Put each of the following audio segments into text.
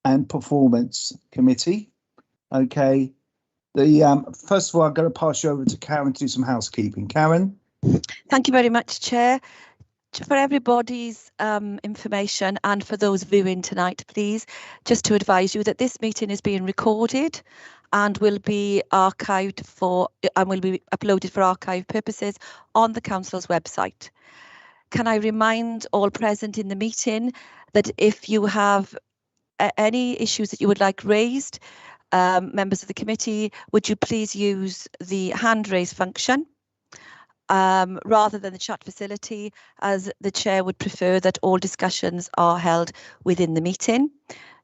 and Performance Committee. Okay. The first of all, I'm going to pass you over to Karen to do some housekeeping. Karen. Thank you very much, Chair. For everybody's information and for those viewing tonight, please, just to advise you that this meeting is being recorded and will be archived will be uploaded for archive purposes on the Council's website. Can I remind all present in the meeting that if you have any issues that you would like raised, members of the committee, would you please use the hand raise function rather than the chat facility, as the chair would prefer that all discussions are held within the meeting.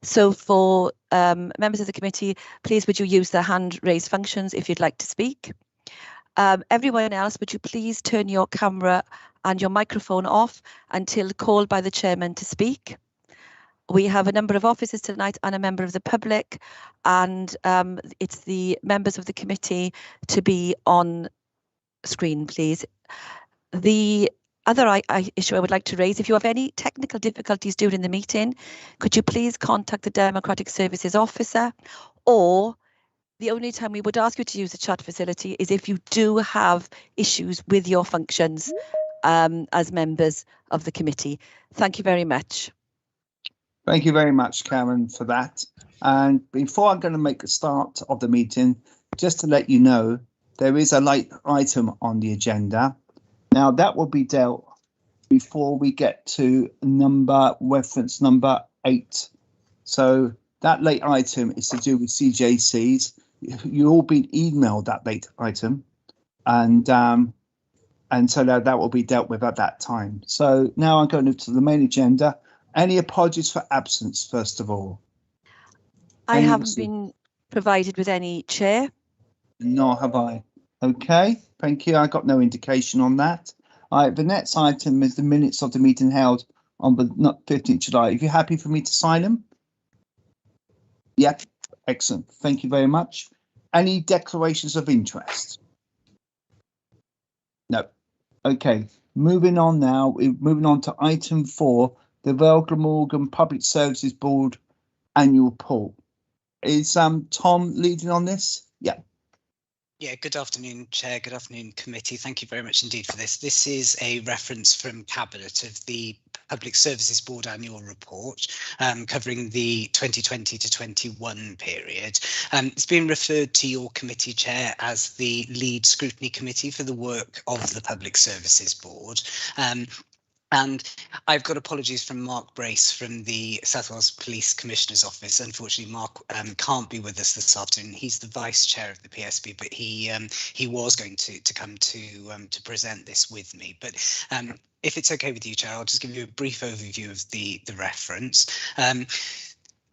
So for members of the committee, please would you use the hand raise functions if you'd like to speak. Everyone else, would you please turn your camera and your microphone off until called by the chairman to speak. We have a number of officers tonight and a member of the public, and it's the members of the committee to be on screen, please. The other issue I would like to raise, if you have any technical difficulties during the meeting, could you please contact the Democratic Services Officer, or the only time we would ask you to use the chat facility is if you do have issues with your functions as members of the committee. Thank you very much. Thank you very much, Karen, for that. And before I'm going to make the start of the meeting, just to let you know, there is a late item on the agenda. Now that will be dealt before we get to reference number 8. So that late item is to do with CJCs. You've all been emailed that late item, and so that will be dealt with at that time. So now I'm going to the main agenda. Any apologies for absence, first of all? I haven't been provided with any, Chair. Nor have I. Okay, thank you. I got no indication on that. All right, the next item is the minutes of the meeting held on the 15th July. Are you happy for me to sign them? Yep, excellent. Thank you very much. Any declarations of interest? No. Okay, moving on now. We're moving on to item 4, the Vale Glamorgan Public Services Board annual report. Is Tom leading on this? Yeah. Yeah, good afternoon, Chair. Good afternoon, committee. Thank you very much indeed for this. This is a reference from Cabinet of the Public Services Board annual report covering the 2020 to 21 period. It's been referred to your committee, Chair, as the lead scrutiny committee for the work of the Public Services Board. And I've got apologies from Mark Brace from the South Wales Police Commissioner's Office. Unfortunately, Mark can't be with us this afternoon. He's the Vice Chair of the PSB, but he was going to come to present this with me. But if it's okay with you, Chair, I'll just give you a brief overview of the reference.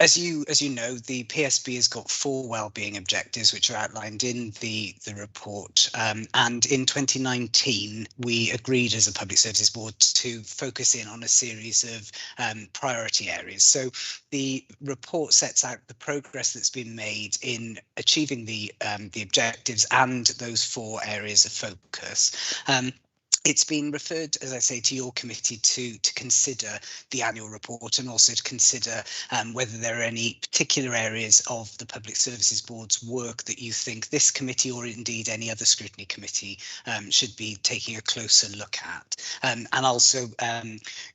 As you know, the PSB has got 4 wellbeing objectives, which are outlined in the report. And in 2019, we agreed as a Public Services Board to focus in on a series of priority areas. So the report sets out the progress that's been made in achieving the objectives and those 4 areas of focus. It's been referred, as I say, to your committee to consider the annual report and also to consider whether there are any particular areas of the Public Services Board's work that you think this committee or indeed any other scrutiny committee should be taking a closer look at. And also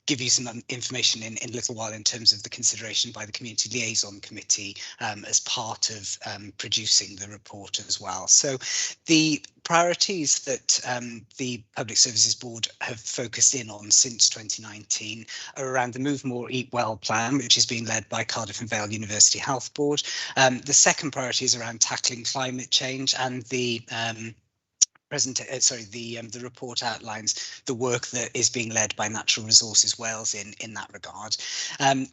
give you some information in a little while in terms of the consideration by the Community Liaison Committee as part of producing the report as well. So the priorities that the Public Services Board have focused in on since 2019 are around the Move More, Eat Well plan, which is being led by Cardiff and Vale University Health Board. The second priority is around tackling climate change, and the the report outlines the work that is being led by Natural Resources Wales in that regard.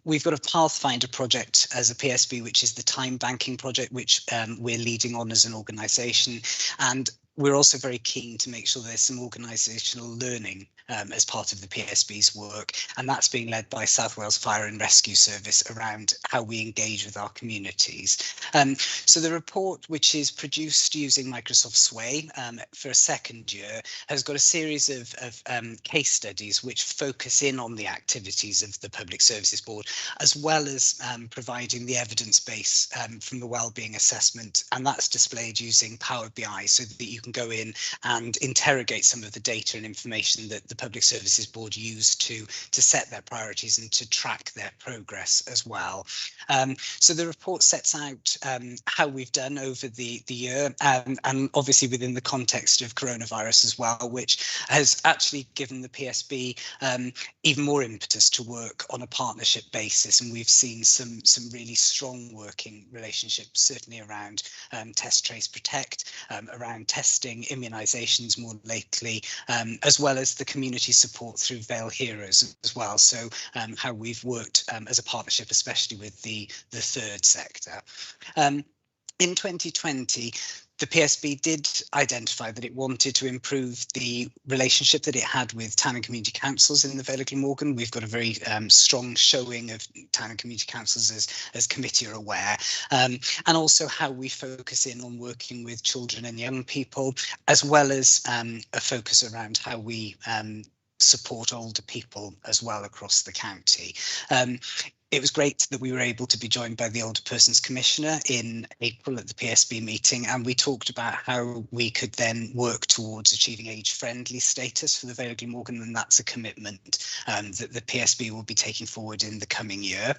We've got a Pathfinder project as a PSB, which is the time banking project, which we're leading on as an organisation. And we're also very keen to make sure there's some organisational learning as part of the PSB's work, and that's being led by South Wales Fire and Rescue Service around how we engage with our communities. So the report, which is produced using Microsoft Sway for a second year, has got a series of case studies which focus in on the activities of the Public Services Board, as well as providing the evidence base from the wellbeing assessment, and that's displayed using Power BI so that you can go in and interrogate some of the data and information that the Public Services Board used to set their priorities and to track their progress as well. So the report sets out how we've done over the year, and obviously within the context of coronavirus as well, which has actually given the PSB even more impetus to work on a partnership basis, and we've seen some really strong working relationships, certainly around test, trace, protect, around testing, immunisations more lately, as well as the community support through Vale Heroes as well. So how we've worked as a partnership, especially with the third sector. In 2020, the PSB did identify that it wanted to improve the relationship that it had with town and community councils in the Vale of Glamorgan. We've got a very strong showing of town and community councils, as committee are aware, and also how we focus in on working with children and young people, as well as a focus around how we support older people as well across the county. It was great that we were able to be joined by the Older Persons Commissioner in April at the PSB meeting, and we talked about how we could then work towards achieving age-friendly status for the Vale of Glamorgan, and that's a commitment that the PSB will be taking forward in the coming year.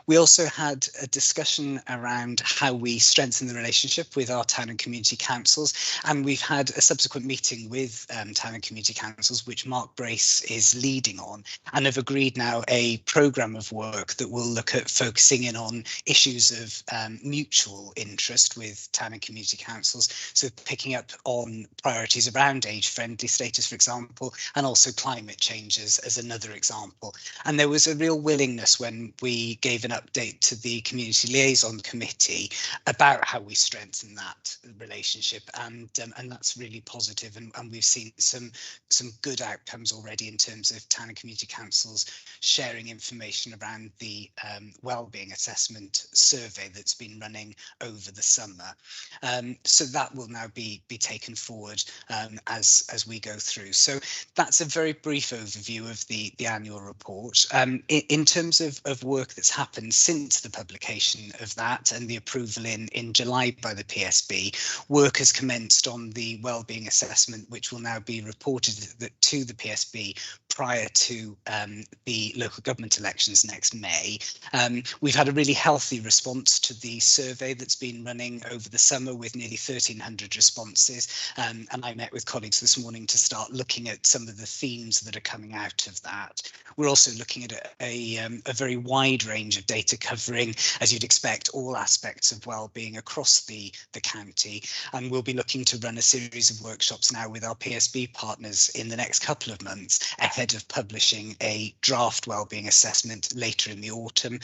We also had a discussion around how we strengthen the relationship with our town and community councils, and we've had a subsequent meeting with town and community councils, which Mark Brace is leading on, and have agreed now a programme of work that will look at focusing in on issues of mutual interest with town and community councils, so picking up on priorities around age-friendly status, for example, and also climate change as another example. And there was a real willingness when we gave an update to the Community Liaison Committee about how we strengthen that relationship, and that's really positive, and we've seen some good outcomes already in terms of town and community councils sharing information around the wellbeing assessment survey that's been running over the summer. So that will now be taken forward as we go through. So that's a very brief overview of the annual report. In terms of work that's happened since the publication of that and the approval in July by the PSB, work has commenced on the wellbeing assessment, which will now be reported to the PSB prior to the local government elections next May. We've had a really healthy response to the survey that's been running over the summer with nearly 1,300 responses, and I met with colleagues this morning to start looking at some of the themes that are coming out of that. We're also looking at a very wide range of data covering, as you'd expect, all aspects of wellbeing across the county, and we'll be looking to run a series of workshops now with our PSB partners in the next couple of months ahead of publishing a draft wellbeing assessment later in the autumn.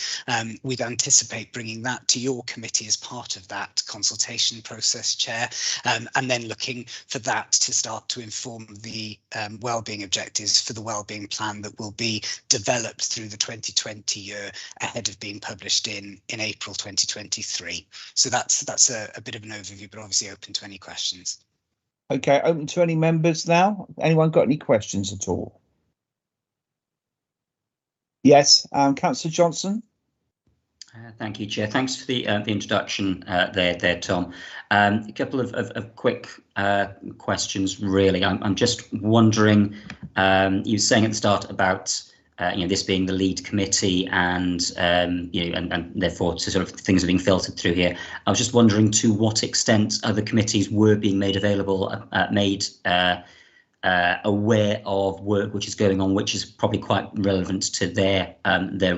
We'd anticipate bringing that to your committee as part of that consultation process, Chair, and then looking for that to start to inform the wellbeing objectives for the wellbeing plan that will be developed through the 2020 year ahead of being published in April 2023. So that's a bit of an overview, but obviously open to any questions. Okay, open to any members now. Anyone got any questions at all? Yes, Councillor Johnson. Thank you, Chair. Thanks for the introduction there, Tom. A couple of quick questions, really. I'm just wondering, you were saying at the start about this being the lead committee, and and therefore sort of things are being filtered through here. I was just wondering to what extent other committees were being made available, aware of work which is going on, which is probably quite relevant to their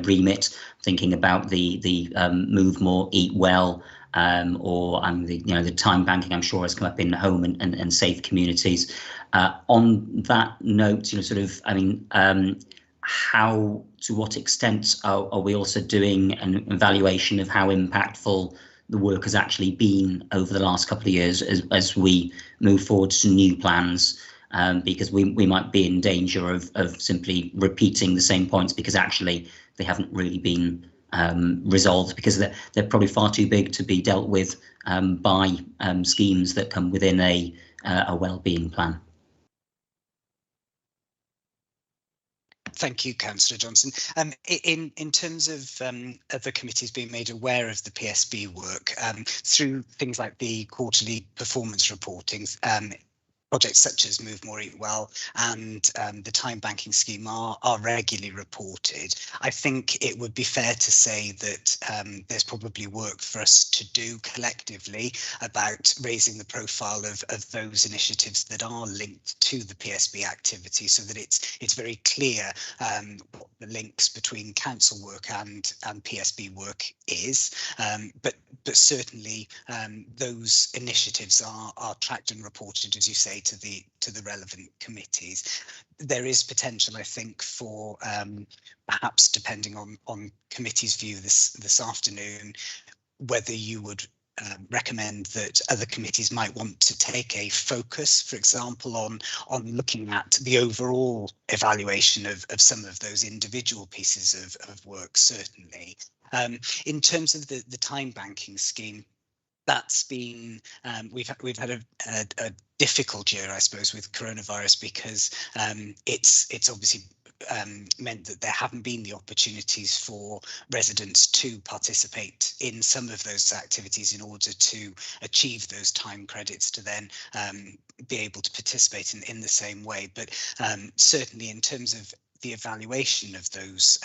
remit. Thinking about the Move More, Eat Well, or the time banking, I'm sure has come up in home and safe communities. On that note, how, to what extent are we also doing an evaluation of how impactful the work has actually been over the last couple of years as we move forward to new plans, because we might be in danger of simply repeating the same points because actually they haven't really been resolved, because they're probably far too big to be dealt with by schemes that come within a wellbeing plan. Thank you, Councillor Johnson. In terms of other committees being made aware of the PSB work through things like the quarterly performance reporting, projects such as Move More Eat Well and the time banking scheme are regularly reported. I think it would be fair to say that there's probably work for us to do collectively about raising the profile of those initiatives that are linked to the PSB activity, so that it's very clear what the links between council work and PSB work is. But certainly those initiatives are tracked and reported, as you say, to the relevant committees. There is potential, I think, for perhaps, depending on committee's view this afternoon, whether you would recommend that other committees might want to take a focus, for example, on looking at the overall evaluation of some of those individual pieces of work, certainly. In terms of the time banking scheme, that's been we've had a difficult year, I suppose, with coronavirus, because it's obviously meant that there haven't been the opportunities for residents to participate in some of those activities in order to achieve those time credits to then be able to participate in the same way. But certainly in terms of the evaluation of those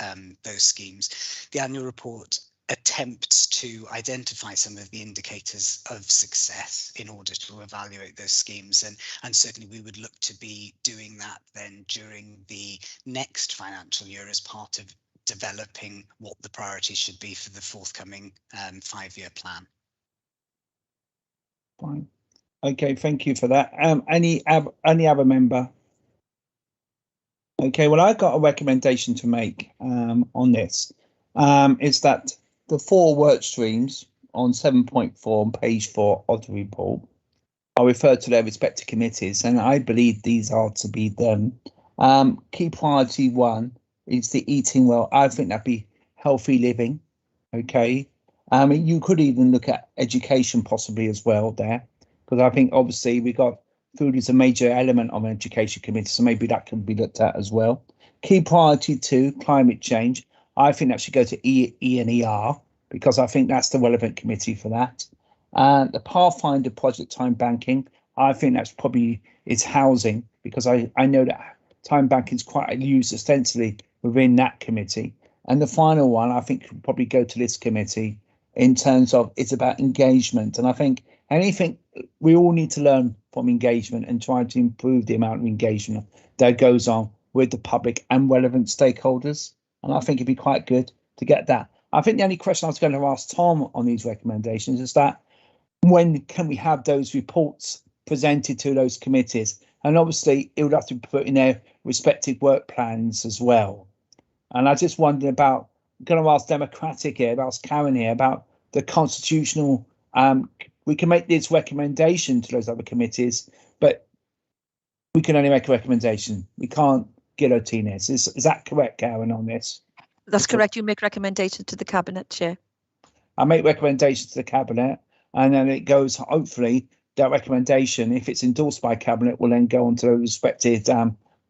schemes, the annual report attempts to identify some of the indicators of success in order to evaluate those schemes, and certainly we would look to be doing that then during the next financial year as part of developing what the priorities should be for the forthcoming 5-year plan. Fine. Okay, thank you for that. Any other member? Okay, well, I've got a recommendation to make on this. Is that the 4 work streams on 7.4 on page 4 of the report are referred to their respective committees, and I believe these are to be done. Key priority 1 is the eating well. I think that'd be healthy living. Okay, you could even look at education possibly as well there, because I think obviously we got food is a major element of an education committee, so maybe that can be looked at as well. Key priority 2, climate change. I think that should go to E and ER, because I think that's the relevant committee for that. The Pathfinder project time banking, I think that's probably is housing, because I know that time banking is quite used extensively within that committee. And the final one, I think, could probably go to this committee in terms of it's about engagement. And I think anything we all need to learn from engagement and try to improve the amount of engagement that goes on with the public and relevant stakeholders. And I think it'd be quite good to get that. I think the only question I was going to ask Tom on these recommendations is that when can we have those reports presented to those committees? And obviously it would have to be put in their respective work plans as well. And I just wondered about, I'm going to ask Democratic here, ask Karen here about the constitutional, we can make this recommendation to those other committees, but we can only make a recommendation. We can't guillotine this. Is that correct, Karen, on this? That's correct. You make recommendations to the Cabinet, Chair. I make recommendations to the Cabinet, and then it goes, hopefully, that recommendation, if it's endorsed by Cabinet, will then go on to the respective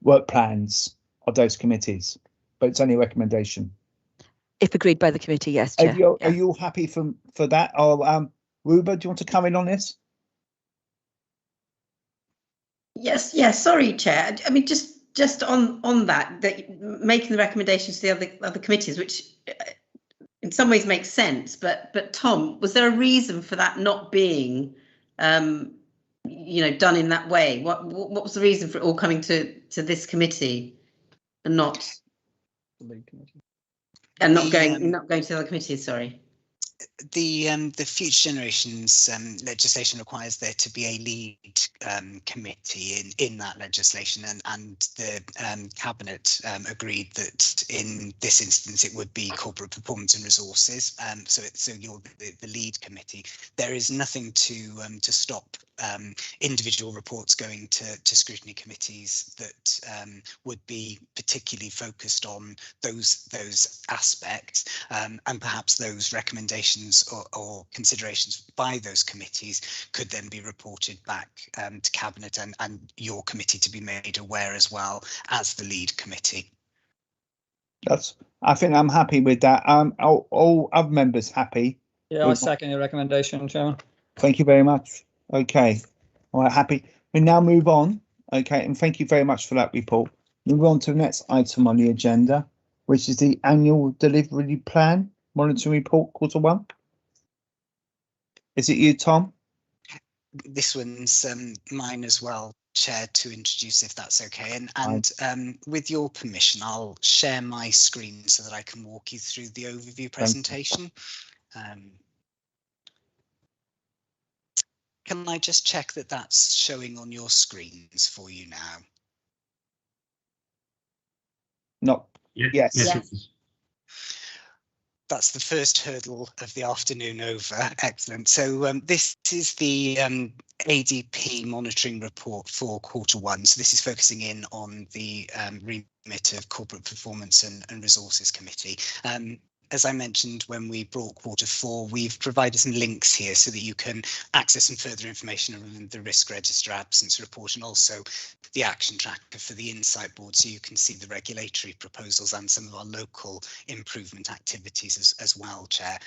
work plans of those committees. But it's only a recommendation. If agreed by the committee, yes, Chair. Are you happy for that? Or Ruba, do you want to come in on this? Yes, sorry, Chair. I mean, just on that making the recommendations to the other committees, which in some ways makes sense, but Tom, was there a reason for that not being done in that way? What was the reason for it all coming to this committee and not going to the other committees? Sorry. The Future Generations legislation requires there to be a lead committee in that legislation, and the Cabinet agreed that in this instance it would be Corporate Performance and Resources. So you're the lead committee. There is nothing to stop individual reports going to scrutiny committees that would be particularly focused on those aspects, and perhaps those recommendations or considerations by those committees could then be reported back to Cabinet and your committee to be made aware as well as the lead committee. I think I'm happy with that. All other members happy? Yeah, I second your recommendation, Chairman. Thank you very much. Okay, all right, happy. We now move on. Okay, and thank you very much for that report. Move on to the next item on the agenda, which is the annual delivery plan monitoring report, Q1. Is it you, Tom? This one's mine as well, Chair, to introduce, if that's okay. And with your permission, I'll share my screen so that I can walk you through the overview presentation. Can I just check that that's showing on your screens for you now? No. Yes. Yes. That's the first hurdle of the afternoon over. Excellent. So this is the ADP monitoring report for Q1. So this is focusing in on the remit of Corporate Performance and Resources Committee. As I mentioned when we brought Q4, we've provided some links here so that you can access some further information around the risk register absence report and also the action tracker for the Insight Board, so you can see the regulatory proposals and some of our local improvement activities as well, Chair.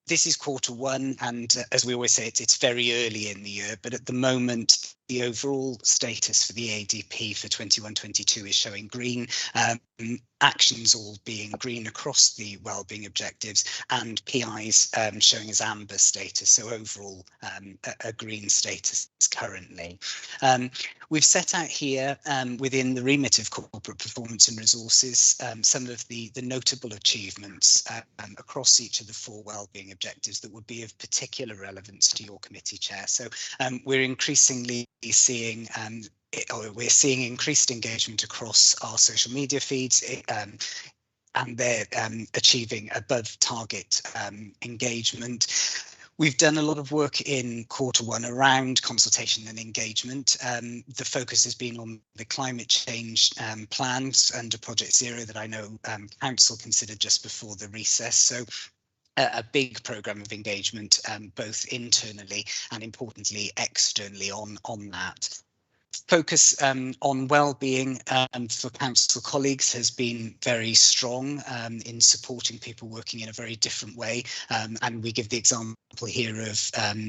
This is Q1, and as we always say, it's very early in the year, but at the moment, the overall status for the ADP for 21-22 is showing green. Actions all being green across the wellbeing objectives, and PIs showing as amber status, so overall a green status currently. We've set out here within the remit of Corporate Performance and Resources some of the notable achievements across each of the 4 wellbeing objectives that would be of particular relevance to your committee, Chair. So we're increasingly seeing we're seeing increased engagement across our social media feeds, and they're achieving above target engagement. We've done a lot of work in Q1 around consultation and engagement. The focus has been on the climate change plans under Project Zero that I know Council considered just before the recess. So a big programme of engagement, both internally and importantly externally on that. Focus on well-being for council colleagues has been very strong in supporting people working in a very different way, and we give the example here of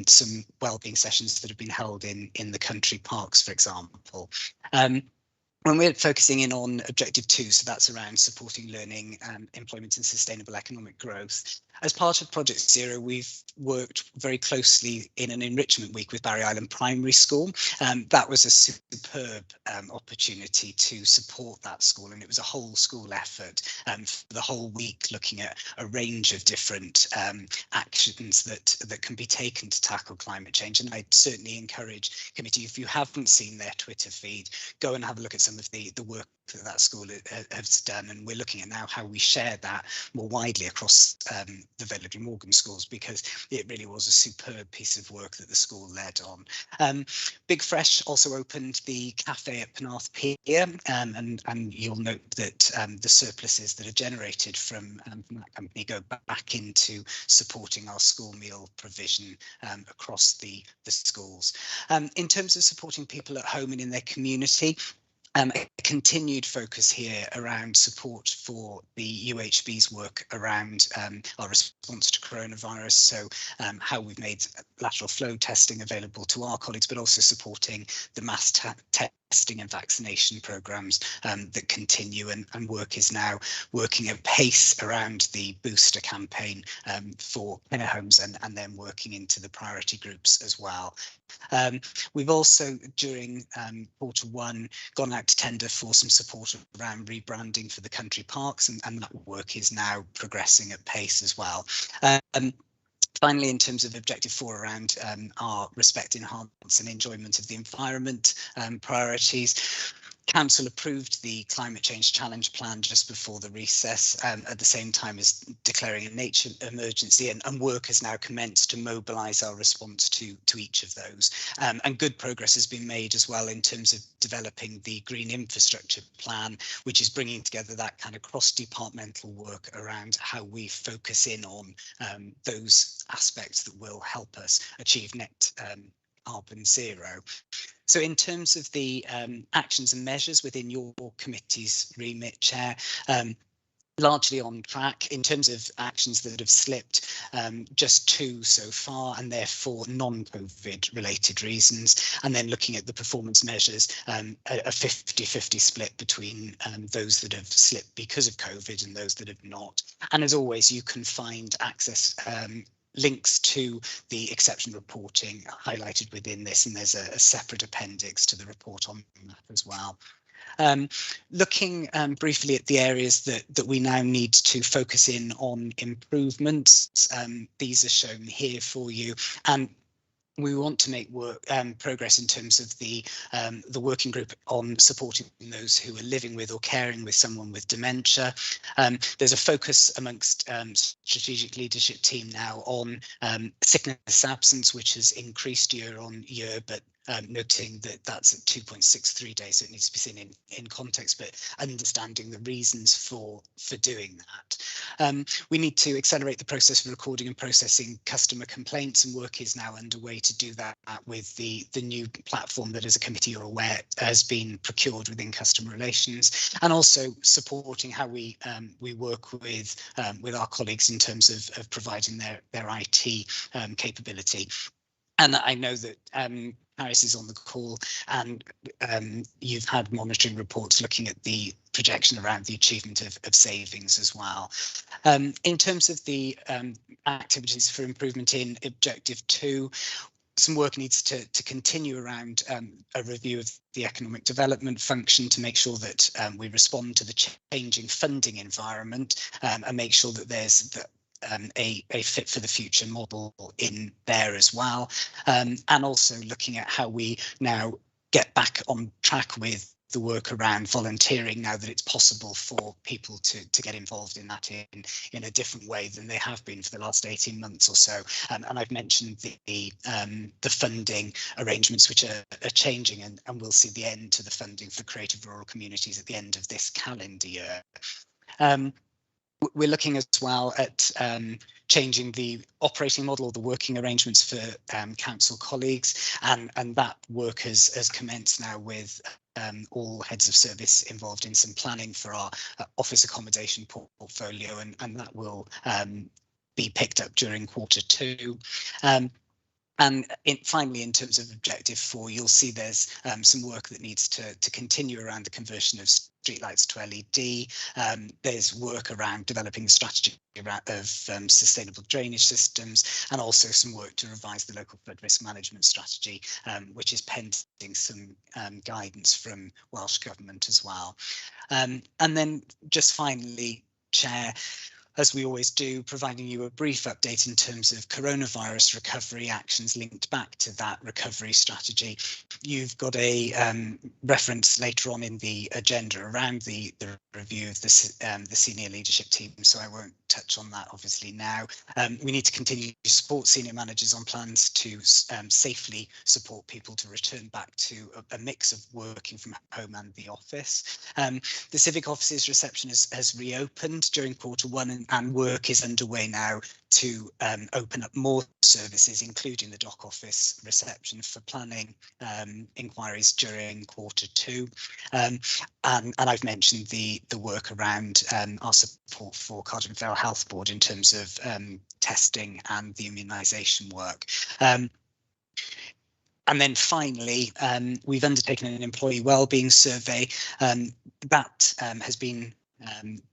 some well-being sessions that have been held in the country parks, for example. When we're focusing in on Objective 2, so that's around supporting learning, employment and sustainable economic growth. As part of Project Zero, we've worked very closely in an enrichment week with Barry Island Primary School. That was a superb opportunity to support that school, and it was a whole school effort for the whole week, looking at a range of different actions that can be taken to tackle climate change. And I'd certainly encourage committee, if you haven't seen their Twitter feed, go and have a look at some of the work that school has done, and we're looking at now how we share that more widely across the Village and Morgan schools, because it really was a superb piece of work that the school led on. Big Fresh also opened the cafe at Penarth Pier, and you'll note that the surpluses that are generated from that company go back into supporting our school meal provision across the schools. In terms of supporting people at home and in their community, a continued focus here around support for the UHB's work around our response to coronavirus, so how we've made lateral flow testing available to our colleagues, but also supporting the mass testing and vaccination programmes that continue, and work is now working at pace around the booster campaign for care homes, and then working into the priority groups as well. We've also, during Q1, gone out to tender for some support around rebranding for the country parks, and that work is now progressing at pace as well. Finally, in terms of objective 4 around our respect, enhance and enjoyment of the environment priorities, Council approved the Climate Change Challenge Plan just before the recess, at the same time as declaring a nature emergency, and work has now commenced to mobilise our response to each of those. And good progress has been made as well in terms of developing the Green Infrastructure Plan, which is bringing together that kind of cross-departmental work around how we focus in on those aspects that will help us achieve net carbon zero. So in terms of the actions and measures within your committee's remit, Chair, largely on track. In terms of actions that have slipped, just 2 so far, and therefore non-COVID related reasons. And then looking at the performance measures, a 50-50 split between those that have slipped because of COVID and those that have not. And as always, you can find access links to the exception reporting highlighted within this, and there's a separate appendix to the report on that as well. Looking briefly at the areas that we now need to focus in on improvements, these are shown here for you, and we want to make progress in terms of the working group on supporting those who are living with or caring with someone with dementia. There's a focus amongst strategic leadership team now on sickness absence, which has increased year on year, but noting that that's at 2.63 days, so it needs to be seen in context, but understanding the reasons for doing that. We need to accelerate the process of recording and processing customer complaints, and work is now underway to do that with the new platform that, as a committee, you're aware, has been procured within customer relations, and also supporting how we work with our colleagues in terms of providing their IT capability. And I know that Paris is on the call, and you've had monitoring reports looking at the projection around the achievement of savings as well. In terms of the activities for improvement in Objective 2, some work needs to continue around a review of the economic development function to make sure that we respond to the changing funding environment, and make sure that there's a fit for the future model in there as well, and also looking at how we now get back on track with the work around volunteering, now that it's possible for people to get involved in that in a different way than they have been for the last 18 months or so. And I've mentioned the funding arrangements, which are changing, and we'll see the end to the funding for creative rural communities at the end of this calendar year. We're looking as well at changing the operating model or the working arrangements for council colleagues, and that work has commenced now with all heads of service involved in some planning for our office accommodation portfolio, and that will be picked up during Q2. And finally, in terms of Objective 4, you'll see there's some work that needs to continue around the conversion of streetlights to LED. There's work around developing the strategy of sustainable drainage systems, and also some work to revise the local flood risk management strategy, which is pending some guidance from Welsh Government as well. And then just finally, Chair, as we always do, providing you a brief update in terms of coronavirus recovery actions linked back to that recovery strategy. You've got a reference later on in the agenda around the review of the senior leadership team, so I won't touch on that obviously now. We need to continue to support senior managers on plans to safely support people to return back to a mix of working from home and the office. The Civic Offices reception has reopened during Q1, and work is underway now to open up more services, including the dock office reception, for planning inquiries during Q2. And I've mentioned the work around our support for Cardiff and Vale Health Board in terms of testing and the immunisation work. And then finally, we've undertaken an employee wellbeing survey that has been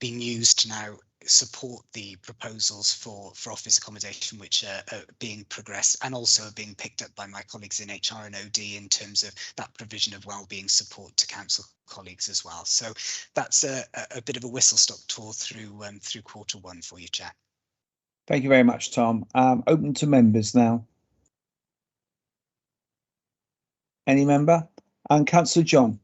used to now support the proposals for office accommodation, which are being progressed and also being picked up by my colleagues in HR and OD in terms of that provision of wellbeing support to council colleagues as well. So that's a bit of a whistle-stop tour through Q1 for you, Chair. Thank you very much, Tom. Open to members now. Any member? And Councillor John.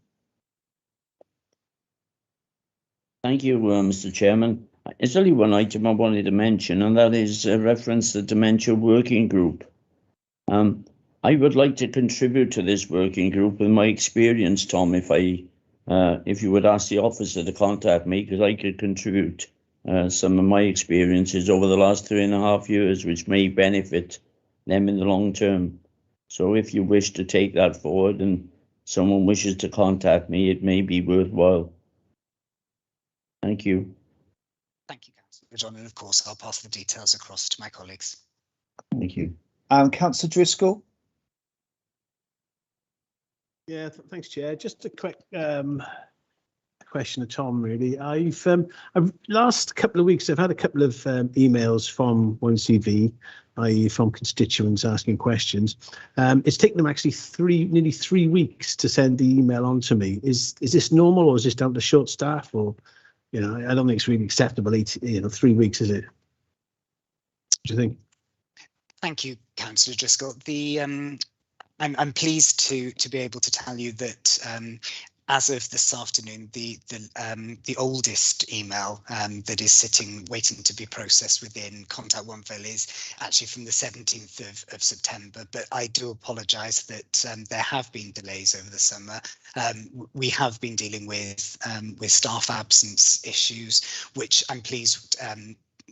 Thank you, Mr. Chairman. There's only one item I wanted to mention, and that is a reference to the Dementia Working Group. I would like to contribute to this working group with my experience, Tom, if you would ask the officer to contact me, because I could contribute some of my experiences over the last 3.5 years, which may benefit them in the long term. So if you wish to take that forward and someone wishes to contact me, it may be worthwhile. Thank you. Thank you, Councillor John, and of course I'll pass the details across to my colleagues. Thank you. Councillor Driscoll. Yeah, thanks, Chair. Just a quick question to Tom, really. I've last couple of weeks, I've had a couple of emails from 1CV, i.e. from constituents asking questions. It's taken them actually nearly three weeks to send the email on to me. Is this normal, or is this down to short staff, or, you know, I don't think it's really acceptable. 3 weeks, is it? What do you think? Thank you, Councillor Driscoll. I'm pleased to be able to tell you that as of this afternoon, the oldest email that is sitting waiting to be processed within Contact OneFail is actually from the 17th of September. But I do apologise that there have been delays over the summer. We have been dealing with staff absence issues, which I'm pleased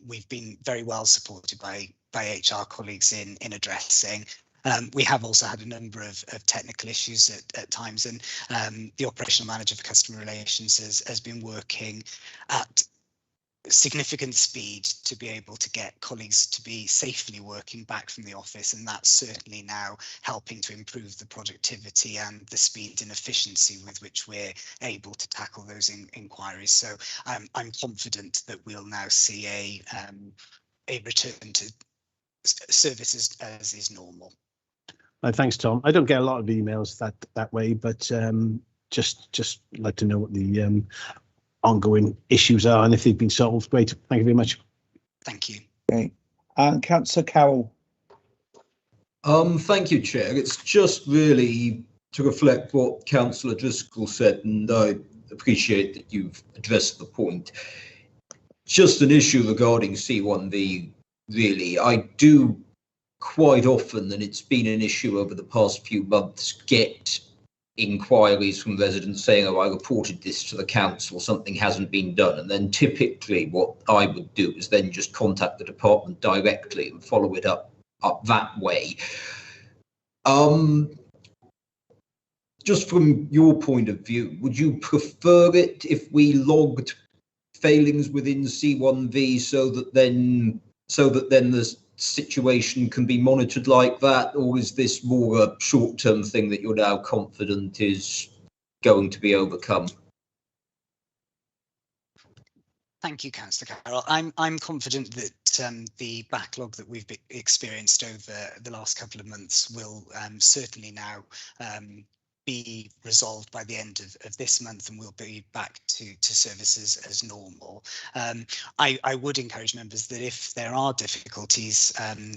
we've been very well supported by HR colleagues in addressing. We have also had a number of technical issues at times, and the operational manager for customer relations has been working at significant speed to be able to get colleagues to be safely working back from the office, and that's certainly now helping to improve the productivity and the speed and efficiency with which we're able to tackle those inquiries. So I'm confident that we'll now see a return to services as is normal. Thanks, Tom. I don't get a lot of emails that way, but just like to know what the ongoing issues are and if they've been solved. Great. Thank you very much. Thank you. Okay. Councillor Carroll. Thank you, Chair. It's just really to reflect what Councillor Driscoll said, and I appreciate that you've addressed the point. Just an issue regarding C1V, really. I do quite often, and it's been an issue over the past few months, get inquiries from residents saying, oh, I reported this to the council, something hasn't been done. And then typically what I would do is then just contact the department directly and follow it up that way. Just from your point of view, would you prefer it if we logged failings within C1V so that then the situation can be monitored like that, or is this more a short-term thing that you're now confident is going to be overcome? Thank you, Councillor Carroll. I'm confident that the backlog that we've experienced over the last couple of months will certainly now be resolved by the end of this month, and we'll be back to services as normal. I would encourage members that if there are difficulties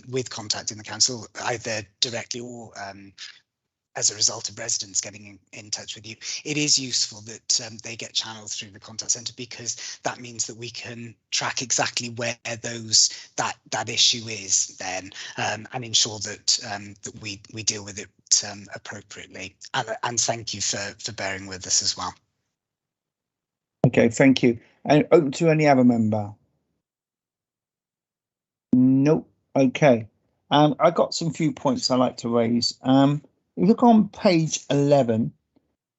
with contacting the council, either directly or as a result of residents getting in touch with you, it is useful that they get channeled through the contact centre, because that means that we can track exactly where that issue is then, and ensure that that we deal with it appropriately. And thank you for bearing with us as well. Okay, thank you. And open to any other member? Nope. Okay. I got some few points I'd like to raise. If you look on page 11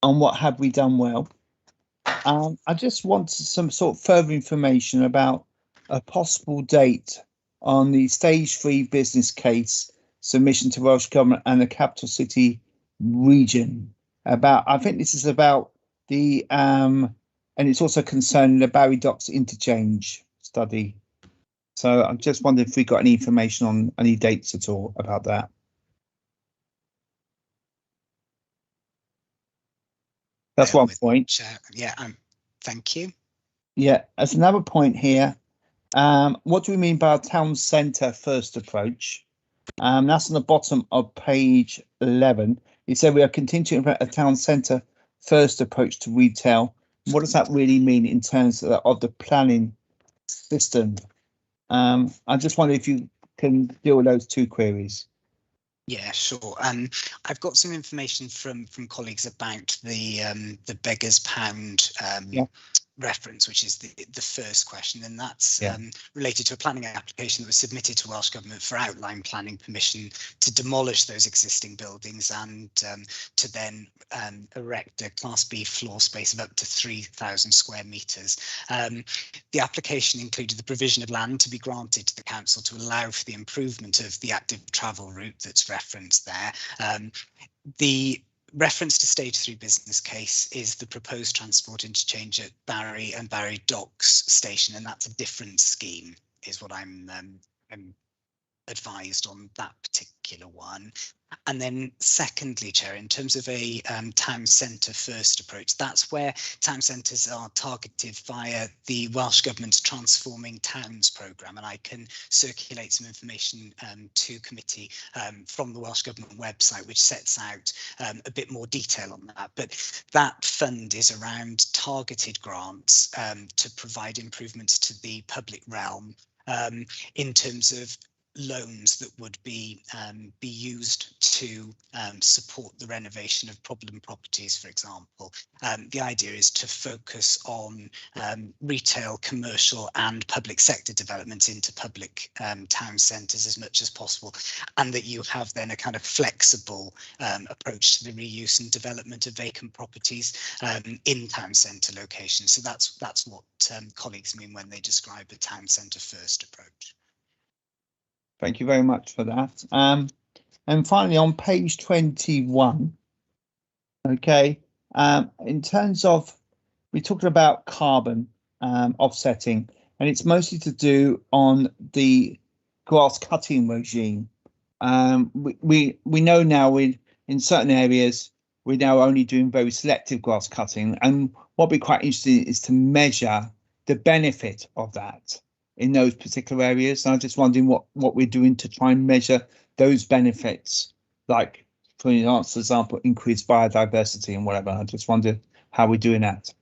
on what have we done well, I just wanted some sort of further information about a possible date on the stage 3 business case submission to Welsh Government and the Capital City region. I think this is about the and it's also concerning the Barry Docks interchange study. So I'm just wondering if we got any information on any dates at all about that. That's one point. Yeah, thank you. Yeah, as another point here, what do we mean by a town centre first approach? That's on the bottom of page 11. It said we are continuing a town centre first approach to retail. What does that really mean in terms of the planning system? I just wonder if you can deal with those two queries. Yeah, sure. I've got some information from colleagues about the Beggar's Pound reference, which is the first question, and that's related to a planning application that was submitted to Welsh Government for outline planning permission to demolish those existing buildings and to then erect a Class B floor space of up to 3,000 square metres. The application included the provision of land to be granted to the council to allow for the improvement of the active travel route that's referenced there. The reference to stage 3 business case is the proposed transport interchange at Barry and Barry Docks station, and that's a different scheme, is what I'm advised on that particular one. And then secondly, Chair, in terms of a town centre first approach, that's where town centres are targeted via the Welsh Government's Transforming Towns programme, and I can circulate some information to committee from the Welsh Government website, which sets out a bit more detail on that. But that fund is around targeted grants to provide improvements to the public realm in terms of loans that would be used to support the renovation of problem properties, for example. The idea is to focus on retail, commercial and public sector development into public town centres as much as possible, and that you have then a kind of flexible approach to the reuse and development of vacant properties in town centre locations. So that's what colleagues mean when they describe a town centre first approach. Thank you very much for that. And finally, on page 21, okay, in terms of, we talked about carbon offsetting, and it's mostly to do on the grass cutting regime. We know now in certain areas, we're now only doing very selective grass cutting, and what would be quite interesting is to measure the benefit of that in those particular areas. And I'm just wondering what we're doing to try and measure those benefits, like, for example, increased biodiversity and whatever. I just wonder how we're doing that.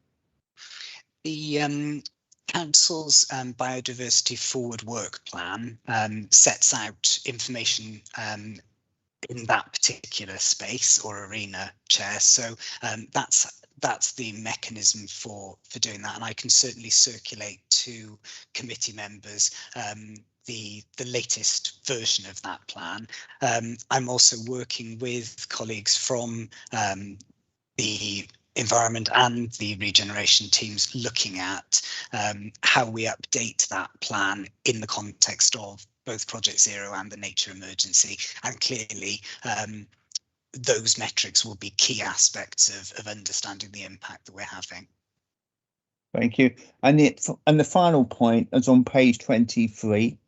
The Council's Biodiversity Forward Work Plan sets out information in that particular space or arena, Chair. So that's the mechanism for doing that, and I can certainly circulate to committee members the latest version of that plan. I'm also working with colleagues from the environment and the regeneration teams looking at how we update that plan in the context of both Project Zero and the nature emergency, and clearly those metrics will be key aspects of understanding the impact that we're having. Thank you. And the final point is on page 23,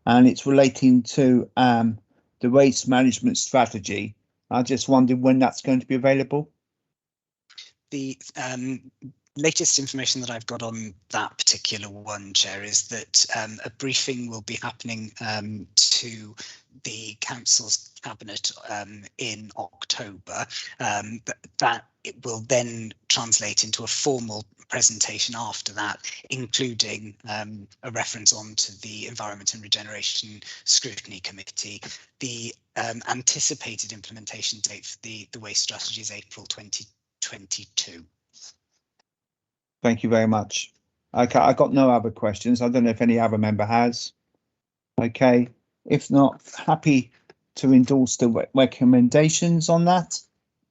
and it's relating to the waste management strategy. I just wondered when that's going to be available. The latest information that I've got on that particular one, Chair, is that a briefing will be happening to the Council's Cabinet in October. That it will then translate into a formal presentation after that, including a reference on to the Environment and Regeneration Scrutiny Committee. The anticipated implementation date for the waste strategy is April 2022. Thank you very much. Okay, I got no other questions. I don't know if any other member has. Okay, if not, happy to endorse the recommendations on that.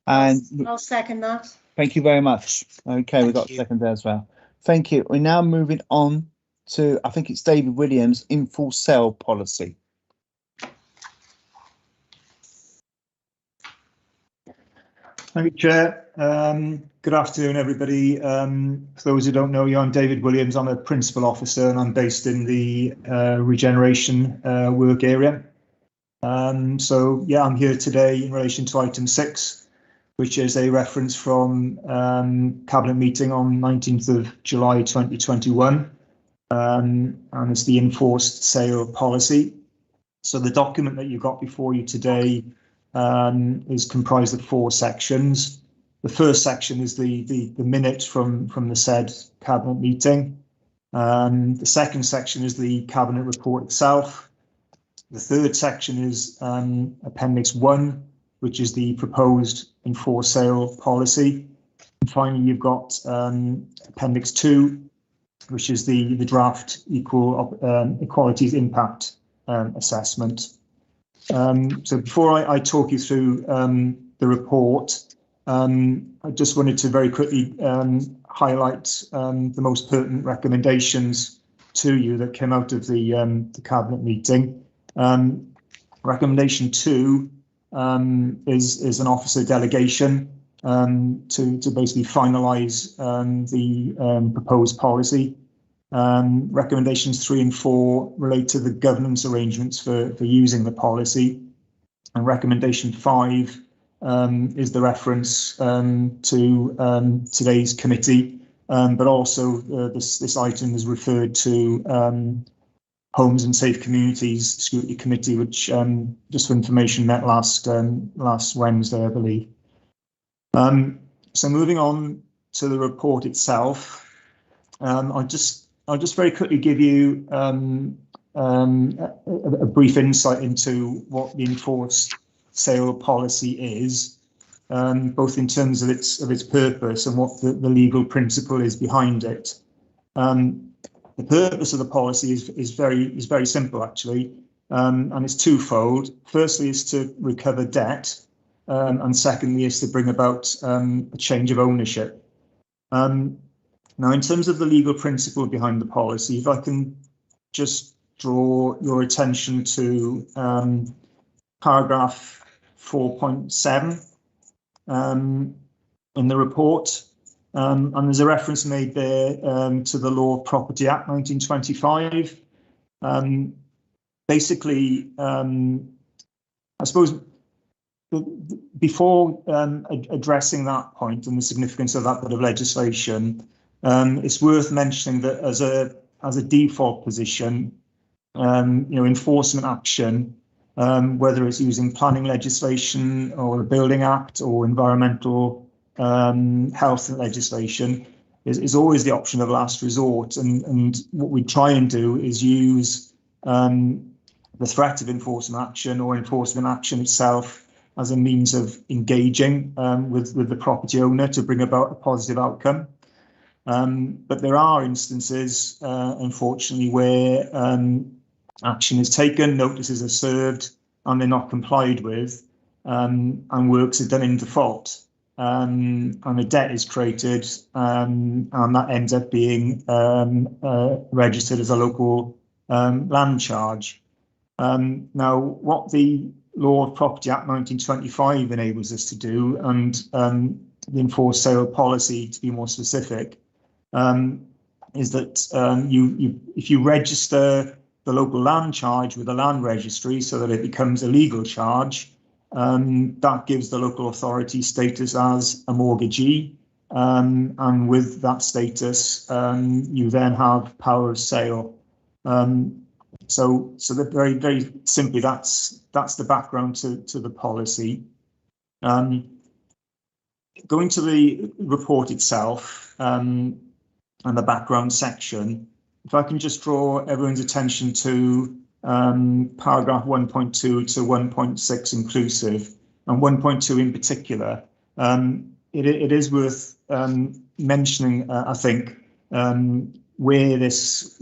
And I'll second that. Thank you very much. Okay, we've got a second there as well. Thank you. We're now moving on to, I think it's David Williams, infill cell policy. Thank you, Chair. Good afternoon, everybody. For those who don't know me, I'm David Williams. I'm a Principal Officer and I'm based in the regeneration work area. So, yeah, I'm here today in relation to item 6, which is a reference from Cabinet meeting on 19th of July 2021. And it's the enforced sale policy. So the document that you got before you today is comprised of 4 sections. The first section is the minute from the said Cabinet meeting. The second section is the Cabinet report itself. The third section is Appendix 1, which is the proposed enforced sale policy. And finally, you've got Appendix 2, which is the draft equalities impact assessment. So before I talk you through the report, I just wanted to very quickly highlight the most pertinent recommendations to you that came out of the Cabinet meeting. Recommendation 2 is an officer delegation to basically finalise the proposed policy. Recommendations 3 and 4 relate to the governance arrangements for using the policy. And recommendation 5 is the reference to today's committee, but also this item is referred to Homes and Safe Communities Scrutiny Committee, which just for information met last Wednesday, I believe. So moving on to the report itself, I'll just very quickly give you a brief insight into what the enforced sale policy is, both in terms of its purpose and what the legal principle is behind it. The purpose of the policy is very simple, actually, and it's twofold. Firstly, is to recover debt, and secondly, is to bring about a change of ownership. Now, in terms of the legal principle behind the policy, if I can just draw your attention to paragraph 4.7 in the report, and there's a reference made there to the Law of Property Act 1925. Basically, I suppose before addressing that point and the significance of that bit of legislation, it's worth mentioning that as a default position, enforcement action, whether it's using planning legislation or the Building Act or environmental health legislation, is always the option of last resort. And what we try and do is use the threat of enforcement action or enforcement action itself as a means of engaging with the property owner to bring about a positive outcome. But there are instances, unfortunately, where action is taken, notices are served, and they're not complied with, and works are done in default, and a debt is created, and that ends up being registered as a local land charge. Now, what the Law of Property Act 1925 enables us to do, and the enforced sale policy, to be more specific, is that if you register the local land charge with the land registry so that it becomes a legal charge, that gives the local authority status as a mortgagee, and with that status, you then have power of sale. So that very, very simply, that's the background to the policy. Going to the report itself, and the background section, if I can just draw everyone's attention to paragraph 1.2 to 1.6 inclusive, and 1.2 in particular, it is worth mentioning, I think, where this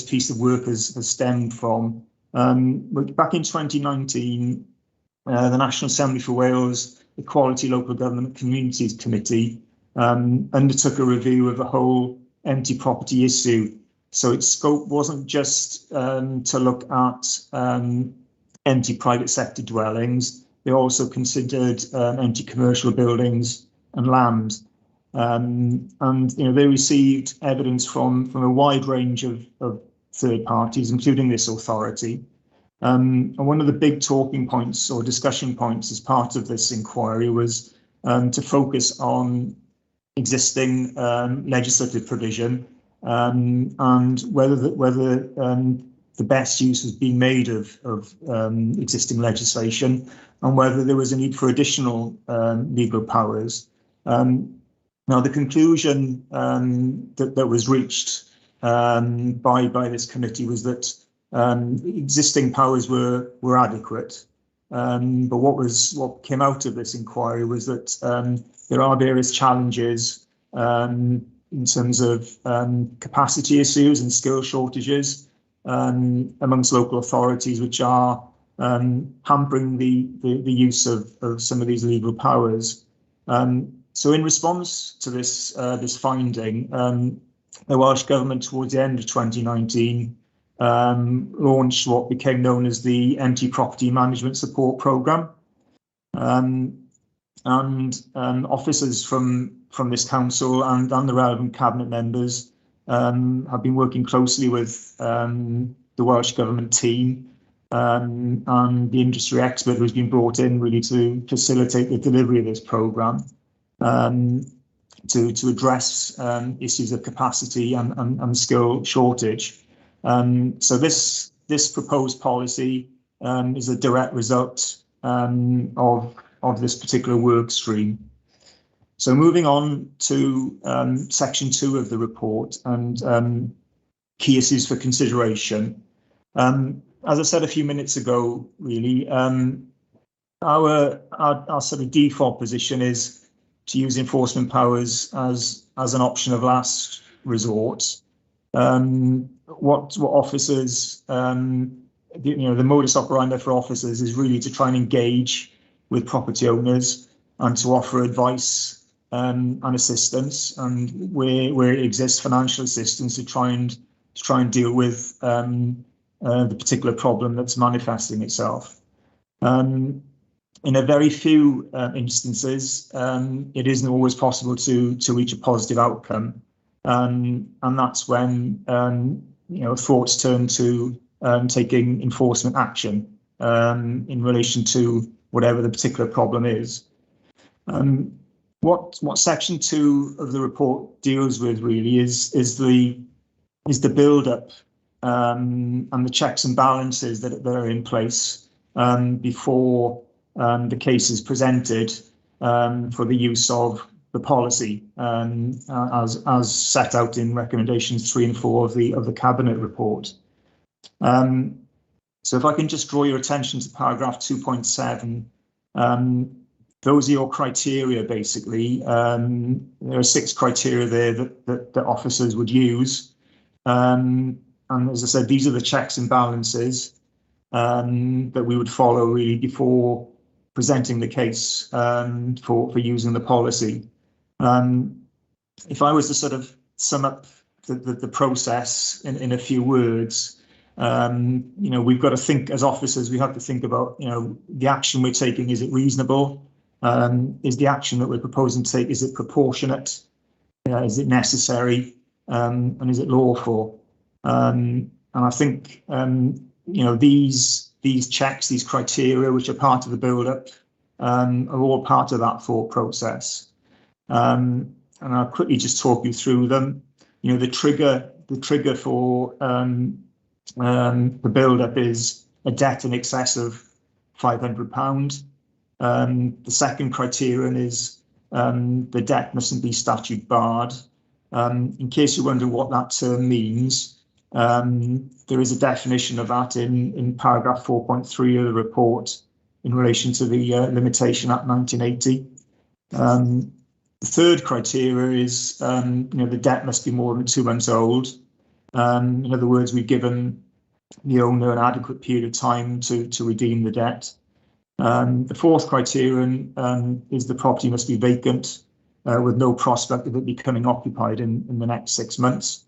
piece of work has stemmed from. Back in 2019, the National Assembly for Wales Equality Local Government Communities Committee undertook a review of the whole empty property issue. So its scope wasn't just to look at empty private sector dwellings, they also considered empty commercial buildings and land. And they received evidence from a wide range of third parties, including this authority. And one of the big talking points or discussion points as part of this inquiry was to focus on existing legislative provision and whether the best use has been made of existing legislation, and whether there was a need for additional legal powers. Now, the conclusion that was reached by this committee was that existing powers were adequate. But what came out of this inquiry was that there are various challenges in terms of capacity issues and skill shortages amongst local authorities, which are hampering the use of some of these legal powers. So in response to this finding, the Welsh Government towards the end of 2019 launched what became known as the Empty Property Management Support Programme. And officers from this council and the relevant cabinet members have been working closely with the Welsh Government team and the industry expert who's been brought in really to facilitate the delivery of this programme, to address issues of capacity and skill shortage. So this proposed policy is a direct result of this particular work stream. So moving on to section 2 of the report and key issues for consideration. As I said a few minutes ago, really, our sort of default position is to use enforcement powers as an option of last resort. What officers, the modus operandi for officers is really to try and engage with property owners and to offer advice and assistance, and where it exists, financial assistance to try and deal with the particular problem that's manifesting itself. In a very few instances, it isn't always possible to reach a positive outcome, and that's when thoughts turn to taking enforcement action in relation to whatever the particular problem is. What section 2 of the report deals with really is the build-up and the checks and balances that are in place before the case is presented for the use of the policy as set out in recommendations 3 and 4 of the cabinet report. So if I can just draw your attention to paragraph 2.7, those are your criteria, basically. There are 6 criteria there that officers would use. And as I said, these are the checks and balances that we would follow really before presenting the case for using the policy. If I was to sort of sum up the process in a few words, we've got to think as officers, we have to think about, the action we're taking, is it reasonable? Is the action that we're proposing to take, is it proportionate? Is it necessary? And is it lawful? And I think, these checks, these criteria, which are part of the build-up, are all part of that thought process. And I'll quickly just talk you through them. The trigger for the build-up is a debt in excess of £500. The second criterion is the debt mustn't be statute barred. In case you're wondering what that term means, there is a definition of that in paragraph 4.3 of the report in relation to the Limitation Act 1980. The third criteria is the debt must be more than 2 months old. In other words, we've given the owner an adequate period of time to redeem the debt. The fourth criterion is the property must be vacant with no prospect of it becoming occupied in the next 6 months.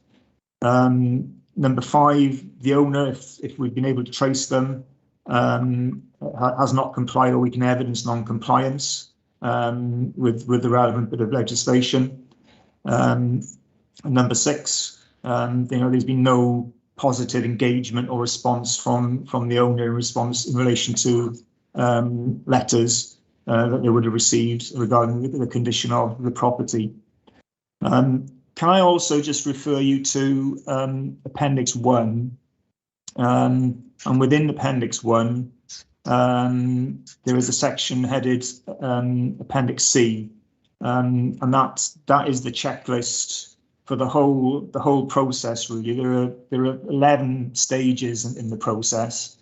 Number 5, the owner, if we've been able to trace them, has not complied, or we can evidence non-compliance with the relevant bit of legislation. And number 6, there's been no positive engagement or response from the owner in relation to letters that they would have received regarding the condition of the property. Can I also just refer you to Appendix 1? And within Appendix 1, there is a section headed Appendix C, and that is the checklist for the whole process. Really, there are 11 stages in the process,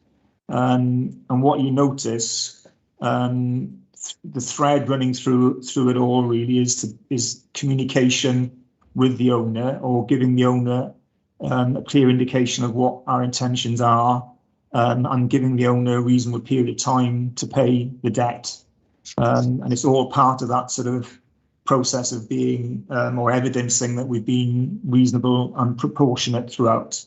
and what you notice, the thread running through it all really is communication with the owner, or giving the owner a clear indication of what our intentions are, and giving the owner a reasonable period of time to pay the debt. And it's all part of that sort of process of being or evidencing that we've been reasonable and proportionate throughout.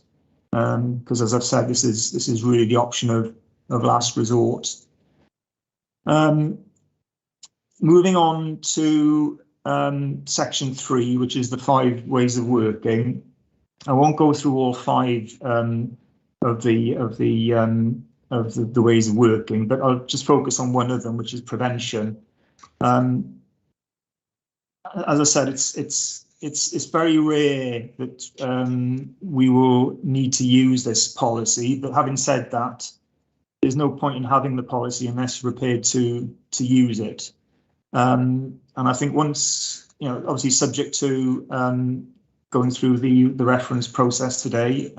Because as I've said, this is really the option of last resort. Moving on to section 3, which is the 5 ways of working. I won't go through all 5 of the ways of working, but I'll just focus on one of them, which is prevention. As I said, it's very rare that we will need to use this policy. But having said that, there's no point in having the policy unless you're prepared to use it. And I think once, obviously subject to going through the reference process today,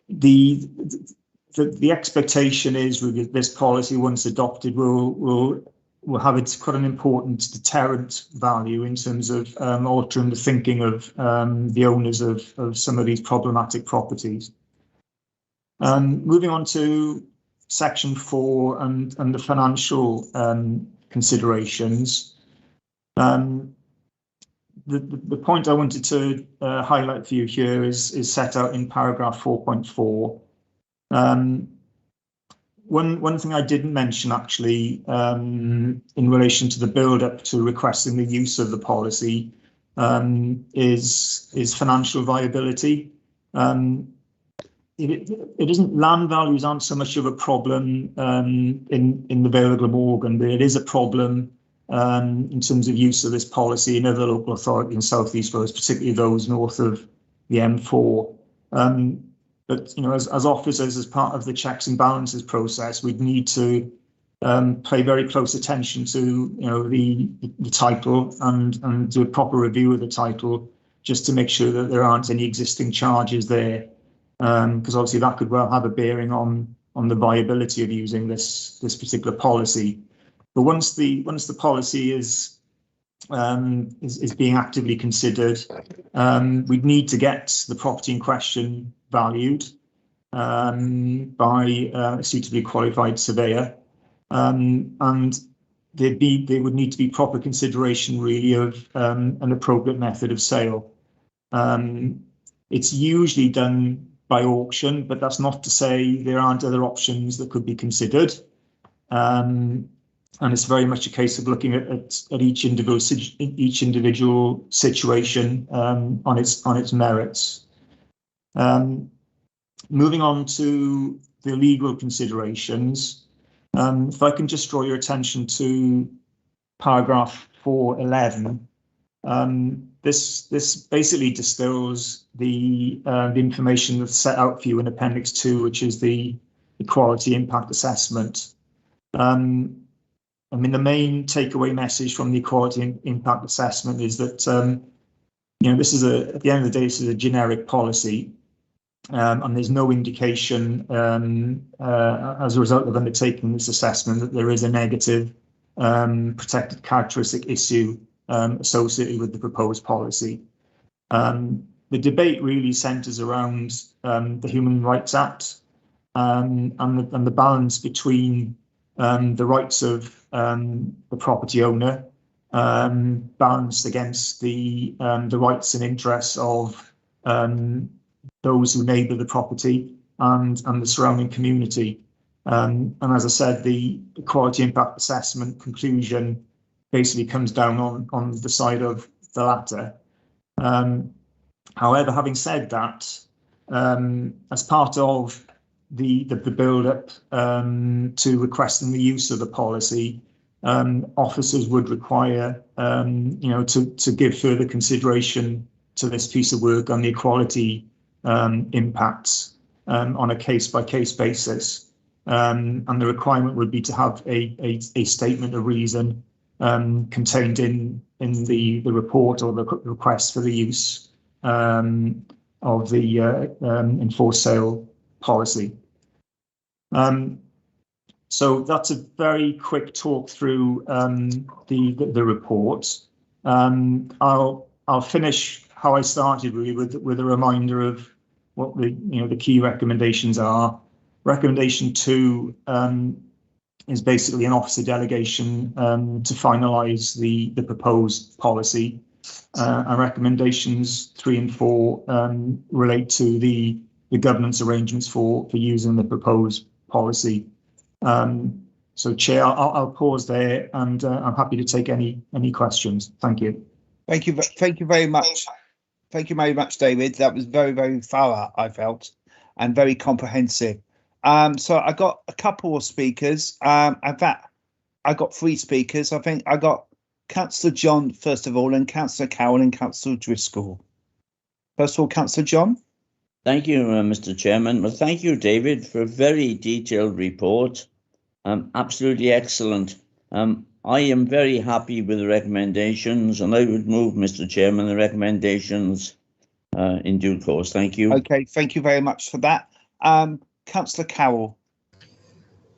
the expectation is with this policy, once adopted, will have quite an important deterrent value in terms of altering the thinking of the owners of some of these problematic properties. Moving on to section 4 and the financial considerations. The point I wanted to highlight for you here is set out in paragraph 4.4. One thing I didn't mention actually in relation to the build-up to requesting the use of the policy is financial viability. It isn't, land values aren't so much of a problem in the Vale of Glamorgan, but it is a problem in terms of use of this policy in other local authorities in South East Wales, particularly those north of the M4. But as officers, as part of the checks and balances process, we'd need to pay very close attention to the title and do a proper review of the title, just to make sure that there aren't any existing charges there, because obviously that could well have a bearing on the viability of using this particular policy. But once the policy is being actively considered, we'd need to get the property in question valued by a suitably qualified surveyor, and there would need to be proper consideration really of an appropriate method of sale. It's usually done by auction, but that's not to say there aren't other options that could be considered. And it's very much a case of looking at each individual situation on its merits. Moving on to the legal considerations, if I can just draw your attention to paragraph 4.11. This basically distills the information that's set out for you in Appendix 2, which is the Equality Impact Assessment. The main takeaway message from the Equality Impact Assessment is that this is at the end of the day, this is a generic policy, and there's no indication as a result of undertaking this assessment that there is a negative protected characteristic issue associated with the proposed policy. The debate really centres around the Human Rights Act and the balance between the rights of the property owner balanced against the rights and interests of those who neighbour the property, and the surrounding community. And as I said, the quality impact assessment conclusion basically comes down on the side of the latter. However, having said that, as part of the build-up to requesting the use of the policy, officers would require, to give further consideration to this piece of work on the equality impacts on a case-by-case basis. And the requirement would be to have a statement of reason contained in the report or the request for the use of the enforced sale policy. So that's a very quick talk through the report. I'll finish how I started, really, with a reminder of what the key recommendations are. Recommendation 2 is basically an officer delegation to finalise the proposed policy. And recommendations 3 and 4 relate to the governance arrangements for using the proposed policy. So, Chair, I'll pause there, and I'm happy to take any questions. Thank you. Thank you very much. Thank you very much, David. That was very, very thorough, I felt, and very comprehensive. So I got a couple of speakers. In fact, I got 3 speakers. I think I got Councillor John first of all, and Councillor Carroll and Councillor Driscoll. First of all, Councillor John. Thank you, Mr. Chairman. Well, thank you, David, for a very detailed report. Absolutely excellent. I am very happy with the recommendations, and I would move, Mr. Chairman, the recommendations in due course. Thank you. Okay, thank you very much for that. Councillor Carroll.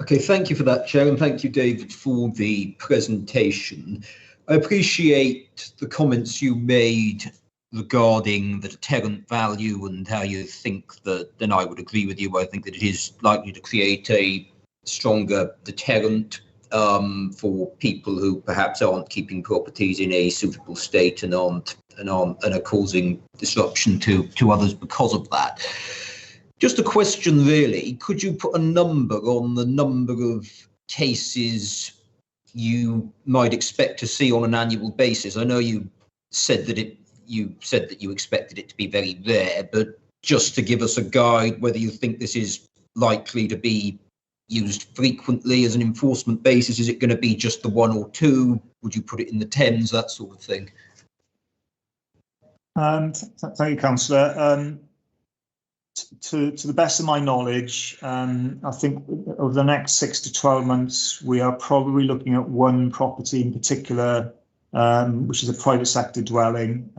Okay, thank you for that, Chair, and thank you, David, for the presentation. I appreciate the comments you made regarding the deterrent value and how you think that, then I would agree with you. I think that it is likely to create a stronger deterrent for people who perhaps aren't keeping properties in a suitable state and are causing disruption to others because of that. Just a question, really. Could you put a number on the number of cases you might expect to see on an annual basis? I know you said that you expected it to be very rare, but just to give us a guide, whether you think this is likely to be used frequently as an enforcement basis. Is it going to be just the 1 or 2? Would you put it in the 10s, that sort of thing? Thank you, Councillor. To the best of my knowledge, I think over the next 6 to 12 months, we are probably looking at one property in particular, which is a private sector dwelling,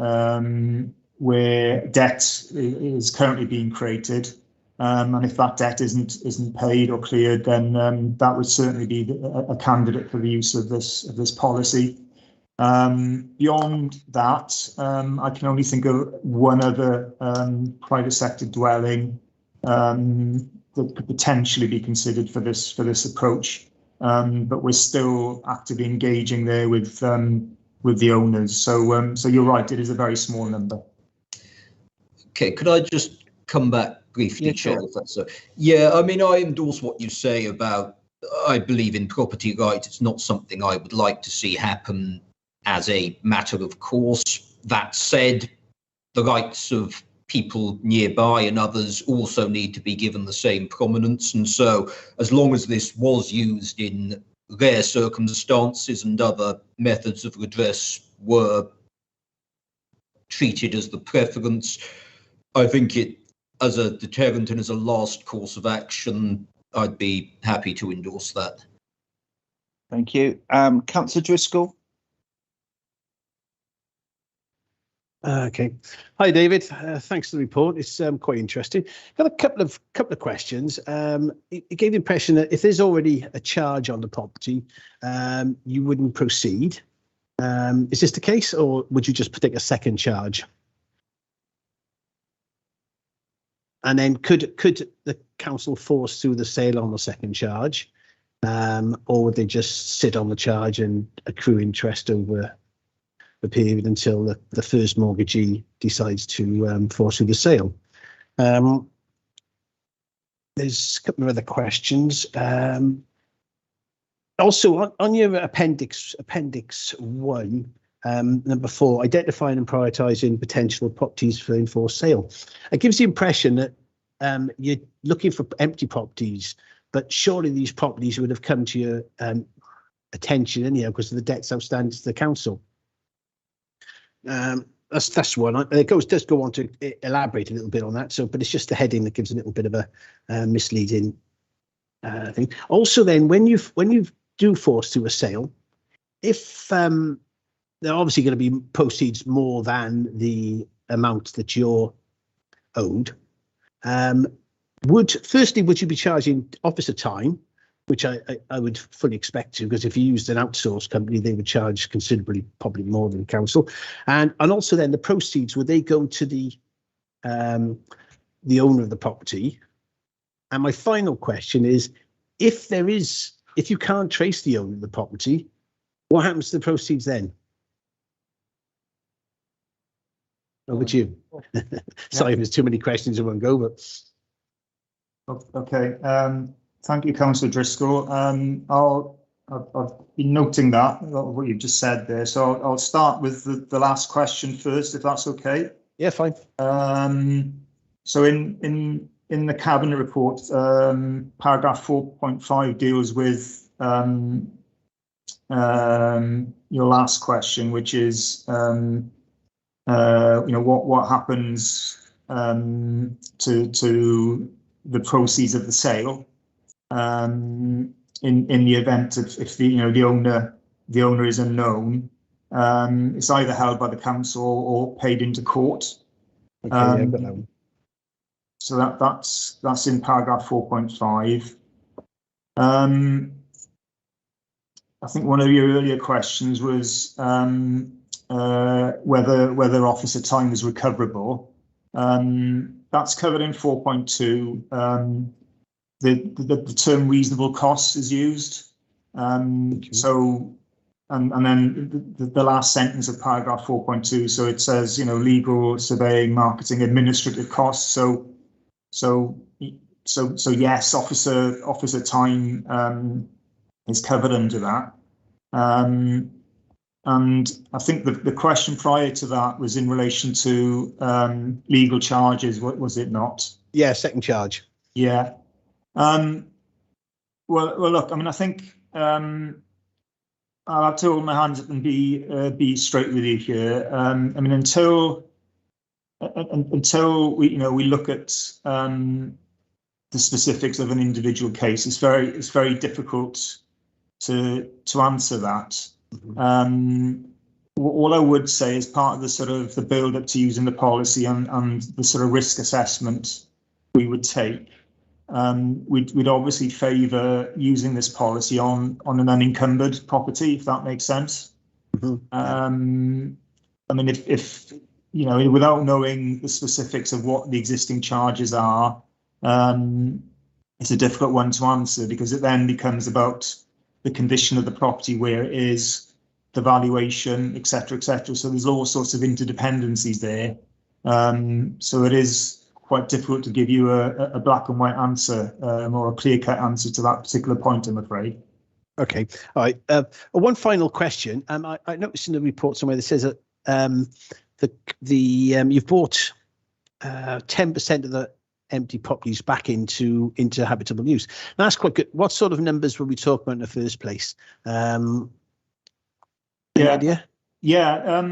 where debt is currently being created. And if that debt isn't paid or cleared, then that would certainly be a candidate for the use of this policy. Beyond that, I can only think of one other private sector dwelling that could potentially be considered for this approach, but we're still actively engaging there with the owners. So you're right, it is a very small number. Okay, could I just come back briefly, Yeah, Chair? sure. If that's so. Yeah, I mean, I endorse what you say about. I believe in property rights. It's not something I would like to see happen as a matter of course. That said, the rights of people nearby and others also need to be given the same prominence. And so as long as this was used in rare circumstances and other methods of redress were treated as the preference, I think it, as a deterrent and as a last course of action, I'd be happy to endorse that. Thank you. Councillor Driscoll. Okay. Hi, David. Thanks for the report. It's quite interesting. Got a couple of questions. It gave the impression that if there's already a charge on the property, you wouldn't proceed. Is this the case, or would you just take a second charge? And then could the council force through the sale on the second charge, or would they just sit on the charge and accrue interest over the period until the first mortgagee decides to force through the sale? There's a couple of other questions. Also, on your appendix 1, number 4, identifying and prioritising potential properties for enforced sale. It gives the impression that you're looking for empty properties, but surely these properties would have come to your attention anyhow because of the debts outstanding to the council. That's one. It does go on to elaborate a little bit on that. So, but it's just the heading that gives a little bit of a misleading thing. Also, then when you do force through a sale, if they're obviously going to be proceeds more than the amount that you're owed, would you be charging officer time, which I would fully expect to, because if you used an outsourced company, they would charge considerably, probably more than council, and also then the proceeds, would they go to the owner of the property? And my final question is, if you can't trace the owner of the property, what happens to the proceeds then? Over to you. Sorry if there's too many questions in one go, but. Okay. Thank you, Councillor Driscoll. I've been noting that, what you've just said there. So I'll start with the last question first, if that's okay. Yeah, fine. So in the Cabinet report, paragraph 4.5 deals with your last question, which is what happens to the proceeds of the sale in the event of if the owner is unknown. It's either held by the council or paid into court. Okay, yeah, I've got that one. So that's in paragraph 4.5. I think one of your earlier questions was whether officer time is recoverable. That's covered in 4.2. The term reasonable costs is used. Okay. So, and then the last sentence of paragraph 4.2. So it says, legal, surveying, marketing, administrative costs. So yes, officer time is covered under that. And I think the question prior to that was in relation to legal charges, was it not? Yeah, second charge. Yeah. Well, look, I mean, I think I'll have to hold my hands up and be straight with you here. I mean, until we look at the specifics of an individual case, it's very difficult to answer that. Mm-hmm. What I would say is part of the sort of the build up to using the policy and the sort of risk assessment we would take. We'd obviously favour using this policy on an unencumbered property, if that makes sense. Mm-hmm. I mean, if without knowing the specifics of what the existing charges are, it's a difficult one to answer because it then becomes about the condition of the property, where it is, the valuation, etc., etc. So there's all sorts of interdependencies there. So it is quite difficult to give you a black and white answer or a clear-cut answer to that particular point, I'm afraid. Okay. All right. One final question. I noticed in the report somewhere that says that you've bought 10% of the empty properties back into habitable use. Now, that's quite good. What sort of numbers were we talking about in the first place? Any idea? Yeah.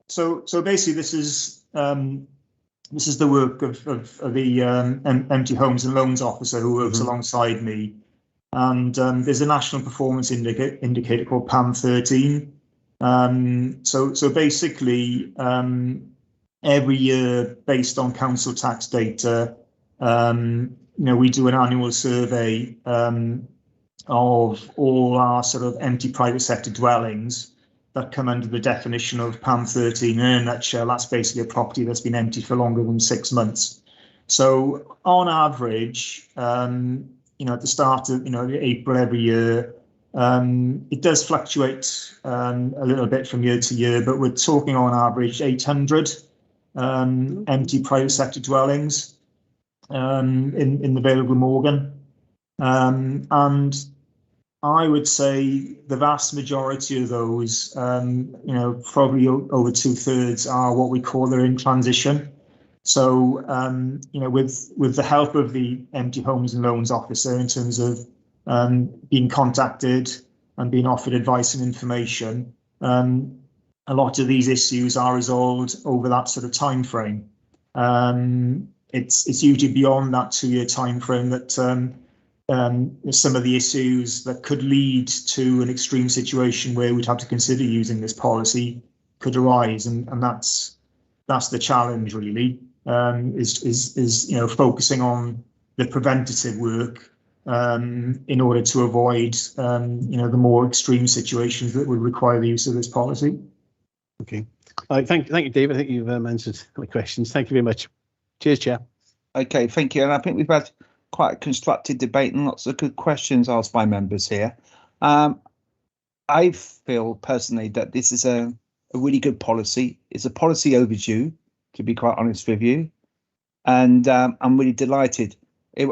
So basically, this is the work of the Empty Homes and Loans Officer who works alongside me, and there's a national performance indicator called PAM 13. So basically, every year, based on council tax data, we do an annual survey of all our sort of empty private sector dwellings that come under the definition of PAM 13. In a nutshell, that's basically a property that's been empty for longer than 6 months. So on average, at the start of April every year, it does fluctuate a little bit from year to year, but we're talking on average 800 empty private sector dwellings. in the Vale of Glamorgan. And I would say the vast majority of those, probably over 2/3 are what we call they're in transition. So, with the help of the Empty Homes and Loans Officer in terms of being contacted and being offered advice and information, a lot of these issues are resolved over that sort of time frame. It's usually beyond that 2-year time frame that some of the issues that could lead to an extreme situation where we'd have to consider using this policy could arise, and that's the challenge really. Is focusing on the preventative work in order to avoid the more extreme situations that would require the use of this policy. Okay, thank you, Dave. I think you've answered my questions. Thank you very much. Cheers, Chair. Okay, thank you. And I think we've had quite a constructive debate and lots of good questions asked by members here. I feel personally that this is a really good policy. It's a policy overdue, to be quite honest with you. And I'm really delighted.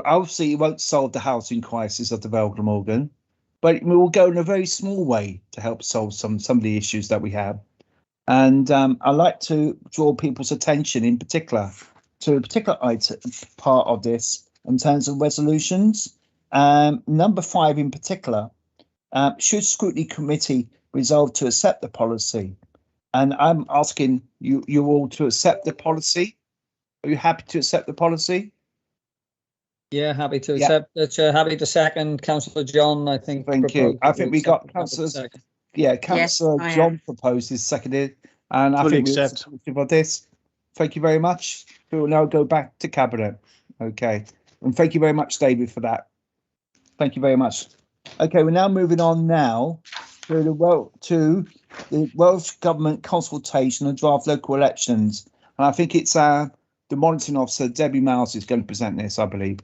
Obviously, it won't solve the housing crisis of the Vale of Glamorgan, but it will go in a very small way to help solve some of the issues that we have. And I'd like to draw people's attention in particular to a particular item, part of this in terms of resolutions. Number 5 in particular, should Scrutiny Committee resolve to accept the policy? And I'm asking you all to accept the policy. Are you happy to accept the policy? Yeah, happy to accept it. Happy to second Councillor John, I think. Thank you. I think we got Councillor. Yeah, Councillor John proposed is seconded, and I think we accept for this. Thank you very much. We will now go back to Cabinet. Okay, and thank you very much, David, for that. Thank you very much. Okay, we're now moving on now to the Welsh Government consultation on draft local elections, and I think it's the monitoring officer Debbie Miles is going to present this, I believe.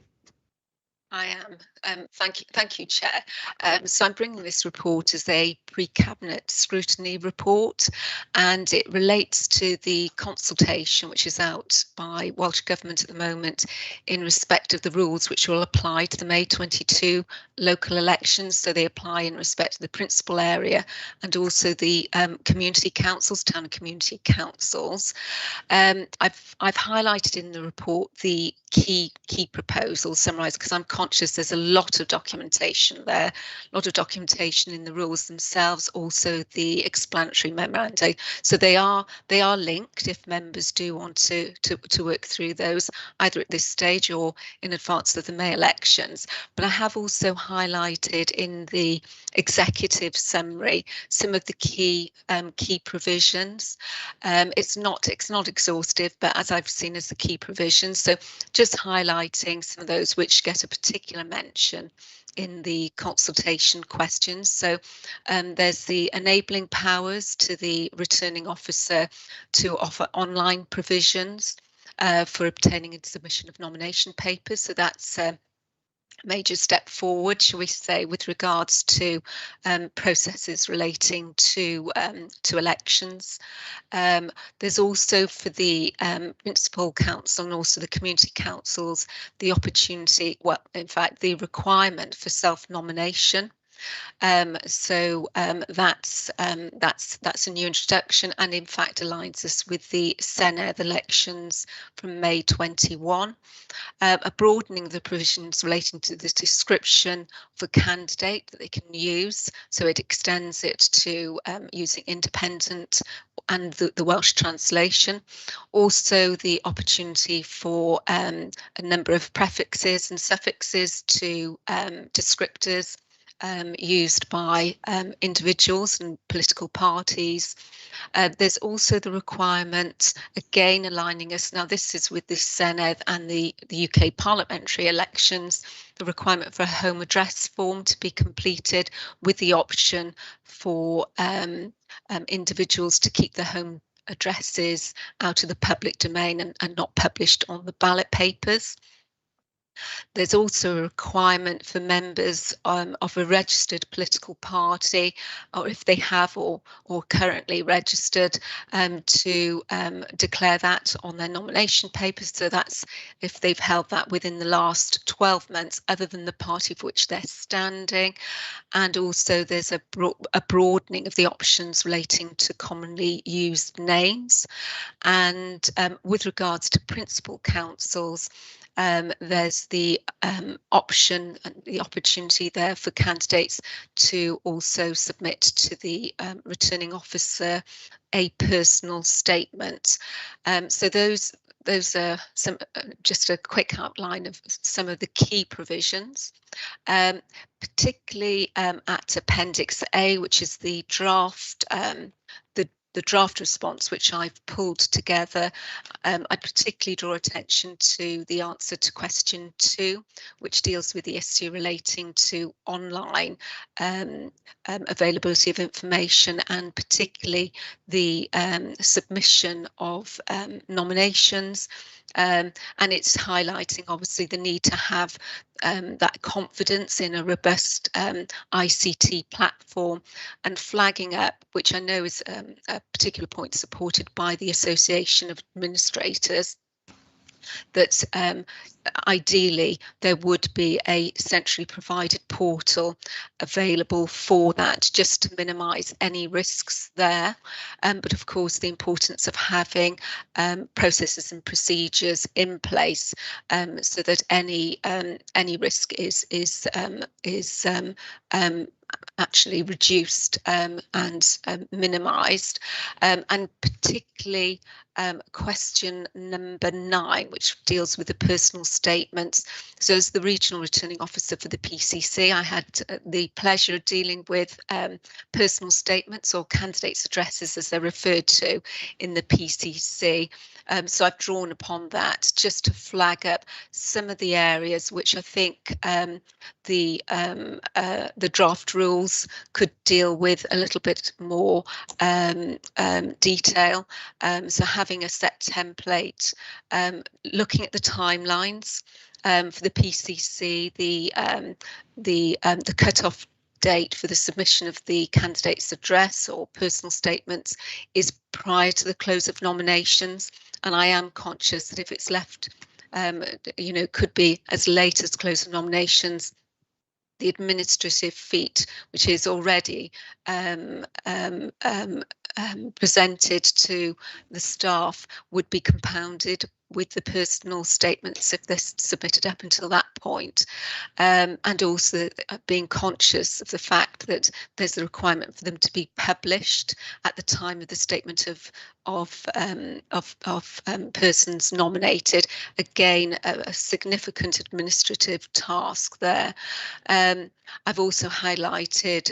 I am. Thank you, Chair. So I'm bringing this report as a pre-cabinet scrutiny report, and it relates to the consultation which is out by Welsh Government at the moment in respect of the rules which will apply to the May 22 local elections. So they apply in respect to the principal area and also the community councils, town and community councils. I've highlighted in the report the key proposals summarised because I'm conscious there's a lot of documentation there, a lot of documentation in the rules themselves, also the explanatory memoranda. So they are linked if members do want to work through those either at this stage or in advance of the May elections. But I have also highlighted in the executive summary some of the key provisions. It's not exhaustive, but as I've seen as the key provisions. So just highlighting some of those which get a particular mention in the consultation questions. So there's the enabling powers to the returning officer to offer online provisions for obtaining and submission of nomination papers. So that's major step forward, shall we say, with regards to processes relating to elections. There's also for the municipal council and also the community councils the opportunity, well, in fact, the requirement for self-nomination. So that's a new introduction, and in fact aligns us with the Senedd elections from May 21. A broadening of the provisions relating to the description of a candidate that they can use, so it extends it to using independent and the Welsh translation. Also the opportunity for a number of prefixes and suffixes to descriptors used by individuals and political parties. There's also the requirement, again aligning us, now this is with the Senedd and the UK parliamentary elections, the requirement for a home address form to be completed with the option for individuals to keep their home addresses out of the public domain and not published on the ballot papers. There's also a requirement for members of a registered political party, or if they have or currently registered, to declare that on their nomination papers. So that's if they've held that within the last 12 months, other than the party for which they're standing. And also there's a broadening of the options relating to commonly used names. And with regards to principal councils, there's the option and the opportunity there for candidates to also submit to the returning officer a personal statement. So those are some just a quick outline of some of the key provisions, particularly at Appendix A, which is the draft the draft response, which I've pulled together. I'd particularly draw attention to the answer to question 2, which deals with the issue relating to online availability of information, and particularly the submission of nominations. And it's highlighting obviously the need to have that confidence in a robust ICT platform, and flagging up, which I know is a particular point supported by the Association of Administrators, that ideally there would be a centrally provided portal available for that, just to minimise any risks there. But of course, the importance of having processes and procedures in place so that any risk is actually reduced and minimised, and particularly question number 9, which deals with the personal statements. So as the regional returning officer for the PCC, I had the pleasure of dealing with personal statements, or candidates' addresses as they're referred to in the PCC. So I've drawn upon that just to flag up some of the areas which I think the draft rules could deal with a little bit more detail. So having a set template, looking at the timelines for the PCC, the cut-off date for the submission of the candidate's address or personal statements is prior to the close of nominations, and I am conscious that if it's left, could be as late as close of nominations, the administrative feat, which is already presented to the staff, would be compounded with the personal statements if they're submitted up until that point, and also being conscious of the fact that there's a requirement for them to be published at the time of the statement of persons nominated. Again, a significant administrative task there. I've also highlighted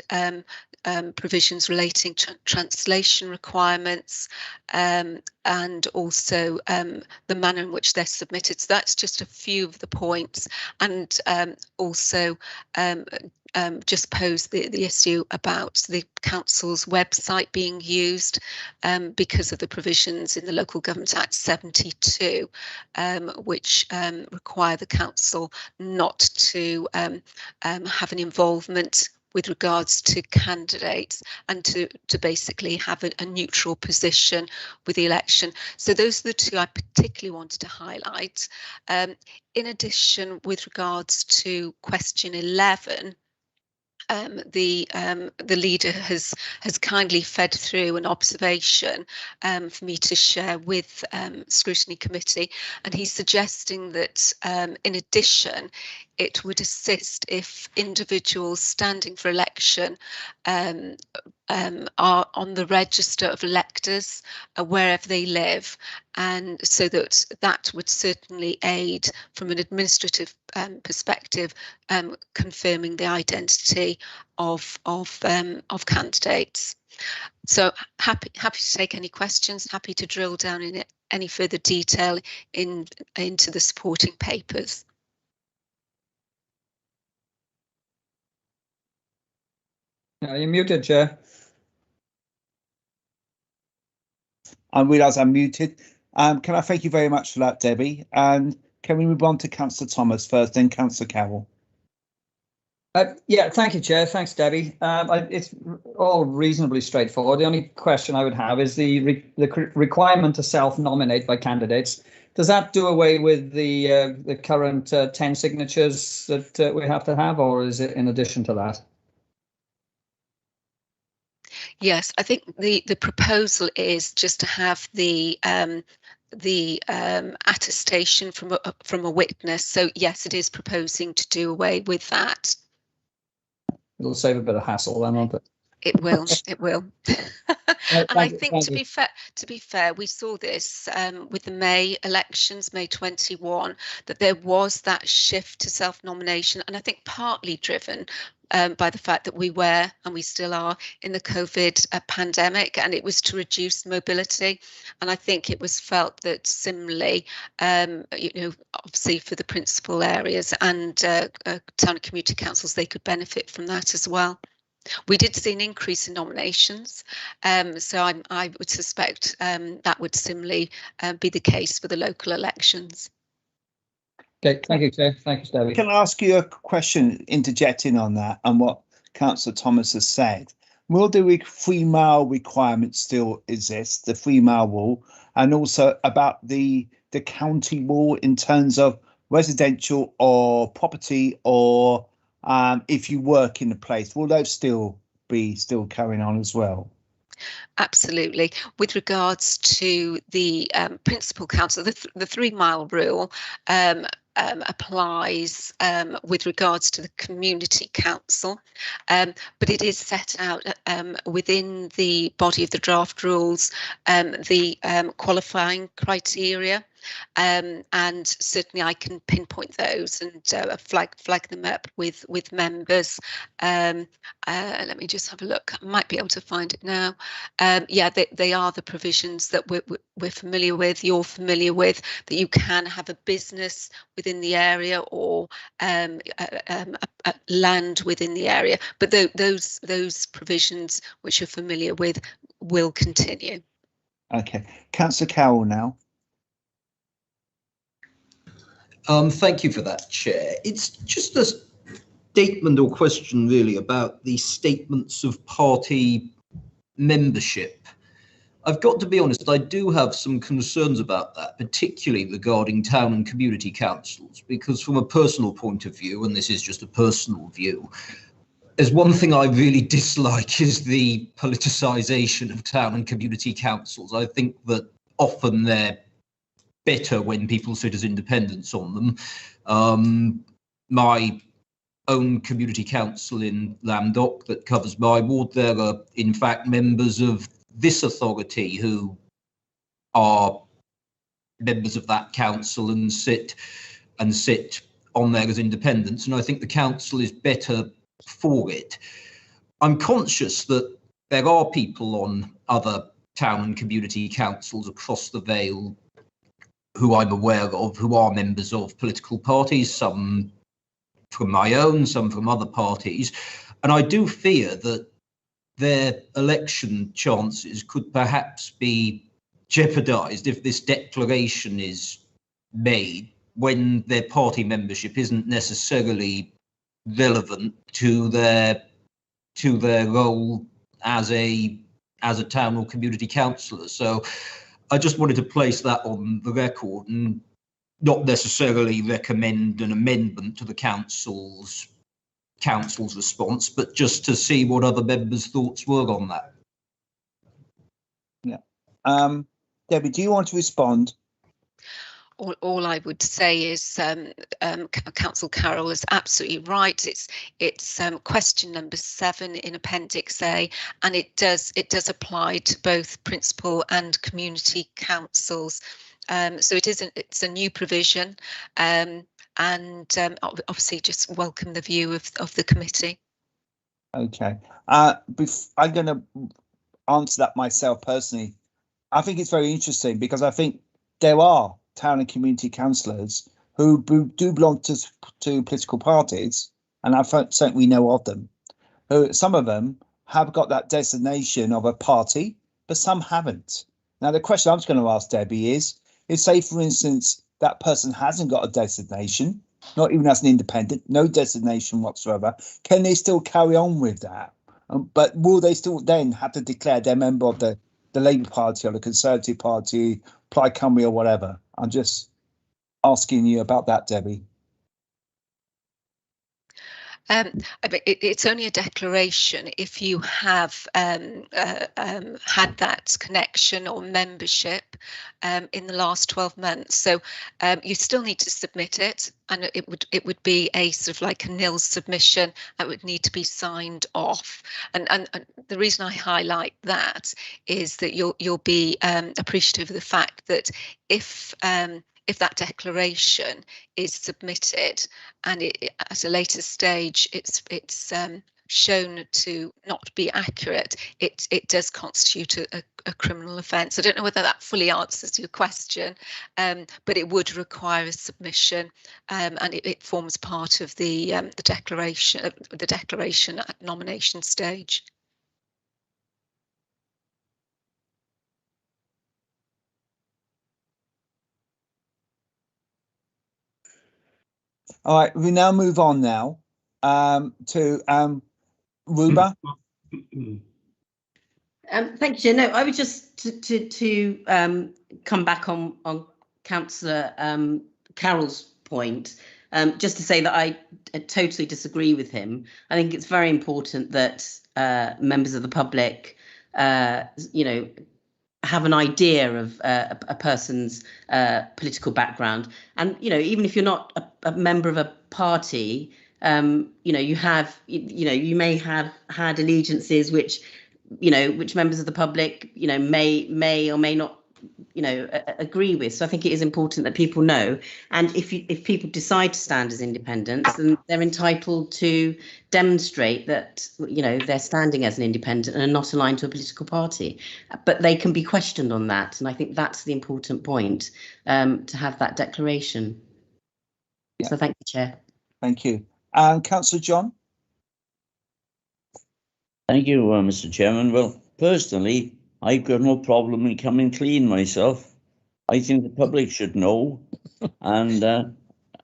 provisions relating to translation requirements, and also the manner in which they're submitted. So that's just a few of the points, and also just pose the issue about the council's website being used because of the provisions in the Local Government Act 72, which require the council not to have an involvement with regards to candidates, and to basically have a neutral position with the election. So those are the two I particularly wanted to highlight. In addition, with regards to question 11, the leader has kindly fed through an observation for me to share with Scrutiny Committee, and he's suggesting that in addition, it would assist if individuals standing for election are on the register of electors wherever they live, and so that would certainly aid from an administrative perspective, confirming the identity of candidates. So happy to take any questions, happy to drill down in any further detail into the supporting papers. You're muted, Chair. I realise I'm muted. Can I thank you very much for that, Debbie? And can we move on to Councillor Thomas first, then Councillor Carroll? Yeah, thank you, Chair. Thanks, Debbie. It's all reasonably straightforward. The only question I would have is the requirement to self-nominate by candidates. Does that do away with the current 10 signatures that we have to have, or is it in addition to that? Yes, I think the proposal is just to have the attestation from a witness. So yes, it is proposing to do away with that. It'll save a bit of hassle then, won't it? It will. It will. And I think to be fair, we saw this with the May elections, May 21, that there was that shift to self-nomination, and I think partly driven by the fact that we were, and we still are, in the COVID pandemic, and it was to reduce mobility. And I think it was felt that similarly, obviously for the principal areas and town and community councils, they could benefit from that as well. We did see an increase in nominations, so I would suspect that would similarly be the case for the local elections. Okay, thank you, Chair. Thank you, Debbie. Can I ask you a question interjecting on that and what Councillor Thomas has said? Will the 3 mile requirement still exist, the 3 mile rule, and also about the county rule in terms of residential or property, or if you work in a place, will those still be carrying on as well? Absolutely. With regards to the principal council, the 3 mile rule applies with regards to the community council, but it is set out within the body of the draft rules, the qualifying criteria, and certainly I can pinpoint those and flag them up with members. Let me just have a look. I might be able to find it now. Yeah, they are the provisions that we're familiar with, you're familiar with, that you can have a business within the area or land within the area, but those provisions which you're familiar with will continue. Okay, Councillor Carroll now. Thank you for that, Chair. It's just a statement or question really about the statements of party membership. I've got to be honest, I do have some concerns about that, particularly regarding town and community councils, because from a personal point of view, and this is just a personal view, there's one thing I really dislike is the politicisation of town and community councils. I think that often they're better when people sit as independents on them. My own community council in Lambdock that covers my ward, there are in fact members of this authority who are members of that council and sit on there as independents, and I think the council is better for it. I'm conscious that there are people on other town and community councils across the Vale who I'm aware of, who are members of political parties, some from my own, some from other parties, and I do fear that their election chances could perhaps be jeopardised if this declaration is made when their party membership isn't necessarily relevant to their role as a town or community councillor. So I just wanted to place that on the record and not necessarily recommend an amendment to the council's response, but just to see what other members' thoughts were on that. Yeah. Debbie, do you want to respond? All I would say is Councillor Carroll is absolutely right. It's question number 7 in Appendix A, and it does apply to both principal and community councils. So it's a new provision, and obviously just welcome the view of the committee. Okay, I'm going to answer that myself personally. I think it's very interesting because I think there are town and community councillors who do belong to political parties, and I certainly know of them. Some of them have got that designation of a party, but some haven't. Now, the question I was going to ask Debbie is say, for instance, that person hasn't got a designation, not even as an independent, no designation whatsoever, can they still carry on with that? But will they still then have to declare they're a member of the Labour Party or the Conservative Party, Plaid Cymru or whatever? I'm just asking you about that, Debbie. It's only a declaration if you have had that connection or membership in the last 12 months. So you still need to submit it, and it would be a sort of like a nil submission that would need to be signed off. And the reason I highlight that is that you'll be appreciative of the fact that if that declaration is submitted and at a later stage it's shown to not be accurate, it does constitute a criminal offence. I don't know whether that fully answers your question, but it would require a submission, and it forms part of the declaration at nomination stage. All right, we now move on now to Ruba. Thank you, Chair. No, I would just to come back on Councillor Carroll's point, just to say that I totally disagree with him. I think it's very important that members of the public, have an idea of a person's political background, and even if you're not a member of a party, you may have had allegiances which members of the public may or may not agree with. So I think it is important that people know, and if people decide to stand as independents, then they're entitled to demonstrate that they're standing as an independent and are not aligned to a political party, but they can be questioned on that, and I think that's the important point, to have that declaration. Yeah. So thank you, Chair. Thank you. Councillor John. Thank you, Mr. Chairman. Well, personally, I've got no problem in coming clean myself. I think the public should know. And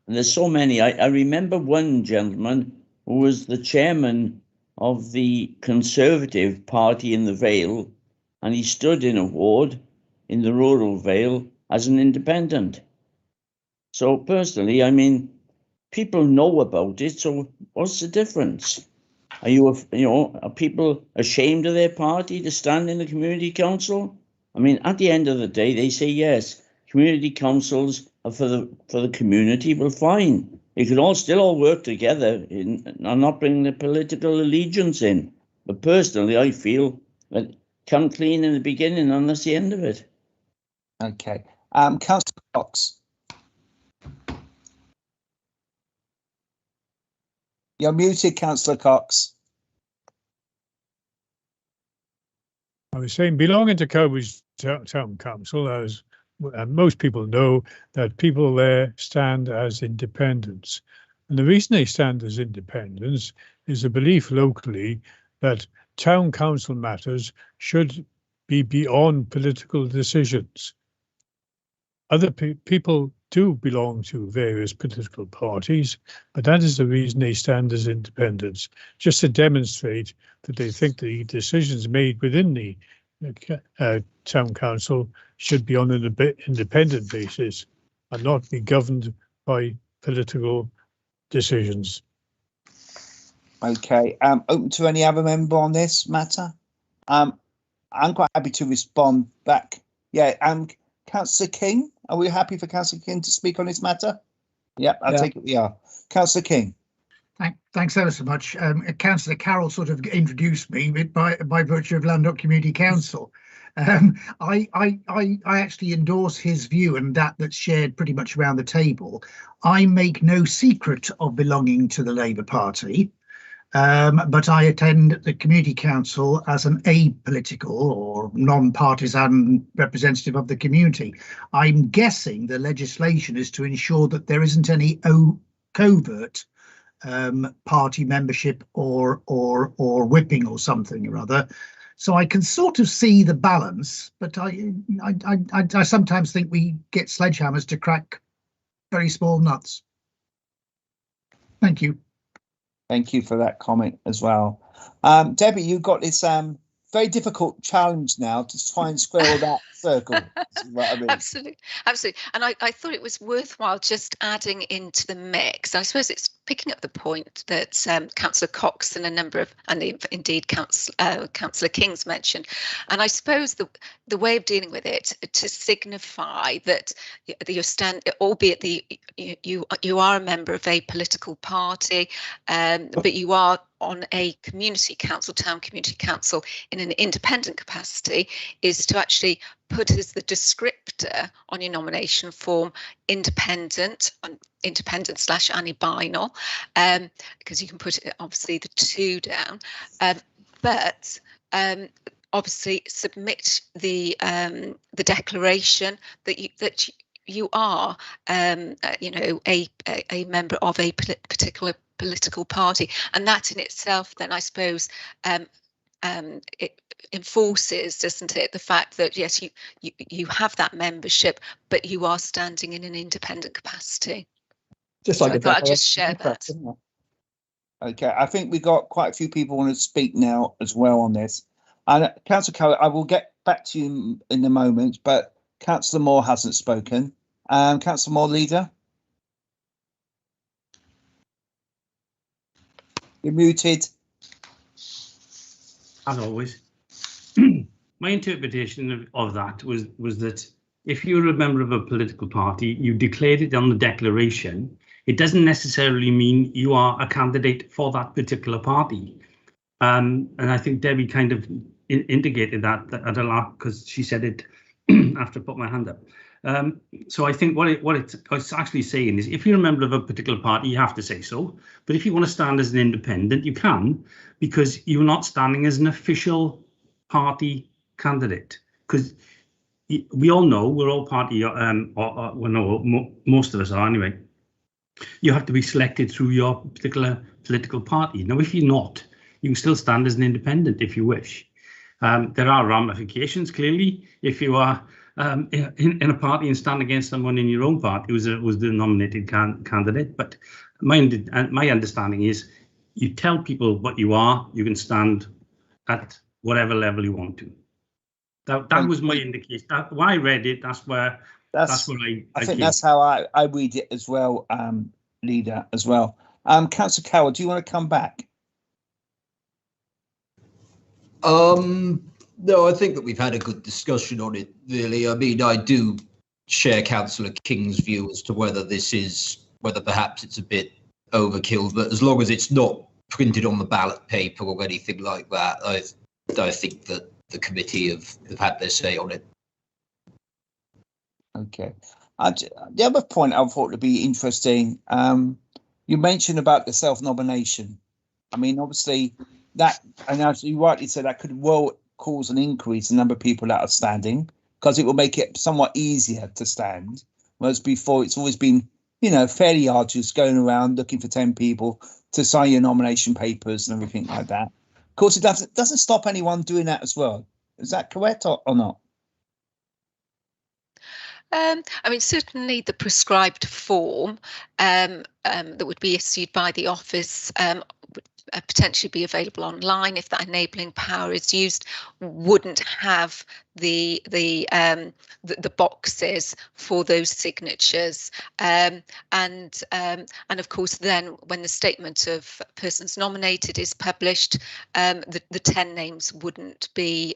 there's so many. I remember one gentleman who was the chairman of the Conservative Party in the Vale, and he stood in a ward in the rural Vale as an independent. So personally, I mean, people know about it, so what's the difference? Are people ashamed of their party to stand in the community council? I mean, at the end of the day, they say yes, community councils are for the community. Well, fine. They could still all work together and not bring the political allegiance in. But personally, I feel that come clean in the beginning, and that's the end of it. Okay. Councillor Cox. You're muted, Councillor Cox. I was saying, belonging to Cowbridge Town Council, as most people know, that people there stand as independents. And the reason they stand as independents is a belief locally that town council matters should be beyond political decisions. Other people do belong to various political parties, but that is the reason they stand as independents, just to demonstrate that they think the decisions made within the town council should be on an independent basis and not be governed by political decisions. Okay, open to any other member on this matter? I'm quite happy to respond back. Yeah, Councillor King, are we happy for Councillor King to speak on this matter? Yep, I take it we are. Councillor King. Thanks ever so much. Councillor Carroll sort of introduced me by virtue of Landmark Community Council. I actually endorse his view, and that's shared pretty much around the table. I make no secret of belonging to the Labour Party, but I attend the Community Council as an apolitical or non-partisan representative of the community. I'm guessing the legislation is to ensure that there isn't any covert party membership or whipping or something or other. So I can sort of see the balance, but I sometimes think we get sledgehammers to crack very small nuts. Thank you. Thank you for that comment as well. Debbie, you've got this very difficult challenge now to try and square that circle. What I mean. Absolutely. And I thought it was worthwhile just adding into the mix. I suppose it's picking up the point that Councillor Cox and a number of, and indeed Councillor King's mentioned. And I suppose the way of dealing with it to signify that albeit you are a member of a political party, but you are on a community council, town community council, in an independent capacity, is to actually put as the descriptor on your nomination form independent / anti-binal, because you can put obviously the two down, but obviously submit the declaration that you are a member of a particular political party, and that in itself then I suppose it enforces, doesn't it, the fact that yes, you have that membership, but you are standing in an independent capacity. Just like so I thought I'd just share that. Okay, I think we've got quite a few people want to speak now as well on this. And Councillor Coe, I will get back to you in a moment, but Councillor Moore hasn't spoken. Councillor Moore, leader. You're muted. As always. My interpretation of that was that if you're a member of a political party, you declared it on the declaration. It doesn't necessarily mean you are a candidate for that particular party. And I think Debbie kind of indicated that at a lot because she said it after I put my hand up. So I think what it's actually saying is if you're a member of a particular party, you have to say so. But if you want to stand as an independent, you can, because you're not standing as an official party candidate. Because we all know we're all party, most of us are anyway. You have to be selected through your particular political party. Now, if you're not, you can still stand as an independent if you wish. There are ramifications, clearly, if you are in a party and stand against someone in your own party who was the nominated candidate. But my understanding is you tell people what you are, you can stand at whatever level you want to. That was my indication. When I read it, that's what I think that's how I read it as well, leader, as well. Councillor Cowell, do you want to come back? No, I think that we've had a good discussion on it, really. I mean, I do share Councillor King's view as to whether perhaps it's a bit overkill, but as long as it's not printed on the ballot paper or anything like that, I think that the committee have had their say on it. Okay. The other point I thought would be interesting, you mentioned about the self-nomination. I mean, obviously, that, and as you rightly said, that could well cause an increase in the number of people that are standing, because it will make it somewhat easier to stand. Whereas before, it's always been, fairly arduous going around looking for 10 people to sign your nomination papers and everything like that. Of course, it doesn't stop anyone doing that as well. Is that correct or not? I mean, certainly the prescribed form that would be issued by the office would potentially be available online if that enabling power is used, wouldn't have the boxes for those signatures, and of course then when the statement of persons nominated is published, the 10 names wouldn't be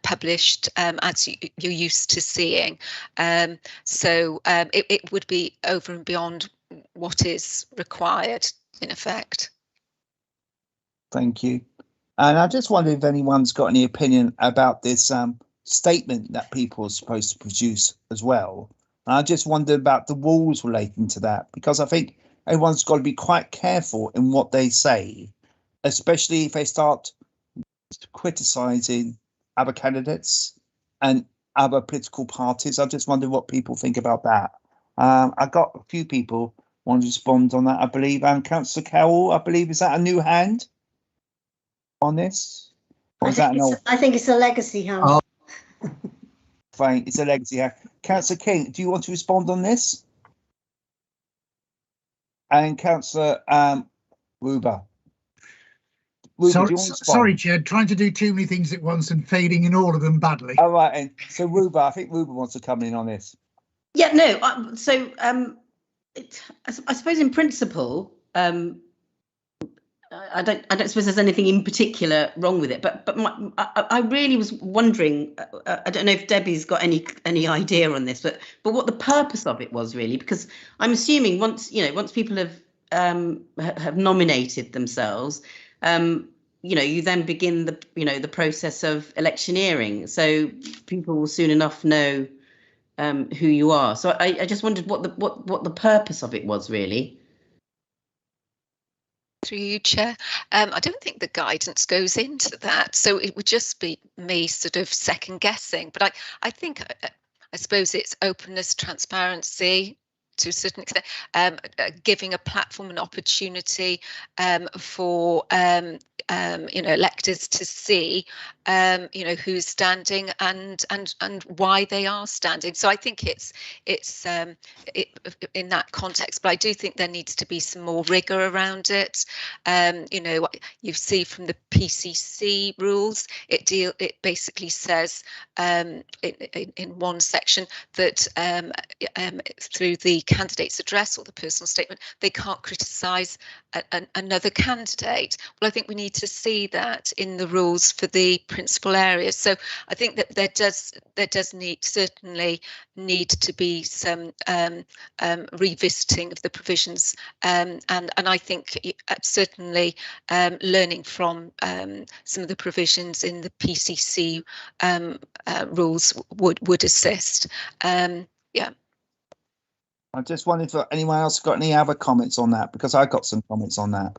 published as you're used to seeing, so it would be over and beyond what is required in effect. Thank you. And I just wonder if anyone's got any opinion about this statement that people are supposed to produce as well. And I just wonder about the rules relating to that, because I think everyone's got to be quite careful in what they say, especially if they start criticising other candidates and other political parties. I just wonder what people think about that. I got a few people want to respond on that, I believe. Councillor Cowell, I believe, is that a new hand on this? Or is that an old? I think it's a legacy hand. Fine, it's a legacy hand. Councillor King, do you want to respond on this? and Councillor Ruber. Sorry, Chair, trying to do too many things at once and failing in all of them badly. All right, and so Ruber, I think Ruber wants to come in on this. Yeah, no. I suppose in principle, I don't suppose there's anything in particular wrong with it. But I really was wondering. I don't know if Debbie's got any idea on this, but what the purpose of it was really, because I'm assuming once people have nominated themselves. You then begin the process of electioneering, so people will soon enough know who you are. So I just wondered what the purpose of it was really. Through you, Chair. I don't think the guidance goes into that, so it would just be me sort of second guessing. But I think I suppose it's openness, transparency, to a certain extent, giving a platform and opportunity for electors to see who's standing and why they are standing. So I think it's in that context, but I do think there needs to be some more rigour around it. You see from the PCC rules, it basically says in one section that through the candidate's address or the personal statement, they can't criticise another candidate. Well, I think we need to see that in the rules for the principal areas. So I think that there does certainly need to be some revisiting of the provisions, and I think certainly learning from some of the provisions in the PCC rules would assist. Yeah. I just wondered if anyone else got any other comments on that, because I got some comments on that.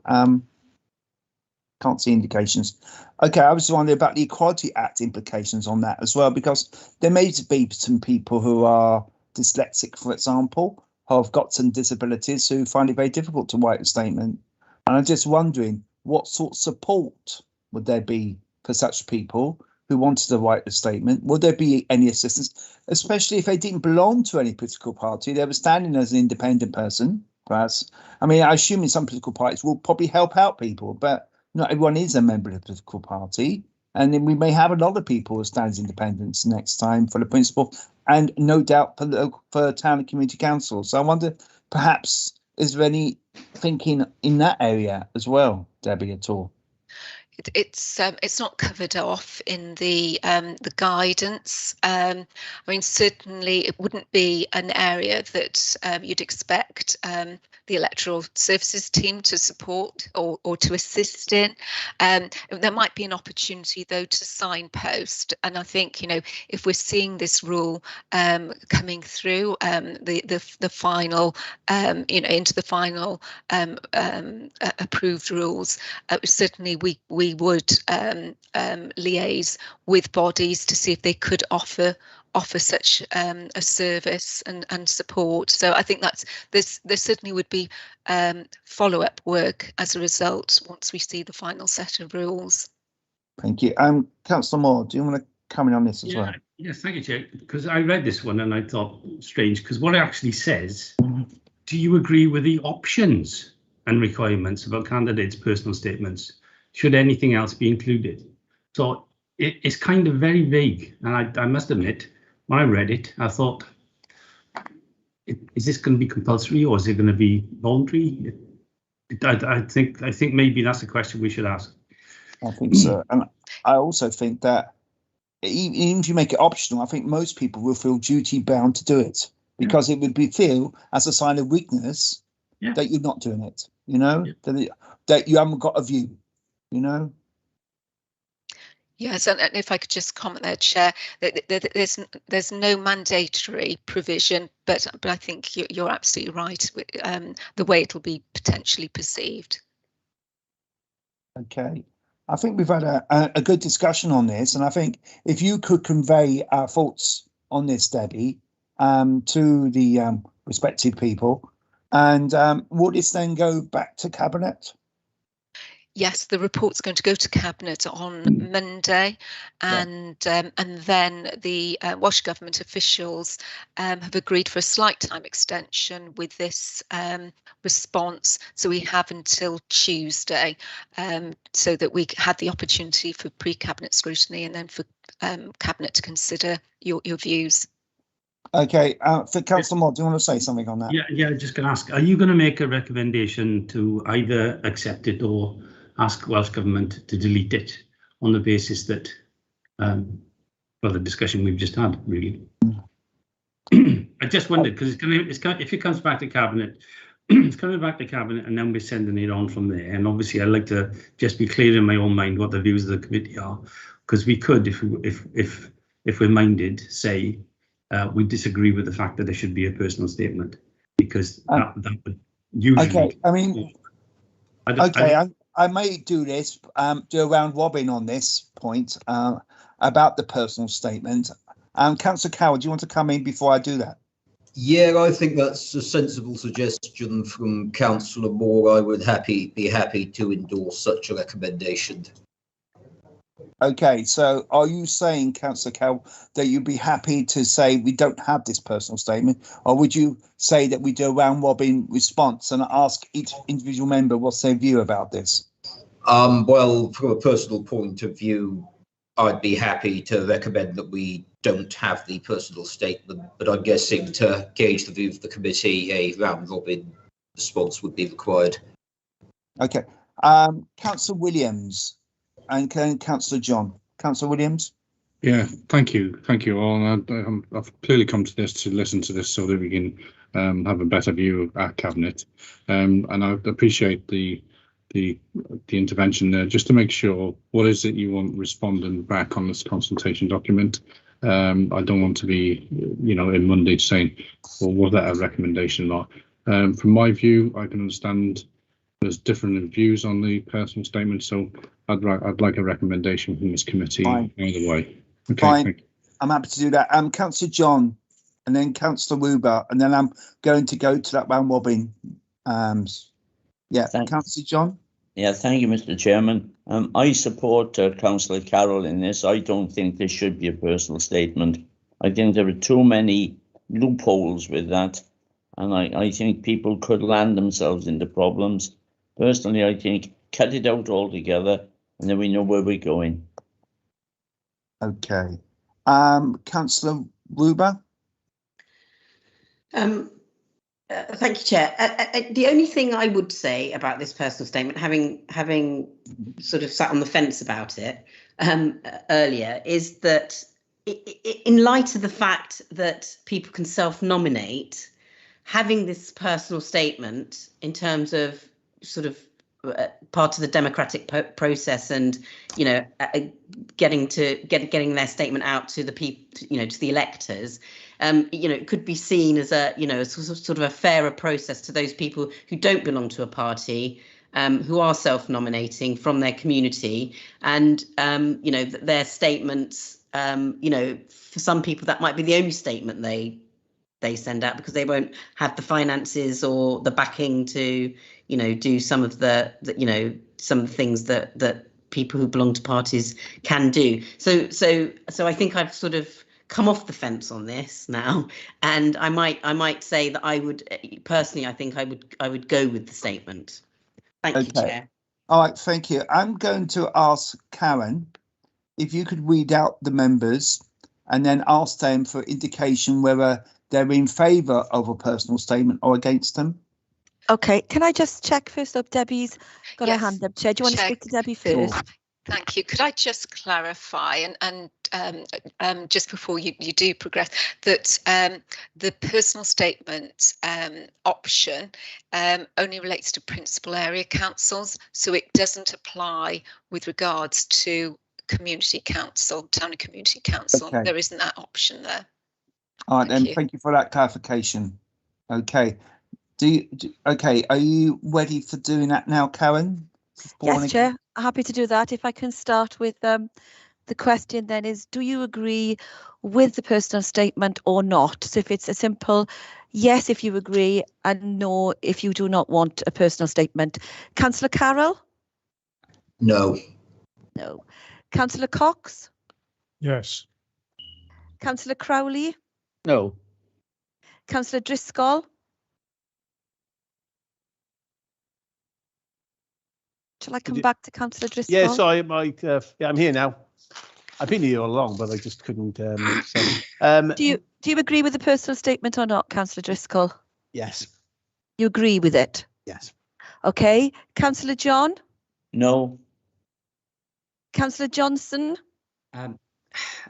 Can't see indications. Okay, I was wondering about the Equality Act implications on that as well, because there may be some people who are dyslexic, for example, who have got some disabilities who find it very difficult to write a statement. And I'm just wondering what sort of support would there be for such people who wanted to write a statement? Would there be any assistance, especially if they didn't belong to any political party? They were standing as an independent person, perhaps. I mean, I assume in some political parties will probably help out people, but not everyone is a member of a political party. And then we may have a lot of people who stand as independents next time for the principal, and no doubt for town and community council. So I wonder, perhaps, is there any thinking in that area as well, Debbie, at all? It's not covered off in the guidance. I mean, certainly it wouldn't be an area that you'd expect the electoral services team to support or to assist in. There might be an opportunity though to signpost, and I think if we're seeing this rule coming through the final into the final approved rules, certainly we would liaise with bodies to see if they could offer such a service and support. So I think there certainly would be follow-up work as a result once we see the final set of rules. Thank you. Councillor Moore, do you want to come in on this as well? Yes, thank you, Chair. Because I read this one and I thought strange, because what it actually says, do you agree with the options and requirements about candidates' personal statements? Should anything else be included? So it's kind of very vague, and I must admit, when I read it, I thought, is this going to be compulsory or is it going to be voluntary? I think maybe that's a question we should ask. I think so, and I also think that even if you make it optional, I think most people will feel duty bound to do it, because it would be feel as a sign of weakness that you're not doing it. That you haven't got a view. Yes, and if I could just comment there, Chair, there's no mandatory provision, but I think you're absolutely right with the way it'll be potentially perceived. Okay, I think we've had a good discussion on this, and I think if you could convey our thoughts on this, Debbie, to the respective people, and will this then go back to Cabinet? Yes, the report's going to go to Cabinet on Monday, and then the Welsh Government officials have agreed for a slight time extension with this response. So we have until Tuesday, so that we had the opportunity for pre-Cabinet scrutiny and then for Cabinet to consider your views. Okay, for Councillor Mott, do you want to say something on that? Yeah, just going to ask, are you going to make a recommendation to either accept it or ask Welsh Government to delete it on the basis that, well, the discussion we've just had, really? I just wondered, because if it comes back to Cabinet, it's coming back to Cabinet and then we're sending it on from there. And obviously, I'd like to just be clear in my own mind what the views of the committee are, because we could, if we're minded, say we disagree with the fact that there should be a personal statement, because that would usually. Okay, I mean, I may do this, do a round robin on this point about the personal statement. Councillor Coward, do you want to come in before I do that? Yeah, I think that's a sensible suggestion from Councillor Moore. I would be happy to endorse such a recommendation. Okay, so are you saying, Councillor Coward, that you'd be happy to say we don't have this personal statement, or would you say that we do a round robin response and ask each individual member what's their view about this? Well, from a personal point of view, I'd be happy to recommend that we don't have the personal statement, but I'm guessing to gauge the view of the committee, a round robin response would be required. Okay. Councillor Williams and Councillor John. Councillor Williams. Yeah, thank you all. And I've clearly come to this to listen to this so that we can have a better view at Cabinet. And I appreciate the intervention there, just to make sure what is it you want responding back on this consultation document. I don't want to be, in Monday saying, well, was that a recommendation or not? From my view, I can understand there's different views on the personal statement, so I'd like a recommendation from this committee either way. Okay, fine. I'm happy to do that. Councillor John, and then Councillor Wuber, and then I'm going to go to that round robin. Councillor John. Yeah, thank you, Mr. Chairman. I support Councillor Carroll in this. I don't think there should be a personal statement. I think there are too many loopholes with that, and I think people could land themselves into problems. Personally, I think cut it out altogether, and then we know where we're going. Okay. Councillor Wuber. Thank you, Chair. The only thing I would say about this personal statement, having sort of sat on the fence about it earlier, is that in light of the fact that people can self-nominate, having this personal statement in terms of sort of part of the democratic process, and getting their statement out to the people, to the electors, it could be seen as a sort of a fairer process to those people who don't belong to a party, who are self-nominating from their community, and their statements, for some people that might be the only statement they send out, because they won't have the finances or the backing to do some of the things that people who belong to parties can do. So I think I've sort of come off the fence on this now, and I might say that I would personally, I think I would go with the statement. Thank you, Chair. All right, thank you. I'm going to ask Karen if you could read out the members and then ask them for indication whether they're in favour of a personal statement or against them. Okay, can I just check first up? Debbie's got her hand up. Chair, do you want to speak to Debbie first? Sure. Thank you. Could I just clarify, and just before you do progress, that the personal statement option only relates to principal area councils, so it doesn't apply with regards to community council, town and community council. Okay. There isn't that option there. All right, then. Thank you for that clarification. Okay. Okay, are you ready for doing that now, Karen? Yes, Chair. Happy to do that. If I can start with the question then is, do you agree with the personal statement or not? So if it's a simple yes if you agree and no if you do not want a personal statement. Councillor Carroll? No. No. Councillor Cox? Yes. Councillor Crowley? No. Councillor Driscoll? Shall I come back to Councillor Driscoll? Yes, yeah, I'm here now. I've been here all along, but I just couldn't. Do you agree with the personal statement or not, Councillor Driscoll? Yes. You agree with it? Yes. Okay. Councillor John? No. Councillor Johnson? I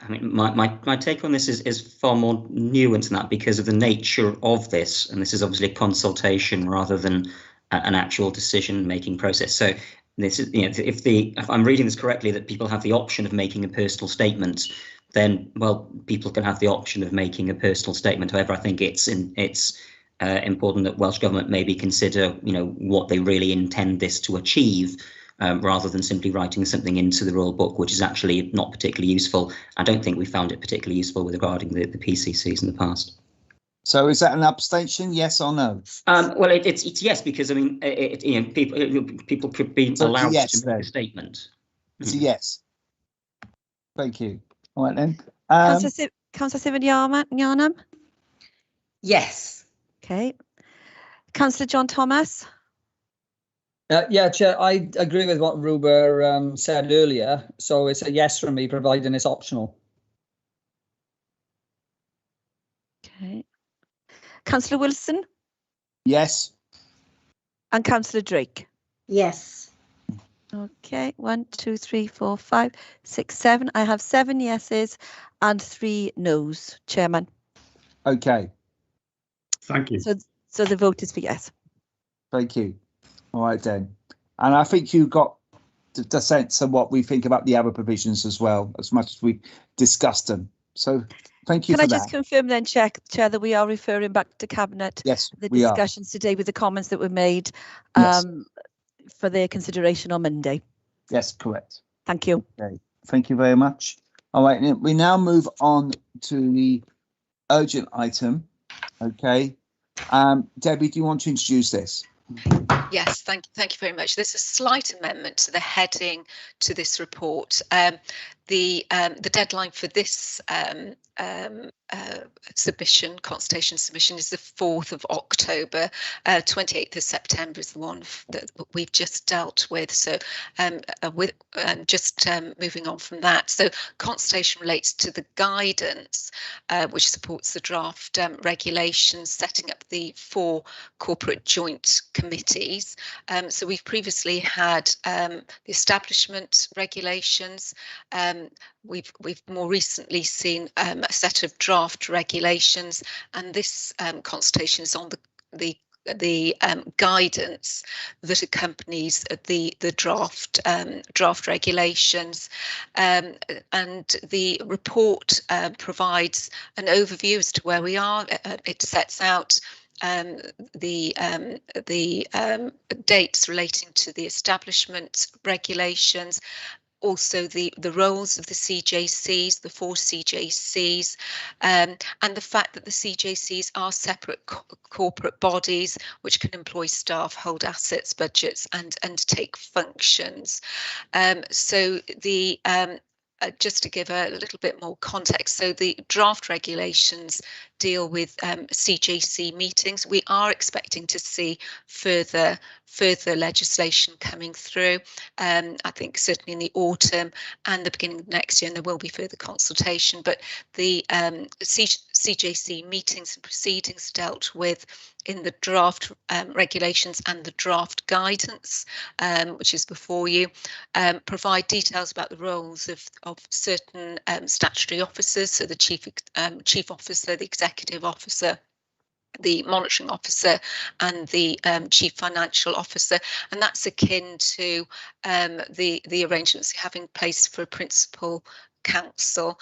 mean, my take on this is far more nuanced than that because of the nature of this, and this is obviously a consultation rather than an actual decision-making process. So this is, if I'm reading this correctly, that people have the option of making a personal statement, then well, people can have the option of making a personal statement. However, I think it's important that Welsh Government maybe consider, what they really intend this to achieve. Rather than simply writing something into the rule book, which is actually not particularly useful. I don't think we found it particularly useful with regarding the PCCs in the past. So is that an abstention, yes or no? Well, it's yes, because I mean, people could be allowed to make a statement. It's a yes. Thank you. All right then. Councillor Sivan-Yarnam? Yes. Okay. Councillor John Thomas? Yeah, Chair, I agree with what Ruber said earlier. So it's a yes from me, providing it's optional. Okay. Councillor Wilson? Yes. And Councillor Drake? Yes. Okay, 1, 2, 3, 4, 5, 6, 7. I have 7 yeses and 3 noes, Chairman. Okay. Thank you. So the vote is for yes. Thank you. All right then. And I think you got the sense of what we think about the other provisions as well, as much as we discussed them. So thank you for that. Can I just confirm then, Chair, that we are referring back to Cabinet? Yes, the we are. discussions today with the comments that were made for their consideration on Monday. Yes, correct. Thank you. Okay. Thank you very much. All right, we now move on to the urgent item. Okay. Debbie, do you want to introduce this? Yes, thank you very much. There's a slight amendment to the heading to this report. The deadline for this consultation submission is the 4th of October. 28th of September is the one that we've just dealt with. So moving on from that. So consultation relates to the guidance which supports the draft regulations setting up the 4 corporate joint committees. So we've previously had the establishment regulations. We've more recently seen a set of draft regulations, and this consultation is on the guidance that accompanies the draft regulations, and the report provides an overview as to where we are. It sets out the dates relating to the establishment regulations, also the roles of the CJCs, the 4 CJCs, and the fact that the CJCs are separate corporate bodies which can employ staff, hold assets, budgets, and undertake functions. So the just to give a little bit more context, so the draft regulations deal with CJC meetings. We are expecting to see further legislation coming through. I think certainly in the autumn and the beginning of next year, and there will be further consultation. But the CJC meetings and proceedings dealt with in the draft regulations and the draft guidance, which is before you, provide details about the roles of certain statutory officers, so the chief officer, the executive officer, the monitoring officer, and the chief financial officer, and that's akin to the arrangements you have in place for a principal council.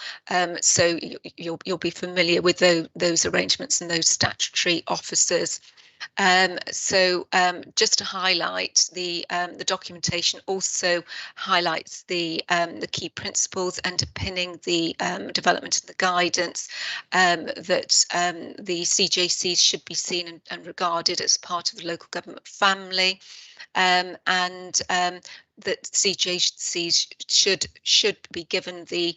So you'll be familiar with those arrangements and those statutory officers. So just to highlight, the documentation also highlights the key principles underpinning the development of the guidance, that the CJCs should be seen and regarded as part of the local government family, and that CJCs should be given the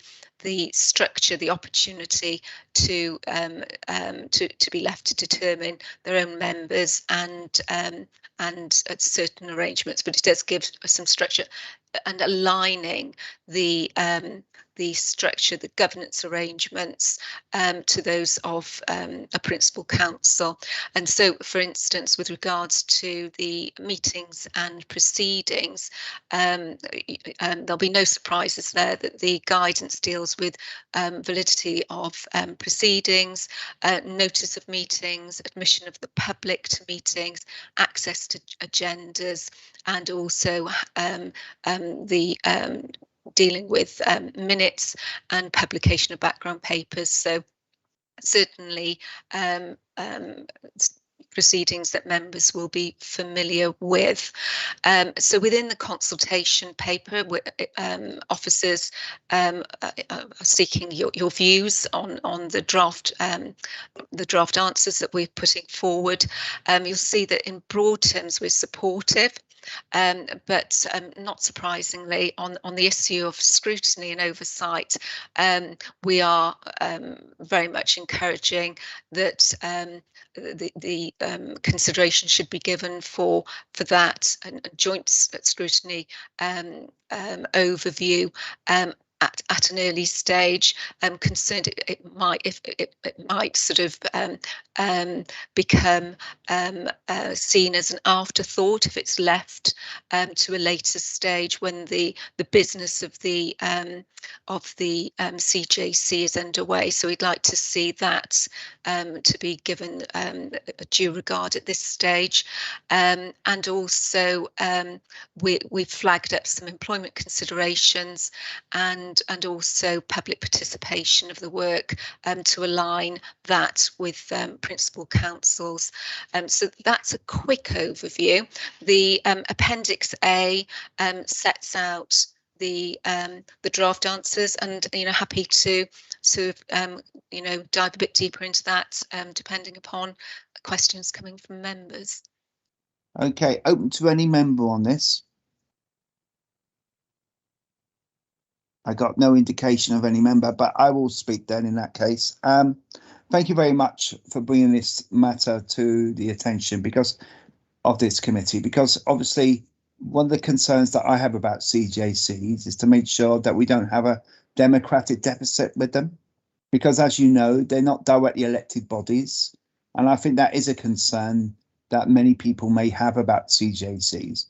structure, the opportunity to be left to determine their own members and certain arrangements, but it does give some structure and aligning the structure, the governance arrangements to those of a principal council. And so, for instance, with regards to the meetings and proceedings, there'll be no surprises there that the guidance deals with validity of proceedings, notice of meetings, admission of the public to meetings, access to agendas, and also dealing with minutes and publication of background papers. So certainly proceedings that members will be familiar with. So within the consultation paper, officers are seeking your views on the draft answers that we're putting forward. You'll see that in broad terms we're supportive. But not surprisingly, on the issue of scrutiny and oversight, we are very much encouraging that the consideration should be given for that and joint scrutiny overview at an early stage. I'm concerned it might sort of become seen as an afterthought if it's left to a later stage when the business of the CJC is underway. So we'd like to see that to be given a due regard at this stage, and also we've flagged up some employment considerations and also public participation of the work to align that with principal councils. So that's a quick overview. The Appendix A sets out the draft answers, and happy to sort of dive a bit deeper into that depending upon questions coming from members. Okay, open to any member on this. I got no indication of any member, but I will speak then in that case. Thank you very much for bringing this matter to the attention of this committee, because obviously one of the concerns that I have about CJCs is to make sure that we don't have a democratic deficit with them, because as you know, they're not directly elected bodies. And I think that is a concern that many people may have about CJCs,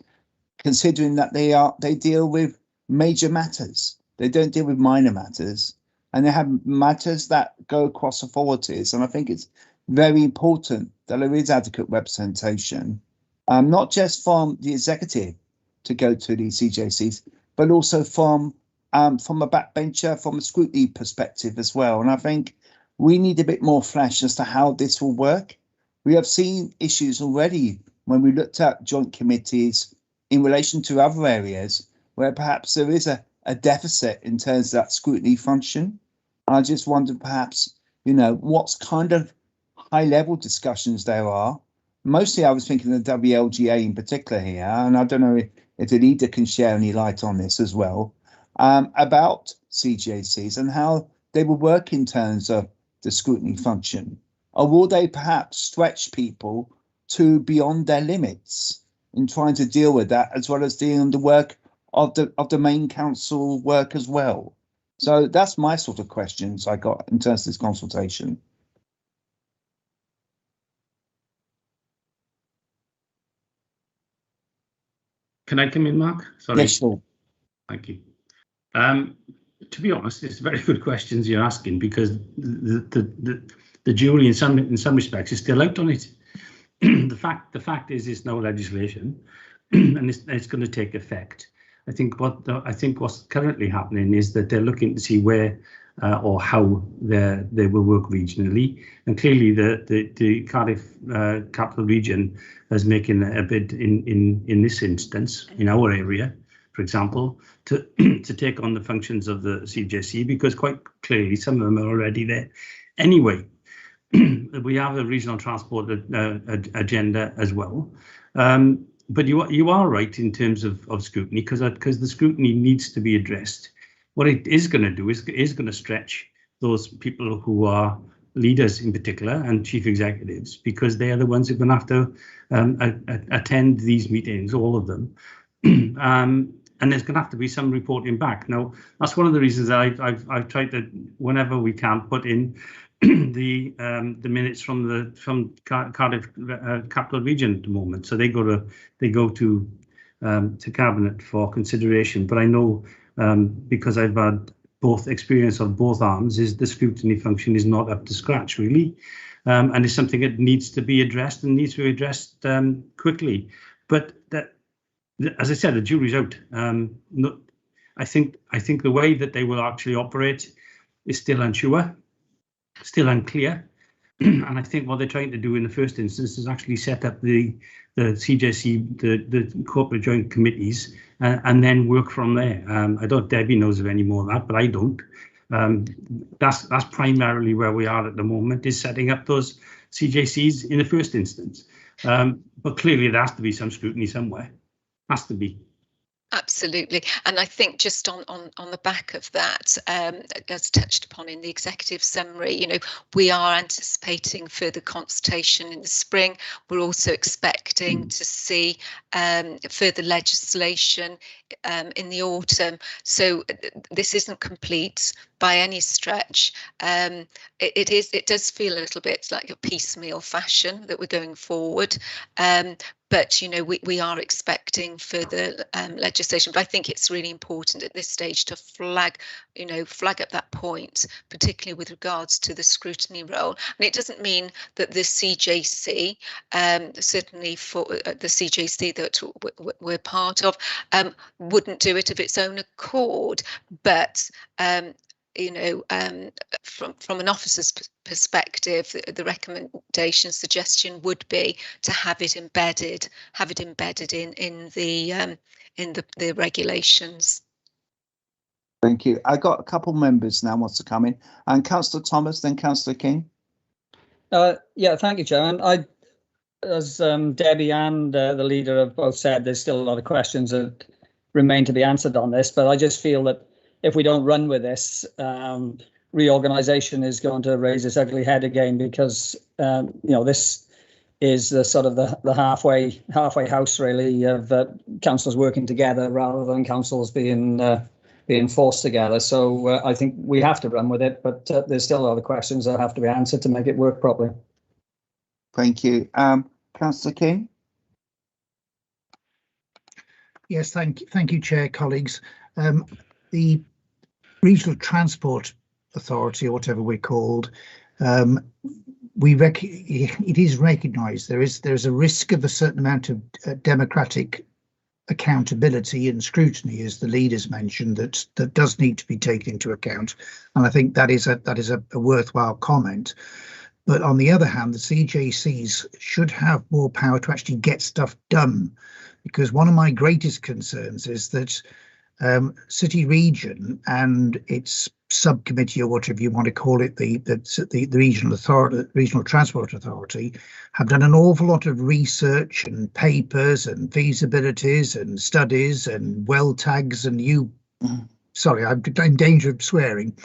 considering that they deal with major matters. They don't deal with minor matters, and they have matters that go across authorities. And I think it's very important that there is adequate representation, not just from the executive to go to the CJCs, but also from a backbencher, from a scrutiny perspective as well. And I think we need a bit more flesh as to how this will work. We have seen issues already when we looked at joint committees in relation to other areas where perhaps there is a deficit in terms of that scrutiny function. I just wonder perhaps, what kind of high level discussions there are. Mostly I was thinking of WLGA in particular here, and I don't know if the leader can share any light on this as well, about CJCs and how they will work in terms of the scrutiny function. Or will they perhaps stretch people to beyond their limits in trying to deal with that, as well as dealing with the work of the main council work as well? So that's my sort of questions I got in terms of this consultation. Can I come in, Mark? Sorry. Yes, sure. Thank you. To be honest, it's very good questions you're asking, because the jury in some respects is still out on it. The fact is it's no legislation, and it's going to take effect. I think what's currently happening is that they're looking to see where or how they will work regionally, and clearly the Cardiff capital region is making a bid in this instance in our area, for example, to take on the functions of the CJC, because quite clearly some of them are already there anyway. We have a regional transport agenda as well. but you are right in terms of scrutiny, because the scrutiny needs to be addressed. What it is going to do is going to stretch those people who are leaders in particular and chief executives, because they are the ones who are going to have to attend these meetings, all of them. And there's going to have to be some reporting back. Now, that's one of the reasons I've tried to, whenever we can, put in the minutes from Cardiff Capital Region at the moment. So they go to Cabinet for consideration. But I know, because I've had both experience of both arms, is the scrutiny function is not up to scratch really, and it's something that needs to be addressed and needs to be addressed quickly. But that, as I said, the jury's out. I think the way that they will actually operate is still unsure, still unclear. And I think what they're trying to do in the first instance is actually set up the CJC, the corporate joint committees, and then work from there. I don't, Debbie knows of any more of that, but I don't. That's primarily where we are at the moment, is setting up those CJCs in the first instance. But clearly there has to be some scrutiny somewhere. Has to be. Absolutely. And I think just on the back of that, as touched upon in the executive summary, we are anticipating further consultation in the spring. We're also expecting to see further legislation in the autumn. So this isn't complete by any stretch. It does feel a little bit like a piecemeal fashion that we're going forward. But we are expecting further legislation. But I think it's really important at this stage to flag up that point, particularly with regards to the scrutiny role. And it doesn't mean that the CJC, certainly for the CJC that we're part of, wouldn't do it of its own accord. But from an officer's perspective, the recommendation suggestion would be to have it embedded in the regulations. Thank you. I got a couple members now wants to come in, and Councillor Thomas, then Councillor King. Yeah, thank you, Chair. And as Debbie and the leader have both said, there's still a lot of questions that remain to be answered on this, but I just feel that if we don't run with this, reorganisation is going to raise its ugly head again, because this is the sort of the halfway house really of councils working together rather than councils being forced together. So I think we have to run with it, but there's still a lot of questions that have to be answered to make it work properly. Thank you. Councillor King. Yes, thank you, Chair, colleagues. The Regional Transport Authority, or whatever we're called, it is recognised there's a risk of a certain amount of democratic accountability and scrutiny, as the leaders mentioned, that does need to be taken into account, and I think that is a worthwhile comment. But on the other hand, the CJCs should have more power to actually get stuff done, because one of my greatest concerns is that City Region and its subcommittee, or whatever you want to call it, the Regional Transport Authority, have done an awful lot of research and papers and feasibilities and studies and well tags and sorry, I'm in danger of swearing,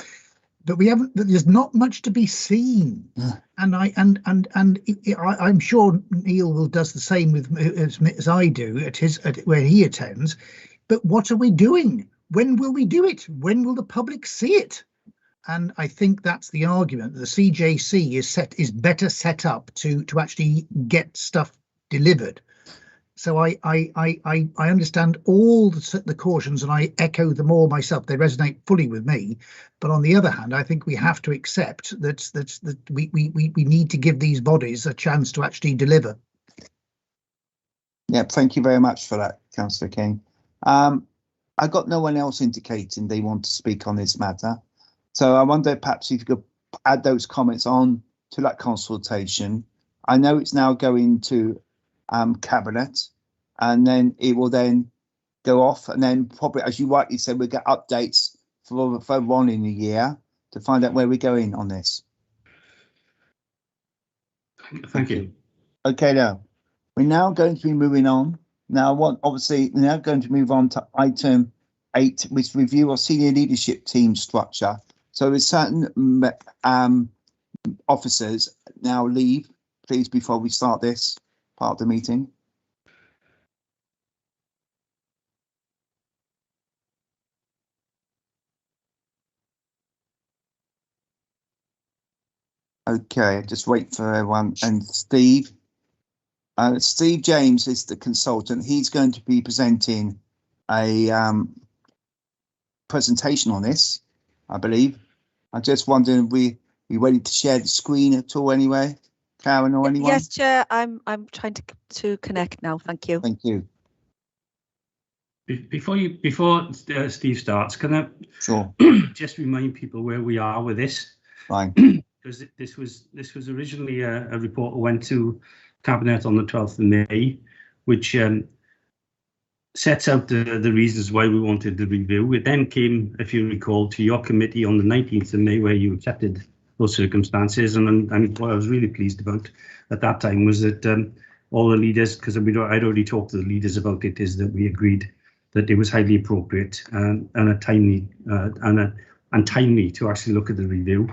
but there's not much to be seen. And I'm sure Neil will does the same as I do at where he attends. But what are we doing? When will we do it? When will the public see it? And I think that's the argument. The CJC is better set up to actually get stuff delivered. So I understand all the cautions, and I echo them all myself. They resonate fully with me. But on the other hand, I think we have to accept that we need to give these bodies a chance to actually deliver. Yeah, thank you very much for that, Councillor King. I got no one else indicating they want to speak on this matter. So I wonder perhaps if you could add those comments on to that consultation. I know it's now going to Cabinet, and then it will then go off, and then probably, as you rightly said, we'll get updates for further on in the year to find out where we're going on this. Thank you. Okay, now we're now going to be moving on Now, obviously, we're now going to move on to item 8, which is review of senior leadership team structure. So there's certain officers now leave, please, before we start this part of the meeting. Okay, just wait for everyone. And Steve James is the consultant. He's going to be presenting a presentation on this, I believe. I'm just wondering, we ready to share the screen at all anyway, Karen or anyone? Yes, Chair, I'm trying to connect now. Thank you. Thank you. Before Steve starts, can I just remind people where we are with this? Fine. Because this was originally a report that went to Cabinet on the 12th of May, which sets out the reasons why we wanted the review. It then came, if you recall, to your committee on the 19th of May, where you accepted those circumstances. And what I was really pleased about at that time was that all the leaders, because I'd already talked to the leaders about it, is that we agreed that it was highly appropriate and timely to actually look at the review.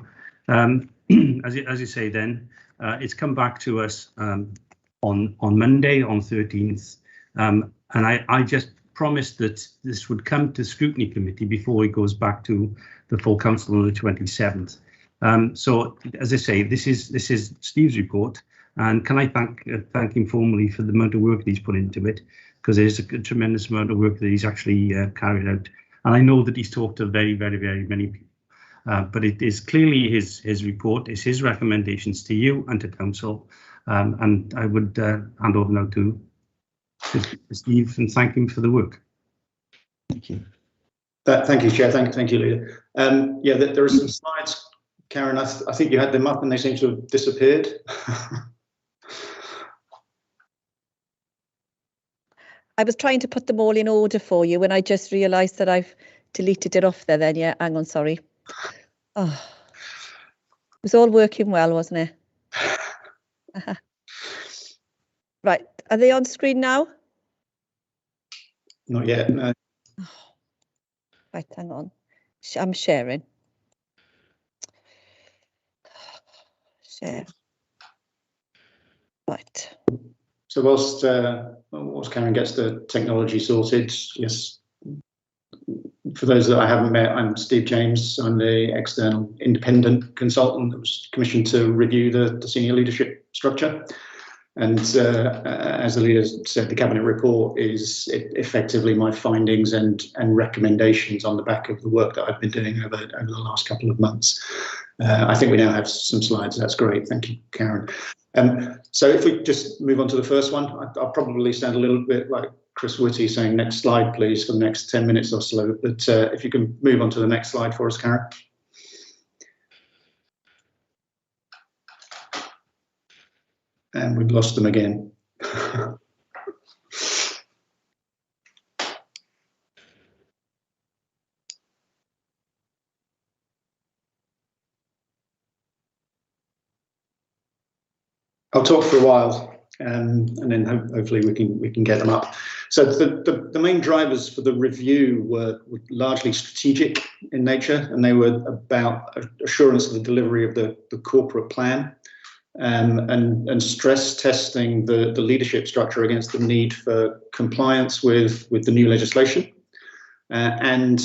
As you say, then it's come back to us on Monday, on 13th, and I just promised that this would come to Scrutiny Committee before it goes back to the full council on the 27th. So, as I say, this is Steve's report, and can I thank him formally for the amount of work that he's put into it, because there's a tremendous amount of work that he's actually carried out, and I know that he's talked to very, very, very many people. But it is clearly his report, it's his recommendations to you and to council, and I would hand over now to Steve and thank him for the work. Thank you. Thank you, Chair. Thank you, Leader. Yeah, there are some slides, Karen. I think you had them up and they seem to have disappeared. I was trying to put them all in order for you, and I just realised that I've deleted it off there. Then, yeah, hang on, sorry. Oh, it was all working well, wasn't it? Right, are they on screen now? Not yet, no. Oh, right, hang on. I'm sharing. Share. Right. So whilst Karen gets the technology sorted, yes. For those that I haven't met, I'm Steve James. I'm the external independent consultant that was commissioned to review the senior leadership structure. And as the leader said, the Cabinet report is effectively my findings and recommendations on the back of the work that I've been doing over the last couple of months. I think we now have some slides. That's great. Thank you, Karen. So if we just move on to the first one, I'll probably sound a little bit like Chris Whitty saying next slide, please, for the next 10 minutes or so. But if you can move on to the next slide for us, Karen. And we've lost them again. I'll talk for a while, and then hopefully we can get them up. So the main drivers for the review were largely strategic in nature, and they were about assurance of the delivery of the corporate plan, and stress testing the leadership structure against the need for compliance with the new legislation. And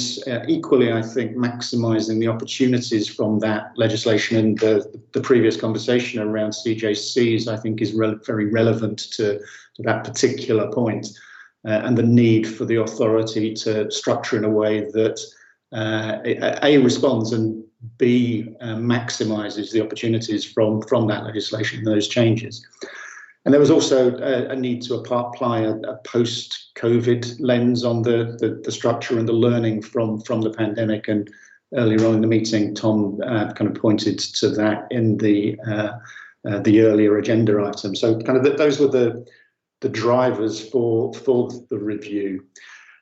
equally, I think, maximising the opportunities from that legislation, and the previous conversation around CJCs, I think, is very relevant to that particular point, and the need for the authority to structure in a way that A, responds, and B, maximises the opportunities from that legislation and those changes. And there was also a need to apply a post-COVID lens on the structure and the learning from the pandemic. And earlier on in the meeting, Tom kind of pointed to that in the earlier agenda item. So kind of those were the drivers for the review.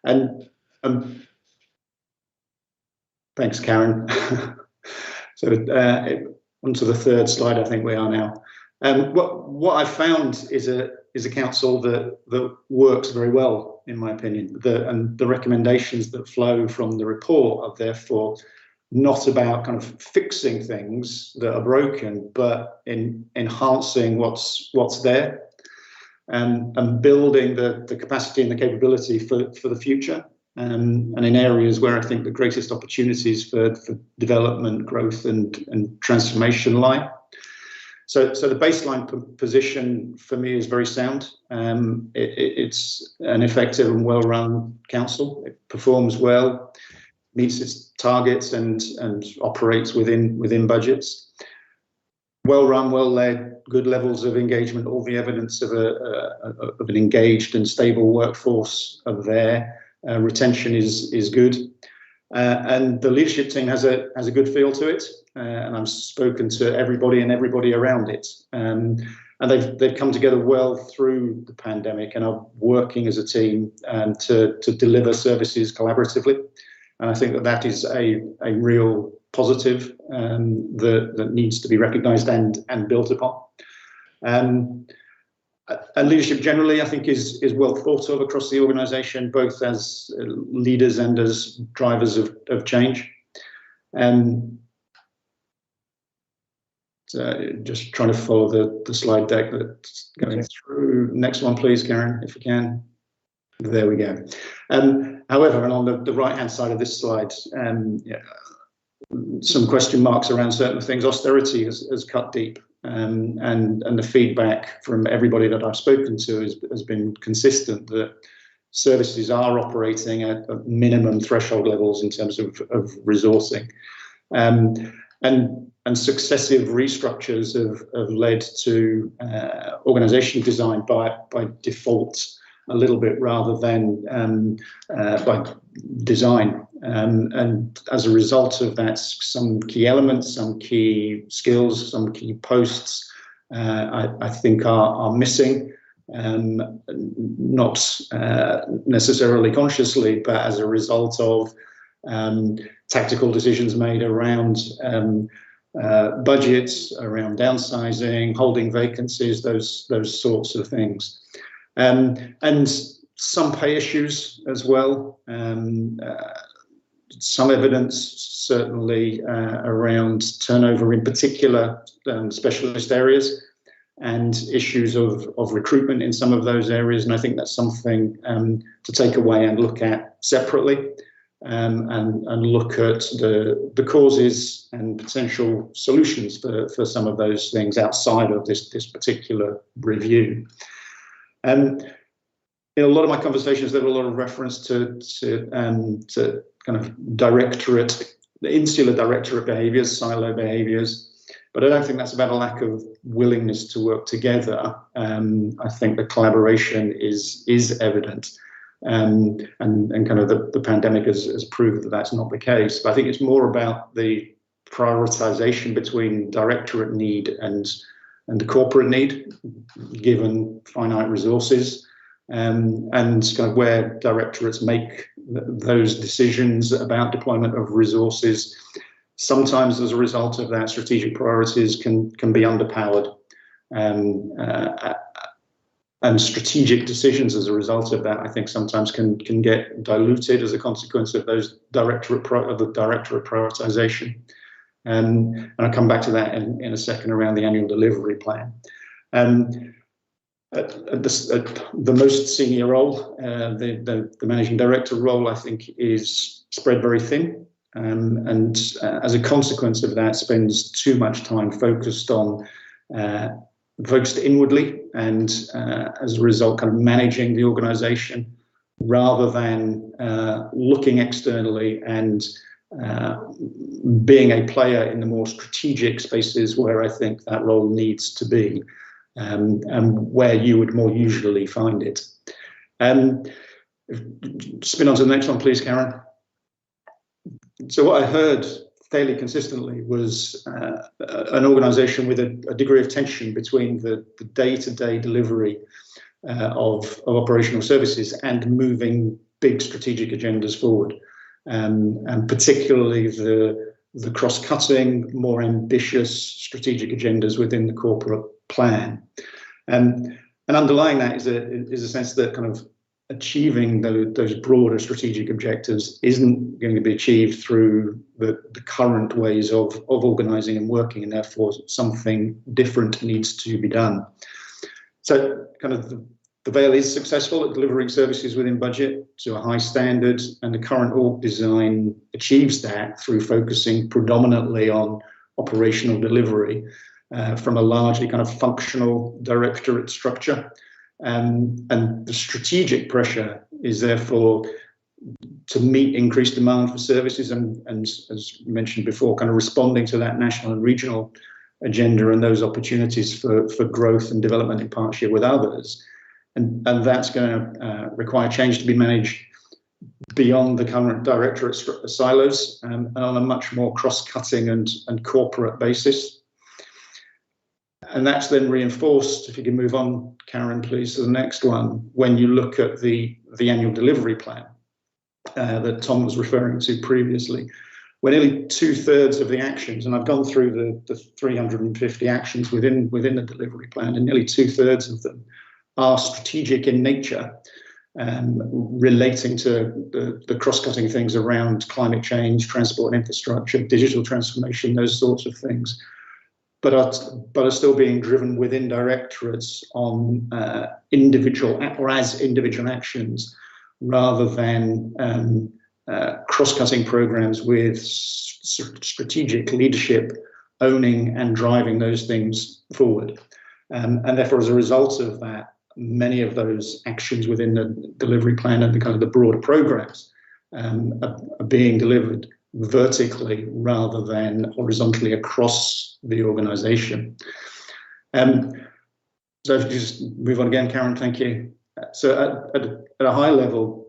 And thanks, Karen. So onto the third slide, I think we are now. What I've found is a council that works very well, in my opinion. And the recommendations that flow from the report are therefore not about kind of fixing things that are broken, but in enhancing what's there, and building the capacity and the capability for the future, and in areas where I think the greatest opportunities for development, growth, and transformation lie. So the baseline position for me is very sound. It's an effective and well-run council. It performs well, meets its targets, and operates within budgets. Well-run, well-led, good levels of engagement. All the evidence of an engaged and stable workforce are there. Retention is good, and the leadership team has a good feel to it. And I've spoken to everybody and everybody around it, and they've come together well through the pandemic and are working as a team to deliver services collaboratively. And I think that is a real positive that needs to be recognised and built upon. And leadership generally, I think, is well thought of across the organisation, both as leaders and as drivers of change. Just trying to follow the slide deck that's going through. Next one, please, Karen, if you can. There we go. However, and on the right-hand side of this slide, some question marks around certain things. Austerity has cut deep, and the feedback from everybody that I've spoken to has been consistent that services are operating at minimum threshold levels in terms of resourcing. And successive restructures have led to organisation design by default a little bit rather than by design. And as a result of that, some key elements, some key skills, some key posts, I think are missing, not necessarily consciously, but as a result of tactical decisions made around budgets, around downsizing, holding vacancies, those sorts of things, and some pay issues as well. Some evidence certainly around turnover, in particular specialist areas, and issues of recruitment in some of those areas. And I think that's something to take away and look at separately. And look at the causes and potential solutions for some of those things outside of this particular review. In a lot of my conversations, there were a lot of reference to kind of directorate, the insular directorate behaviours, silo behaviours, but I don't think that's about a lack of willingness to work together. I think the collaboration is evident. And kind of the pandemic has proved that that's not the case. But I think it's more about the prioritization between directorate need and the corporate need, given finite resources, and kind of where directorates make those decisions about deployment of resources. Sometimes, as a result of that, strategic priorities can be underpowered. And strategic decisions as a result of that, I think, sometimes can get diluted as a consequence of those directorate prioritization. And I'll come back to that in a second around the annual delivery plan. The most senior role, the managing director role, I think, is spread very thin. And as a consequence of that, spends too much time focused inwardly, and as a result, kind of managing the organisation rather than looking externally and being a player in the more strategic spaces where I think that role needs to be, and where you would more usually find it. Spin on to the next one, please, Karen. So what I heard fairly consistently was an organisation with a degree of tension between the day-to-day delivery of operational services and moving big strategic agendas forward, and particularly the cross-cutting, more ambitious strategic agendas within the corporate plan. And underlying that is a sense that kind of achieving those broader strategic objectives isn't going to be achieved through the current ways of organising and working, and therefore something different needs to be done. So kind of the Vale is successful at delivering services within budget to a high standard, and the current org design achieves that through focusing predominantly on operational delivery from a largely kind of functional directorate structure. And the strategic pressure is therefore to meet increased demand for services and as mentioned before, kind of responding to that national and regional agenda and those opportunities for growth and development in partnership with others. And that's going to require change to be managed beyond the current directorate silos and on a much more cross-cutting and corporate basis. And that's then reinforced, if you can move on, Karen, please, to the next one, when you look at the annual delivery plan that Tom was referring to previously, where nearly 2/3 of the actions, and I've gone through the 350 actions within the delivery plan, and nearly 2/3 of them are strategic in nature, relating to the cross-cutting things around climate change, transport and infrastructure, digital transformation, those sorts of things. But are still being driven within directorates on individual actions, rather than cross-cutting programs with strategic leadership owning and driving those things forward. And therefore, as a result of that, many of those actions within the delivery plan and the kind of the broader programs are being delivered vertically rather than horizontally across the organisation. So if you just move on again, Karen, thank you. So at a high level,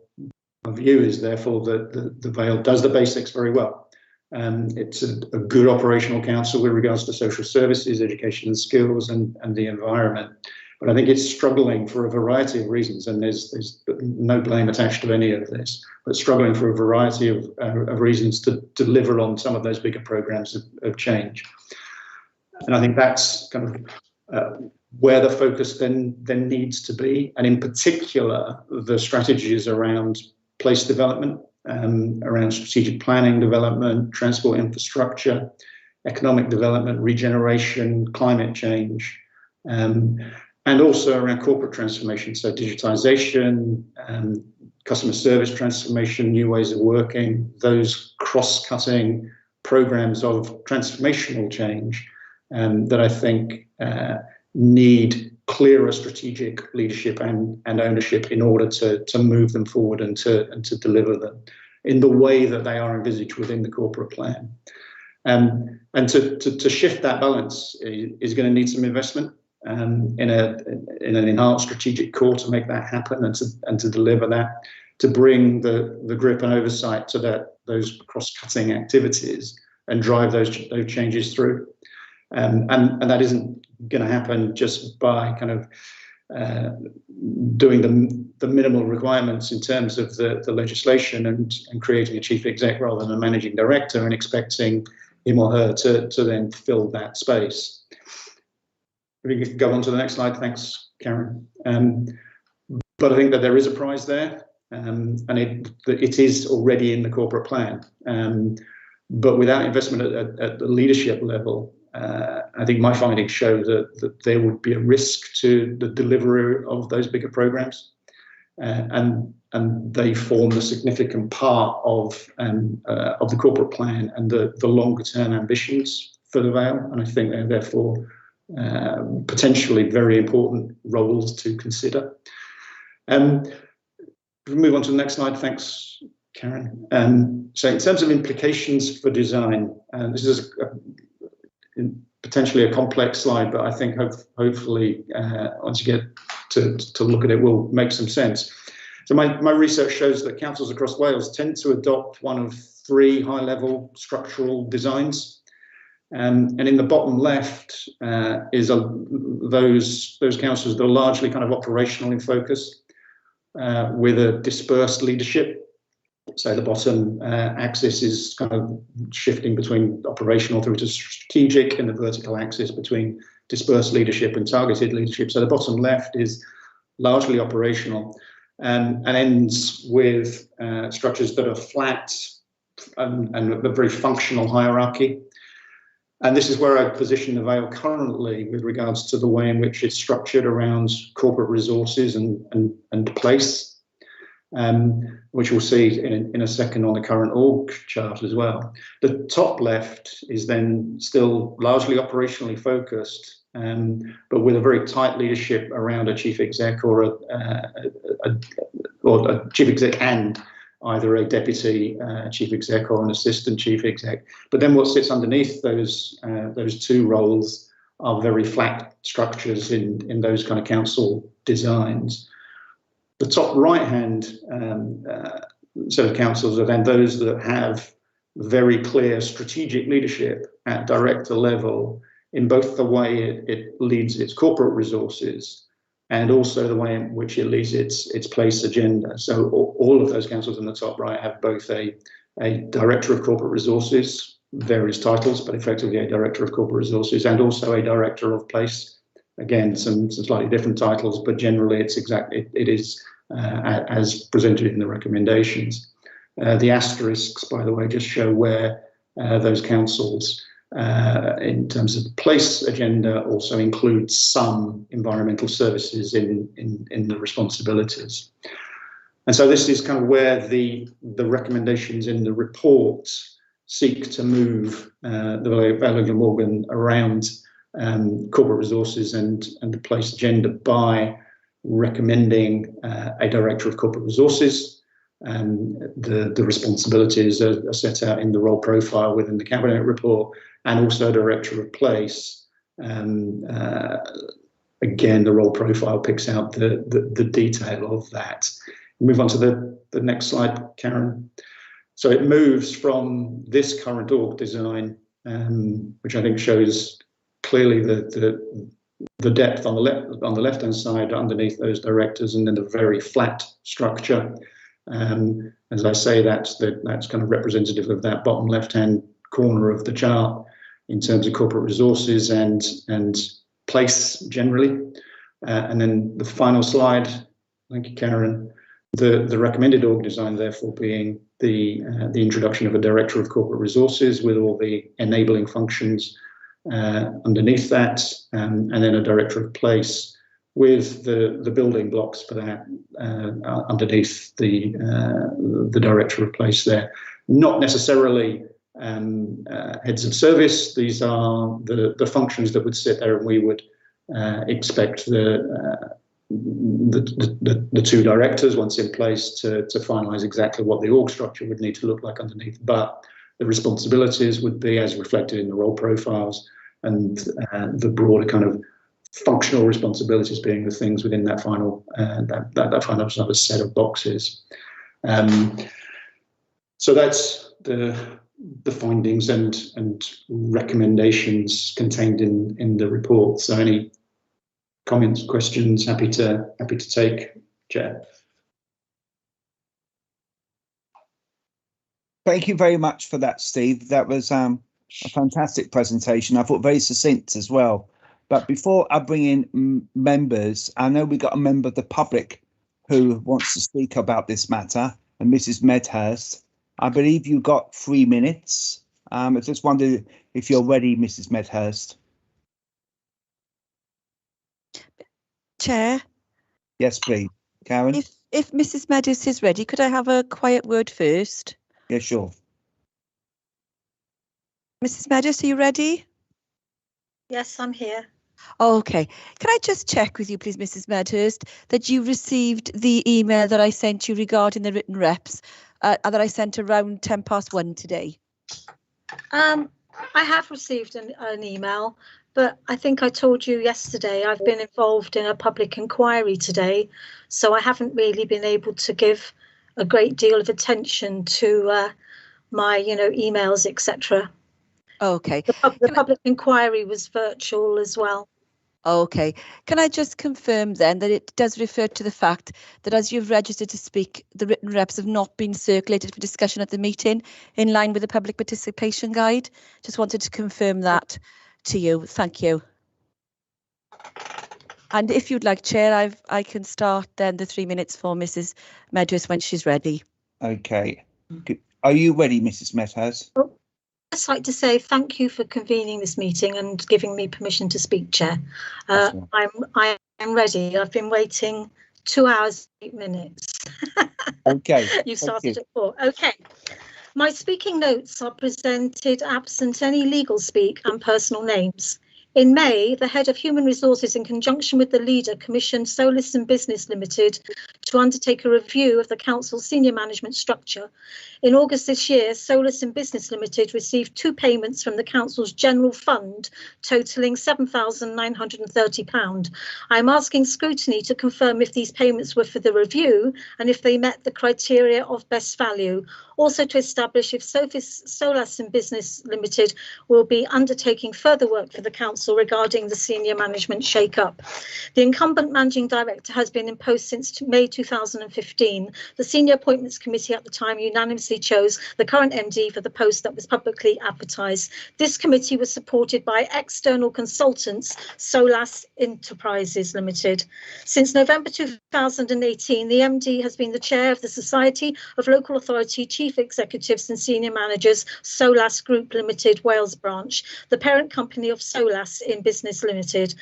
my view is therefore that the Vale does the basics very well. It's a good operational council with regards to social services, education and skills, and the environment. But I think it's struggling for a variety of reasons, and there's no blame attached to any of this, but struggling for a variety of reasons to deliver on some of those bigger programs of change. And I think that's kind of where the focus then needs to be, and in particular, the strategies around place development, around strategic planning development, transport infrastructure, economic development, regeneration, climate change, and also around corporate transformation, so digitization, customer service transformation, new ways of working, those cross-cutting programs of transformational change that I think need clearer strategic leadership and ownership in order to move them forward and to deliver them in the way that they are envisaged within the corporate plan. And to shift that balance is going to need some investment in an enhanced strategic core to make that happen and to deliver that, to bring the grip and oversight to those cross-cutting activities and drive those changes through. And that isn't going to happen just by kind of doing the minimal requirements in terms of the legislation and creating a chief exec rather than a managing director and expecting him or her to then fill that space. We can go on to the next slide. Thanks, Karen. But I think that there is a prize there, and it is already in the corporate plan. But without investment at the leadership level, I think my findings show that there would be a risk to the delivery of those bigger programs, and they form a significant part of the corporate plan and the longer term ambitions for the Vale. And I think they're therefore potentially very important roles to consider. We'll move on to the next slide. Thanks, Karen. So in terms of implications for design, this is potentially a complex slide, but I think hopefully once you get to look at it, will make some sense. So my research shows that councils across Wales tend to adopt one of three high-level structural designs. And in the bottom left is those councils that are largely kind of operational in focus, with a dispersed leadership. So the bottom axis is kind of shifting between operational through to strategic, and the vertical axis between dispersed leadership and targeted leadership. So the bottom left is largely operational and ends with structures that are flat and a very functional hierarchy. And this is where I position the Vale currently with regards to the way in which it's structured around corporate resources and place, which we'll see in a second on the current org chart as well. The top left is then still largely operationally focused, but with a very tight leadership around a chief exec or a chief exec and either a deputy chief exec or an assistant chief exec. But then what sits underneath those two roles are very flat structures in those kind of council designs. The top right-hand set of councils are then those that have very clear strategic leadership at director level in both the way it leads its corporate resources and also the way in which it leads its place agenda. So all of those councils in the top right have both a director of corporate resources, various titles, but effectively a director of corporate resources, and also a director of place. Again, some slightly different titles, but generally it is as presented in the recommendations. The asterisks, by the way, just show where those councils in terms of the place agenda also includes some environmental services in the responsibilities. And so this is kind of where the recommendations in the report seek to move the Vale of Glamorgan around corporate resources and the place agenda by recommending a director of corporate resources. The responsibilities are set out in the role profile within the cabinet report, and also a director of place. Again, the role profile picks out the detail of that. Move on to the next slide, Karen. So it moves from this current org design, which I think shows clearly the depth on the left-hand side underneath those directors, and then the very flat structure. As I say, that's kind of representative of that bottom left-hand corner of the chart in terms of corporate resources and place generally. And then the final slide, thank you, Karen. The recommended org design, therefore, being the introduction of a director of corporate resources with all the enabling functions underneath that, and then a director of place with the building blocks for that underneath the director of place there. Not necessarily heads of service. These are the functions that would sit there, and we would expect the two directors, once in place, to finalise exactly what the org structure would need to look like underneath. But the responsibilities would be as reflected in the role profiles, and the broader kind of functional responsibilities being the things within that final that final sort of set of boxes. So that's the findings and recommendations contained in the report. So any comments, questions? Happy to take, Chair. Thank you very much for that, Steve. That was a fantastic presentation. I thought very succinct as well. But before I bring in members, I know we got a member of the public who wants to speak about this matter, and Mrs. Medhurst. I believe you got 3 minutes. I just wondered if you're ready, Mrs. Medhurst. Chair. Yes, please. Karen? If Mrs. Medhurst is ready, could I have a quiet word first? Yeah, sure. Mrs. Medhurst, are you ready? Yes, I'm here. Oh, okay. Can I just check with you, please, Mrs. Medhurst, that you received the email that I sent you regarding the written reps that I sent around 1:10 today? I have received an email, but I think I told you yesterday I've been involved in a public inquiry today, so I haven't really been able to give a great deal of attention to my, emails, etc. Okay. The public inquiry was virtual as well. Okay. Can I just confirm then that it does refer to the fact that as you've registered to speak, the written reps have not been circulated for discussion at the meeting in line with the public participation guide? Just wanted to confirm that to you. Thank you. And if you'd like, Chair, I can start then the 3 minutes for Mrs. Medhurst when she's ready. Okay. Are you ready, Mrs. Medhurst? I'd just like to say thank you for convening this meeting and giving me permission to speak, Chair. I am ready. I've been waiting 2 hours, 8 minutes. Okay. You started at 4. Okay. My speaking notes are presented absent any legal speak and personal names. In May, the head of Human Resources, in conjunction with the leader, commissioned Solus and Business Limited to undertake a review of the council's senior management structure. In August this year, Solus and Business Limited received 2 payments from the council's general fund, totalling £7,930. I am asking Scrutiny to confirm if these payments were for the review and if they met the criteria of best value. Also to establish if Solus and Business Limited will be undertaking further work for the council regarding the senior management shake-up. The incumbent managing director has been in post since May 2015. The senior appointments committee at the time unanimously chose the current MD for the post that was publicly advertised. This committee was supported by external consultants, Solus Enterprises Limited. Since November 2018, the MD has been the chair of the Society of Local Authority Chief Executives and Senior Managers, Solus Group Limited, Wales branch, the parent company of Solus in Business Limited.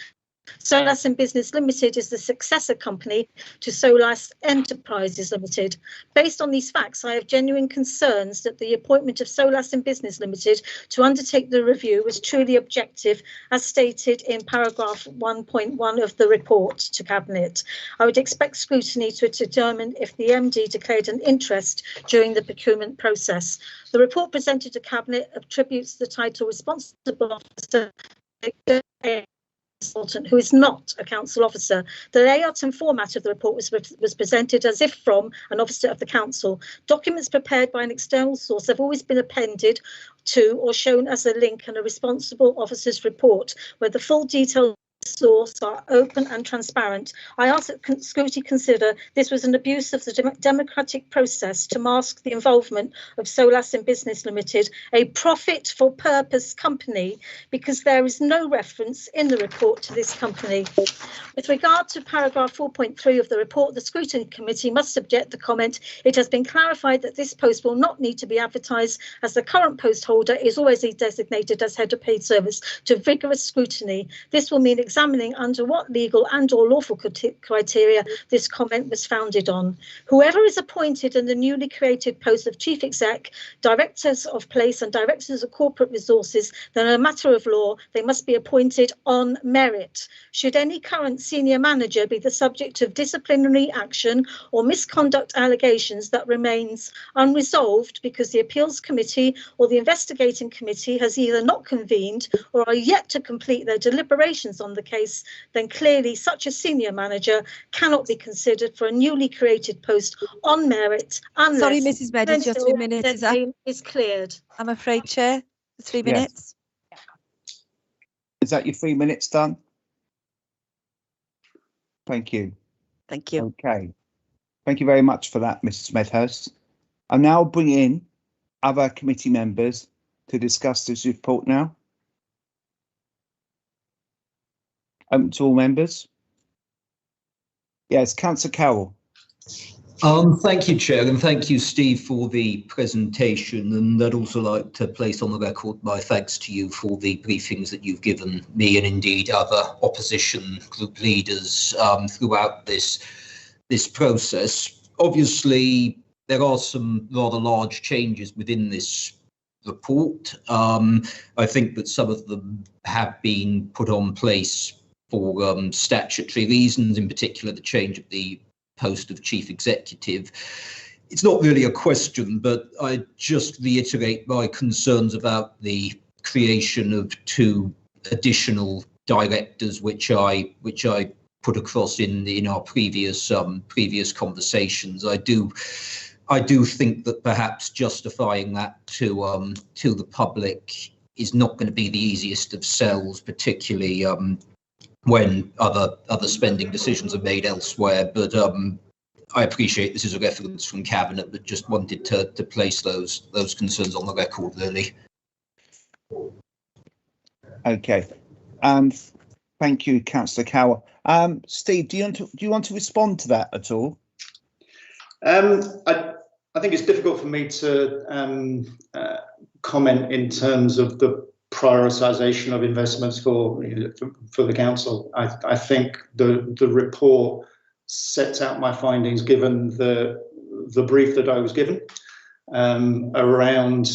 Solus and Business Limited is the successor company to Solus Enterprises Limited. Based on these facts, I have genuine concerns that the appointment of Solus and Business Limited to undertake the review was truly objective, as stated in paragraph 1.1 of the report to Cabinet. I would expect Scrutiny to determine if the MD declared an interest during the procurement process. The report presented to Cabinet attributes the title responsible officer consultant who is not a council officer. The layout and format of the report was presented as if from an officer of the council. Documents prepared by an external source have always been appended to or shown as a link in a responsible officer's report, where the full details source are open and transparent. I ask that Scrutiny consider this was an abuse of the democratic process to mask the involvement of Solus and Business Limited, a profit for purpose company, because there is no reference in the report to this company. With regard to paragraph 4.3 of the report, the Scrutiny Committee must subject the comment, it has been clarified that this post will not need to be advertised as the current post holder is already designated as head of paid service, to vigorous scrutiny. This will mean examining under what legal and or lawful criteria this comment was founded on. Whoever is appointed in the newly created post of Chief Exec, Directors of Place and Directors of Corporate Resources, then a matter of law, they must be appointed on merit. Should any current senior manager be the subject of disciplinary action or misconduct allegations that remains unresolved because the Appeals Committee or the Investigating Committee has either not convened or are yet to complete their deliberations on the case, then clearly such a senior manager cannot be considered for a newly created post on merit unless— Sorry, Mrs. Medhurst, your 3 minutes is cleared. I'm afraid, Chair, 3 minutes. Is that your 3 minutes done? Thank you. Thank you. Okay. Thank you very much for that, Mrs. Medhurst. I'll now bring in other committee members to discuss this report now. Open to all members. Yes, Councillor Carroll. Thank you, Chair, and thank you, Steve, for the presentation. And I'd also like to place on the record my thanks to you for the briefings that you've given me and indeed other opposition group leaders throughout this process. Obviously, there are some rather large changes within this report. I think that some of them have been put on place for statutory reasons, in particular the change of the post of chief executive. It's not really a question, but I just reiterate my concerns about the creation of 2 additional directors, which I put across in our previous conversations. I do think that perhaps justifying that to the public is not going to be the easiest of sells, particularly when other spending decisions are made elsewhere. But I appreciate this is a reference from Cabinet, but just wanted to place those concerns on the record, really. Okay. Thank you, Councillor Cowell. Steve, do you want to respond to that at all? I think it's difficult for me to comment in terms of the prioritisation of investments for the council. I think the report sets out my findings given the brief that I was given around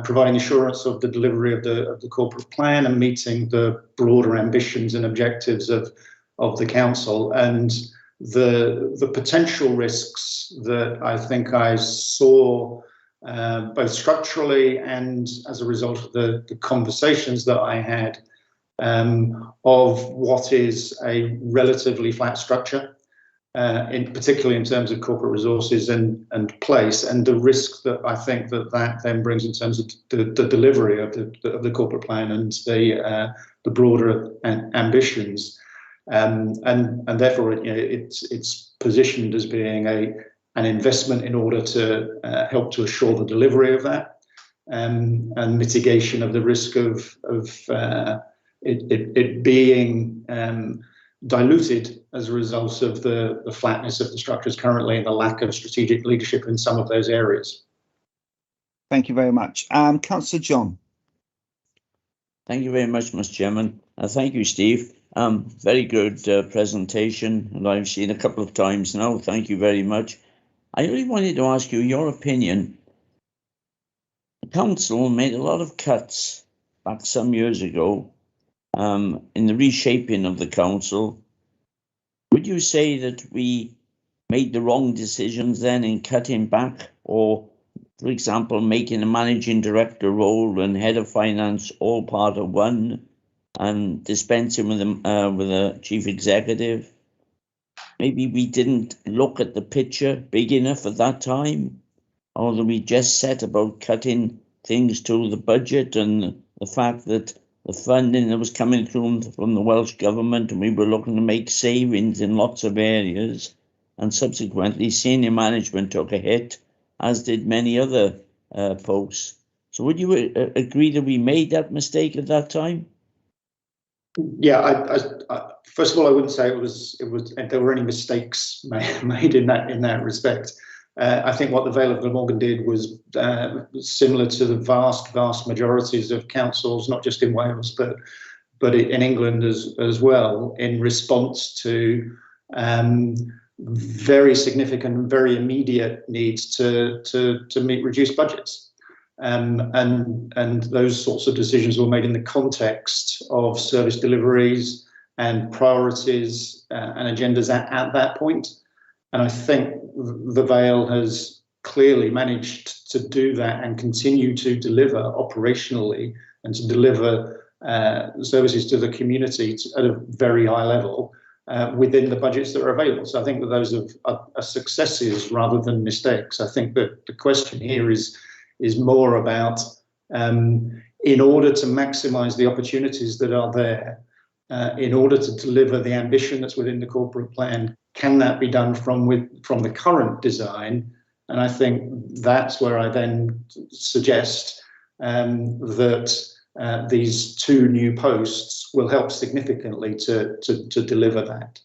providing assurance of the delivery of the corporate plan and meeting the broader ambitions and objectives of the council, and the potential risks that I think I saw both structurally and as a result of the conversations that I had of what is a relatively flat structure, particularly in terms of corporate resources and place, and the risk that I think that then brings in terms of the delivery of the corporate plan and the broader ambitions, and therefore it's positioned as being an investment in order to help to assure the delivery of that, and mitigation of the risk of it being diluted as a result of the flatness of the structures currently and the lack of strategic leadership in some of those areas. Thank you very much. Councillor John. Thank you very much, Mr. Chairman. Thank you, Steve. Very good presentation, and I've seen a couple of times now. Thank you very much. I really wanted to ask you your opinion. The council made a lot of cuts back some years ago in the reshaping of the council. Would you say that we made the wrong decisions then in cutting back, or, for example, making a managing director role and head of finance all part of one, and dispensing with a chief executive? Maybe we didn't look at the picture big enough at that time, or that we just set about cutting things to the budget and the fact that the funding that was coming through from the Welsh Government, and we were looking to make savings in lots of areas, and subsequently senior management took a hit, as did many other posts. So would you agree that we made that mistake at that time? Yeah, I first of all, I wouldn't say it was there were any mistakes made in that respect. I think what the Vale of Glamorgan did was similar to the vast majorities of councils, not just in Wales, but in England as well, in response to very significant, very immediate needs to meet reduced budgets. And those sorts of decisions were made in the context of service deliveries and priorities and agendas at that point. And I think the Vale has clearly managed to do that and continue to deliver operationally and to deliver services to the community at a very high level within the budgets that are available. So I think that those are successes rather than mistakes. I think that the question here is more about, in order to maximise the opportunities that are there, in order to deliver the ambition that's within the corporate plan, can that be done from the current design? And I think that's where I then suggest that these two new posts will help significantly to deliver that.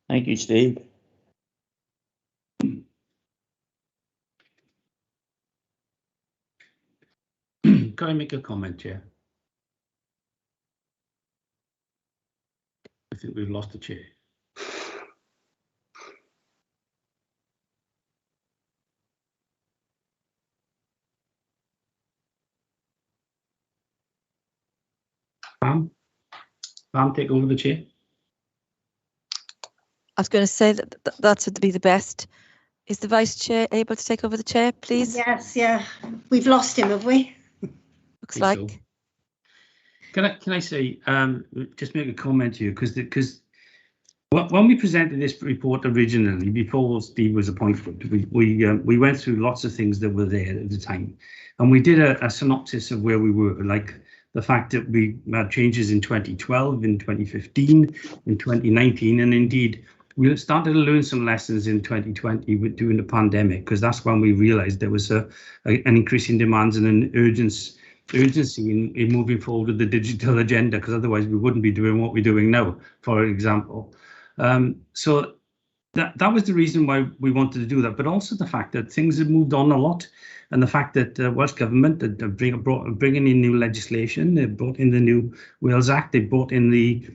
Thank you, Steve. Can I make a comment, Chair? I think we've lost the chair. Pam, take over the chair. I was going to say that would be the best. Is the Vice Chair able to take over the chair, please? Yes, yeah. We've lost him, have we? Looks like. So. Can I say, just make a comment here, because when we presented this report originally, before Steve was appointed, we went through lots of things that were there at the time, and we did a synopsis of where we were, like the fact that we had changes in 2012, in 2015, in 2019, and indeed we started to learn some lessons in 2020 during the pandemic, because that's when we realised there was an increasing demands and an urgency urgency in moving forward with the digital agenda, because otherwise we wouldn't be doing what we're doing now, for example. So that was the reason why we wanted to do that, but also the fact that things have moved on a lot, and the fact that Welsh Government bringing in new legislation. They brought in the new Wales Act, they brought in the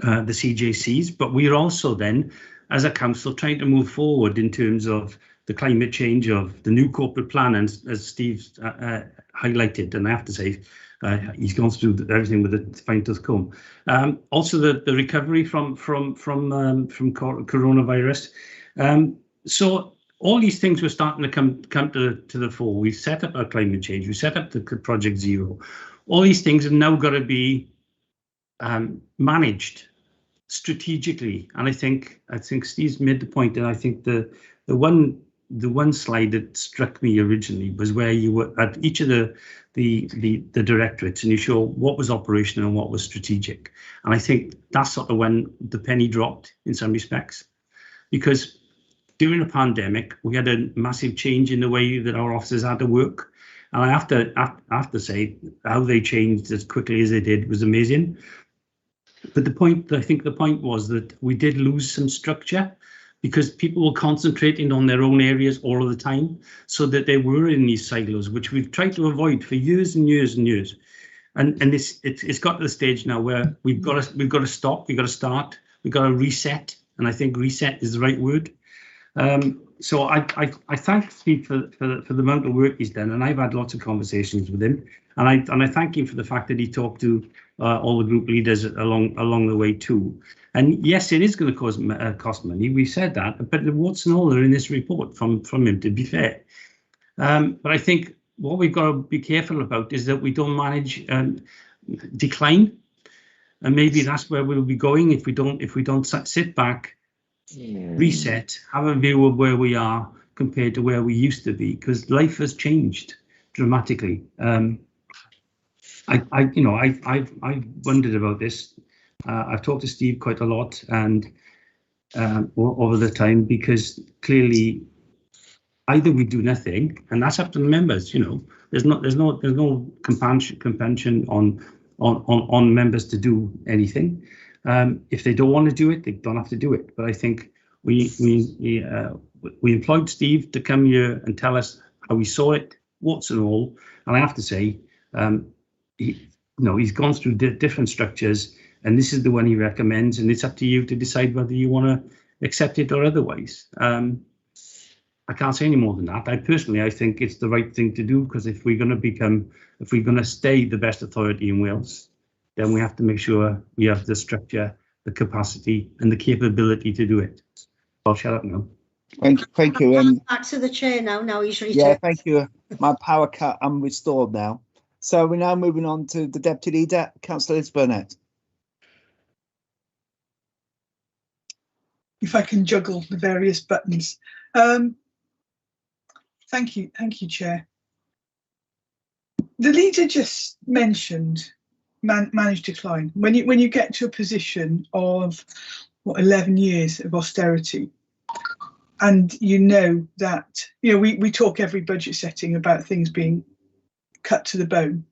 CJCs, but we're also then, as a council, trying to move forward in terms of the climate change, of the new corporate plan, and as Steve highlighted, and I have to say, he's gone through everything with a fine-tooth comb. Also, the recovery from coronavirus. So all these things were starting to come to the fore. We set up our climate change. We set up the Project Zero. All these things have now got to be managed strategically. And I think Steve's made the point, and I think the one slide that struck me originally was where you were at each of the directorates, and you show what was operational and what was strategic. And I think that's sort of when the penny dropped in some respects, because during the pandemic we had a massive change in the way that our officers had to work, and I have to say how they changed as quickly as they did was amazing. But I think the point was that we did lose some structure, because people were concentrating on their own areas all of the time, so that they were in these silos, which we've tried to avoid for years and years and years. And it's got to the stage now where we've got to stop, we've got to start, we've got to reset, and I think reset is the right word. So I thank Steve for the amount of work he's done, and I've had lots of conversations with him, and I thank him for the fact that he talked to all the group leaders along the way too. And yes, it is going to cost money. We said that, but the warts and all are in this report from him, to be fair. But I think what we've got to be careful about is that we don't manage decline, and maybe that's where we'll be going if we don't sit back, reset, have a view of where we are compared to where we used to be, because life has changed dramatically. I've wondered about this. I've talked to Steve quite a lot, and over the time, because clearly either we do nothing, and that's up to the members. There's no compulsion on members to do anything. If they don't want to do it, they don't have to do it. But I think we employed Steve to come here and tell us how we saw it, warts and all. And I have to say, he's gone through different structures, and this is the one he recommends, and it's up to you to decide whether you want to accept it or otherwise. I can't say any more than that. I think it's the right thing to do, because if we're going to stay the best authority in Wales, then we have to make sure we have the structure, the capacity, and the capability to do it. I'll shut up now. Thank you. Back to the chair now. Now he's returned. Yeah, thank you. My power cut, I'm restored now. So we're now moving on to the Deputy Leader, Councillor Liz Burnett. If I can juggle the various buttons. Thank you, Chair. The leader just mentioned managed decline. When you get to a position of 11 years of austerity, and that we talk every budget setting about things being cut to the bone,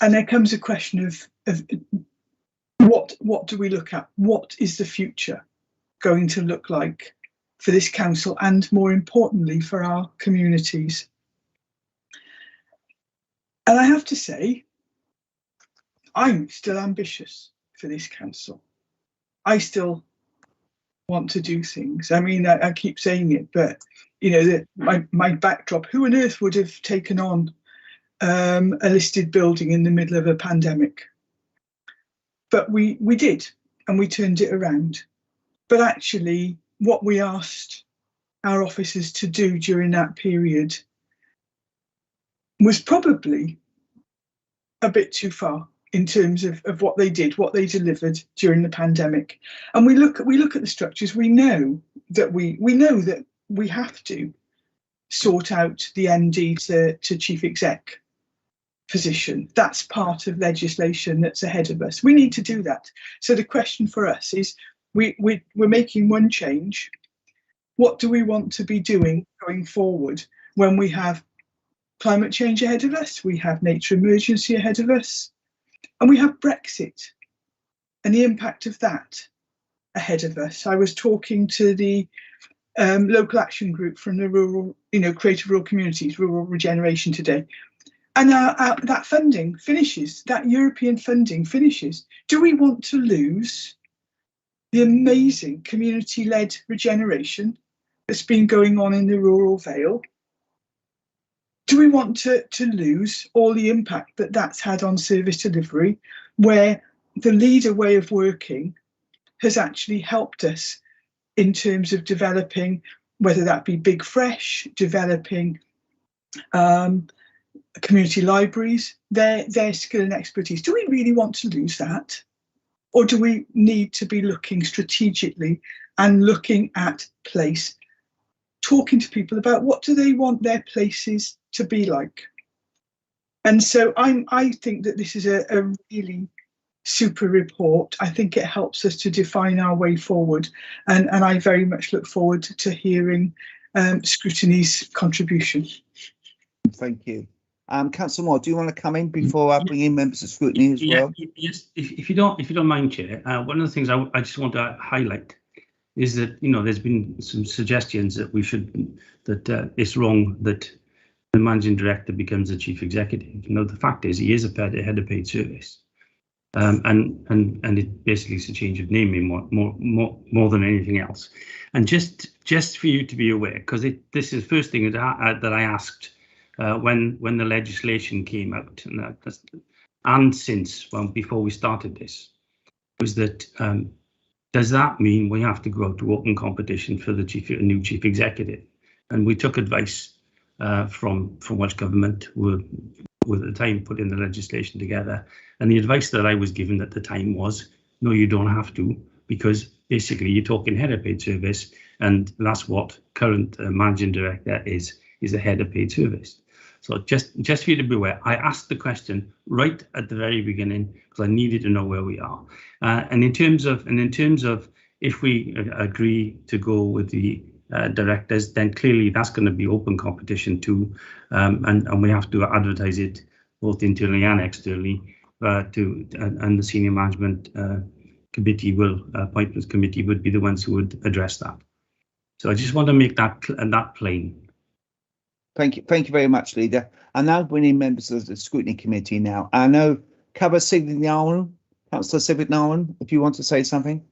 and there comes a question of what do we look at? What is the future going to look like for this council, and more importantly for our communities? And I have to say, I'm still ambitious for this council. I still want to do things. I mean, I keep saying it, but my backdrop, who on earth would have taken on a listed building in the middle of a pandemic? But we did, and we turned it around. But actually, what we asked our officers to do during that period was probably a bit too far in terms of what they did, what they delivered during the pandemic. And we look at the structures. We know that we have to sort out the MD to chief exec position. That's part of legislation that's ahead of us. We need to do that. So the question for us is, we're making one change. What do we want to be doing going forward when we have climate change ahead of us, we have nature emergency ahead of us, and we have Brexit and the impact of that ahead of us. I was talking to the local action group from the rural, creative rural communities, rural regeneration today. And that funding finishes, that European funding finishes. Do we want to lose the amazing community-led regeneration that's been going on in the rural Vale? Do we want to lose all the impact that that's had on service delivery, where the leader way of working has actually helped us in terms of developing, whether that be Big Fresh, developing community libraries, their skill and expertise? Do we really want to lose that? Or do we need to be looking strategically and looking at place, talking to people about what do they want their places to be like? And so I think that this is a really super report. I think it helps us to define our way forward. And I very much look forward to hearing Scrutiny's contribution. Thank you. Councillor Moore, do you want to come in before I bring in members of Scrutiny as well? Yes, if you don't mind, Chair. One of the things I just want to highlight is that there's been some suggestions that it's wrong that the managing director becomes the chief executive. The fact is he is a head of paid service, and it basically is a change of naming more than anything else. And just for you to be aware, because this is the first thing that I asked. When the legislation came out, and since before we started this, was that does that mean we have to go out to open competition for the new chief executive? And we took advice from Welsh Government, who at the time put in the legislation together, and the advice that I was given at the time was, no, you don't have to, because basically you're talking head of paid service, and that's what current managing director is a head of paid service. So just for you to be aware, I asked the question right at the very beginning because I needed to know where we are. And in terms of if we agree to go with the directors, then clearly that's going to be open competition too, and we have to advertise it both internally and externally. And the senior management committee appointments committee would be the ones who would address that. So I just want to make that plain. Thank you very much, Leader. And now bringing members of the Scrutiny Committee now. I know Councillor Signaron, if you want to say something.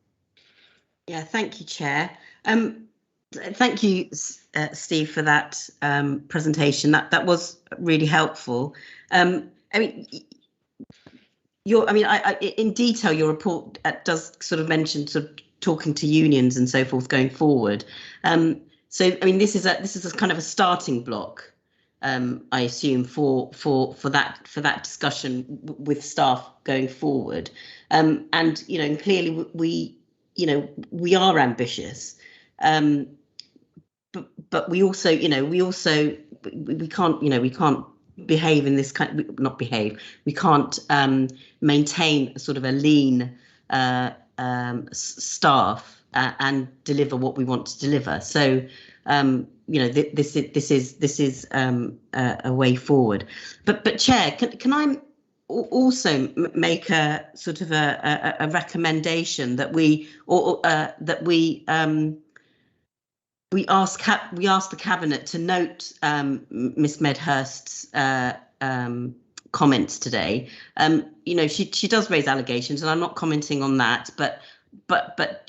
Yeah, thank you, Chair. Thank you, Steve, for that presentation. That was really helpful. In detail, your report does sort of mention sort of talking to unions and so forth going forward. This is a kind of a starting block, I assume, for that discussion with staff going forward. And clearly we are ambitious, but we also we can't behave in this we can't maintain sort of a lean staff and deliver what we want to deliver. So this is a way forward. But Chair, can I also make a sort of a recommendation that we ask the Cabinet to note Miss Medhurst's comments today. She does raise allegations, and I'm not commenting on that, but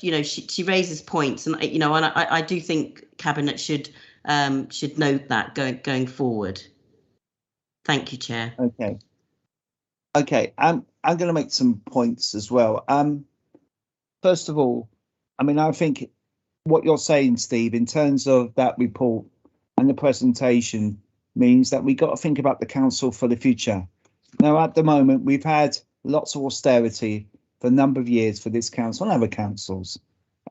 she raises points, and I do think Cabinet should note that going forward. Thank you, Chair. Okay. I'm going to make some points as well. First of all, I think what you're saying, Steve, in terms of that report and the presentation means that we got to think about the council for the future. Now, at the moment, we've had lots of austerity for a number of years for this council and other councils.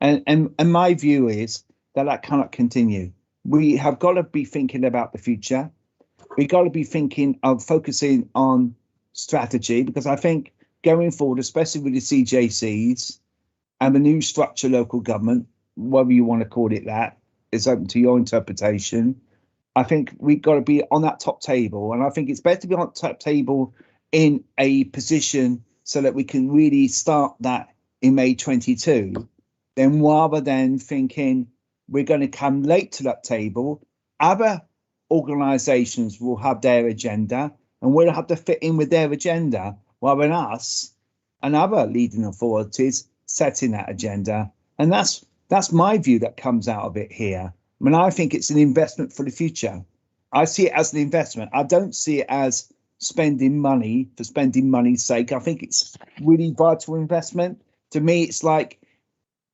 And my view is that cannot continue. We have got to be thinking about the future. We've got to be thinking of focusing on strategy, because I think going forward, especially with the CJCs and the new structure local government, whatever you want to call it, that is open to your interpretation. I think we've got to be on that top table, and I think it's better to be on the top table in a position so that we can really start that in May 22, then rather than thinking we're going to come late to that table. Other organisations will have their agenda, and we'll have to fit in with their agenda, rather than us and other leading authorities setting that agenda. And that's my view that comes out of it here. I mean, I think it's an investment for the future. I see it as an investment. I don't see it as spending money for spending money's sake. I think it's really vital investment. To me, it's like,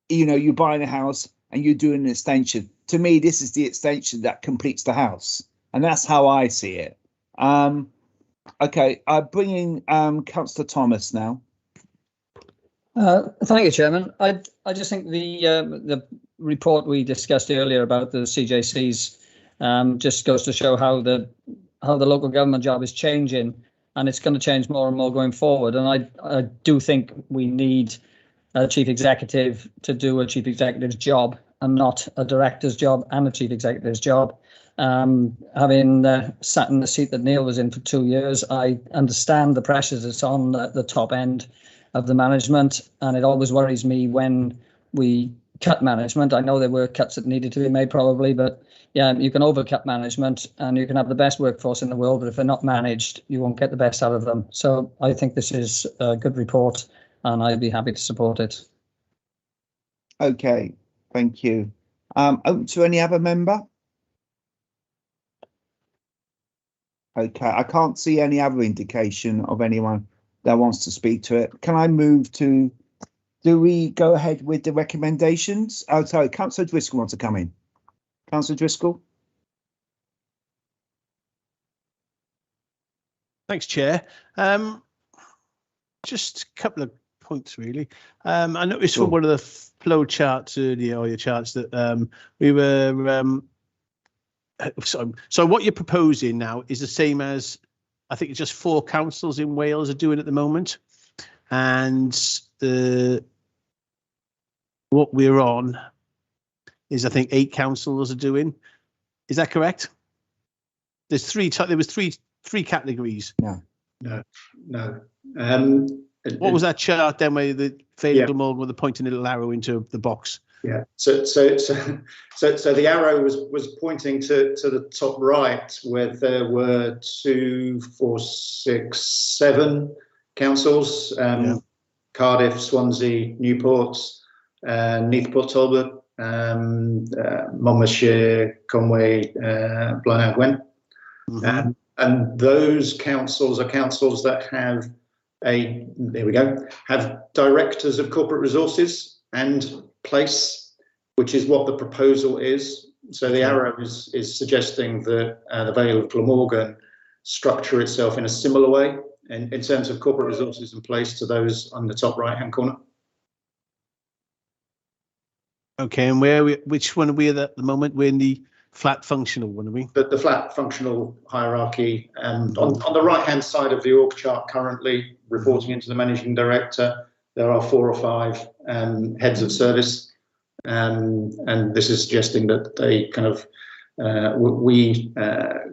you know, you're buying a house and you're doing an extension. To me, this is the extension that completes the house. And that's how I see it. Okay, I'm bringing Councillor Thomas now. Thank you, Chairman. I just think the report we discussed earlier about the CJCs just goes to show how the local government job is changing, and it's going to change more and more going forward. And I do think we need a chief executive to do a chief executive's job and not a director's job and a chief executive's job. Having sat in the seat that Neil was in for 2 years, I understand the pressures that's on the top end of the management, and it always worries me when we cut management. I know there were cuts that needed to be made probably, but yeah, you can overcut management and you can have the best workforce in the world, but if they're not managed, you won't get the best out of them. So I think this is a good report and I'd be happy to support it. Okay, thank you. Open to any other member? Okay, I can't see any other indication of anyone that wants to speak to it. Can I move to, do we go ahead with the recommendations? Oh, sorry, Councillor Driscoll wants to come in. Councillor Driscoll. Thanks, Chair. Just a couple of points, really. I noticed from one of the flow charts earlier, or your charts, that we were... So what you're proposing now is the same as, I think it's just 4 councils in Wales are doing at the moment. And what we're on is, I think, 8 councils are doing. Is that correct? There's there was three categories. No. What was that chart then where the Fairfield Glamorgan with the pointing little arrow into the box? Yeah. So the arrow was pointing to the top right, where there were 2, 4, 6, 7 councils: Cardiff, Swansea, Newport, Neathport, Talbot, Monmouthshire, Conway, Blaenau Gwent. And those councils are councils that have have directors of corporate resources and place, which is what the proposal is. So the arrow is suggesting that the Vale of Glamorgan structure itself in a similar way in terms of corporate resources and place to those on the top right hand corner. Okay, and which one are we at the moment? We're in the flat functional one, are we? The flat functional hierarchy. On the right hand side of the org chart currently, reporting into the managing director, there are 4 or 5 heads of service. And this is suggesting that they kind of we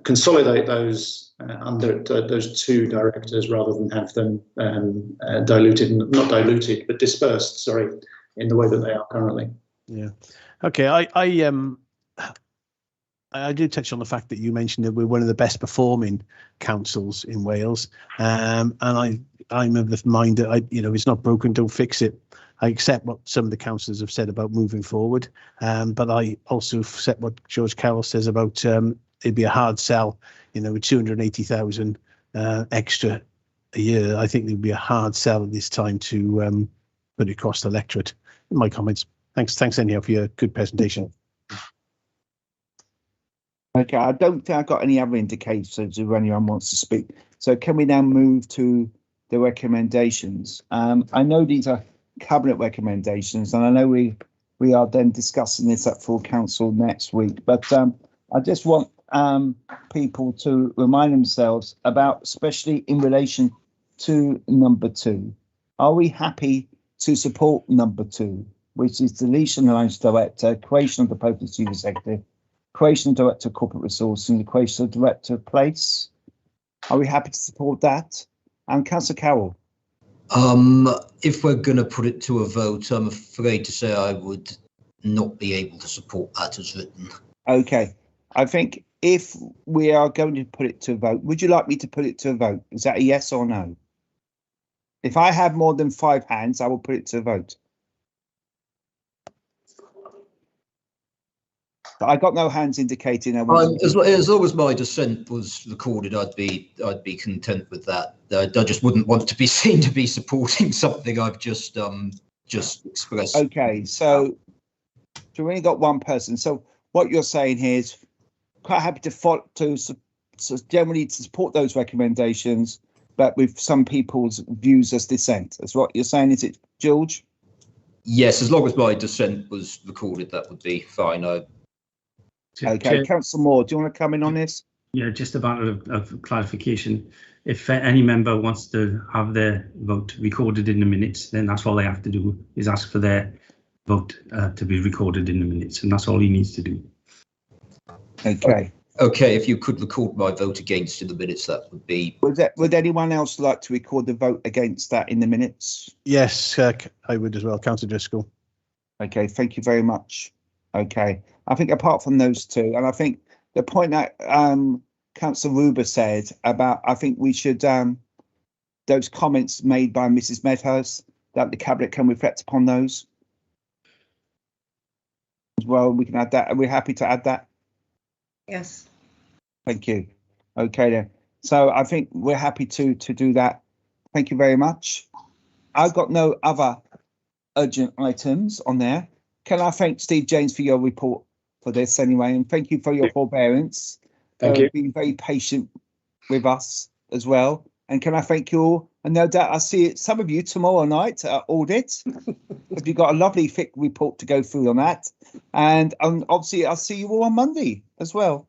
consolidate those under those 2 directors rather than have them not diluted, but dispersed, sorry, in the way that they are currently. Yeah. Okay. I do touch on the fact that you mentioned that we're one of the best performing councils in Wales, and I'm of the mind that it's not broken, don't fix it. I accept what some of the councillors have said about moving forward, but I also accept what George Carroll says about it'd be a hard sell, with 280,000 extra a year. I think it'd be a hard sell at this time to put it across the electorate. My comments. Thanks anyhow for your good presentation. Okay, I don't think I've got any other indications if anyone wants to speak. So can we now move to the recommendations? I know these are cabinet recommendations, and I know we are then discussing this at full council next week. But I just want people to remind themselves about, especially in relation to number 2. Are we happy to support number 2, which is deletion of the director, creation of the post of chief executive, creation of Director of Corporate Resource and the creation of Director of Place. Are we happy to support that? And Councillor Carroll. If we're going to put it to a vote, I'm afraid to say I would not be able to support that as written. Okay, I think if we are going to put it to a vote, would you like me to put it to a vote? Is that a yes or no? If I have more than 5 hands, I will put it to a vote. I got no hands indicating. As long as my dissent was recorded, I'd be content with that. I just wouldn't want to be seen to be supporting something I've just expressed. Okay, so we've only got one person. So what you're saying here is quite happy to generally to support those recommendations, but with some people's views as dissent. That's what you're saying, is it, George? Yes, as long as my dissent was recorded, that would be fine. Okay, Councillor Moore, do you want to come in on this? Yeah, just about of clarification. If any member wants to have their vote recorded in the minutes, then that's all they have to do, is ask for their vote to be recorded in the minutes, and that's all he needs to do. Okay. Okay, if you could record my vote against in the minutes, that would be. Would anyone else like to record the vote against that in the minutes? Yes, I would as well, Councillor Driscoll. Okay, thank you very much. Okay, I think apart from those two, and I think the point that Councillor Ruber said about, I think we should, those comments made by Mrs. Medhurst, that the Cabinet can reflect upon those as well. We can add that. Are we happy to add that? Yes. Thank you. Okay then. So I think we're happy to do that. Thank you very much. I've got no other urgent items on there. Can I thank Steve James for your report for this anyway, and thank you for your forbearance. Thank you. Being very patient with us as well. And can I thank you all? And no doubt I'll see some of you tomorrow night at audit. If you've got a lovely thick report to go through on that. And obviously I'll see you all on Monday as well.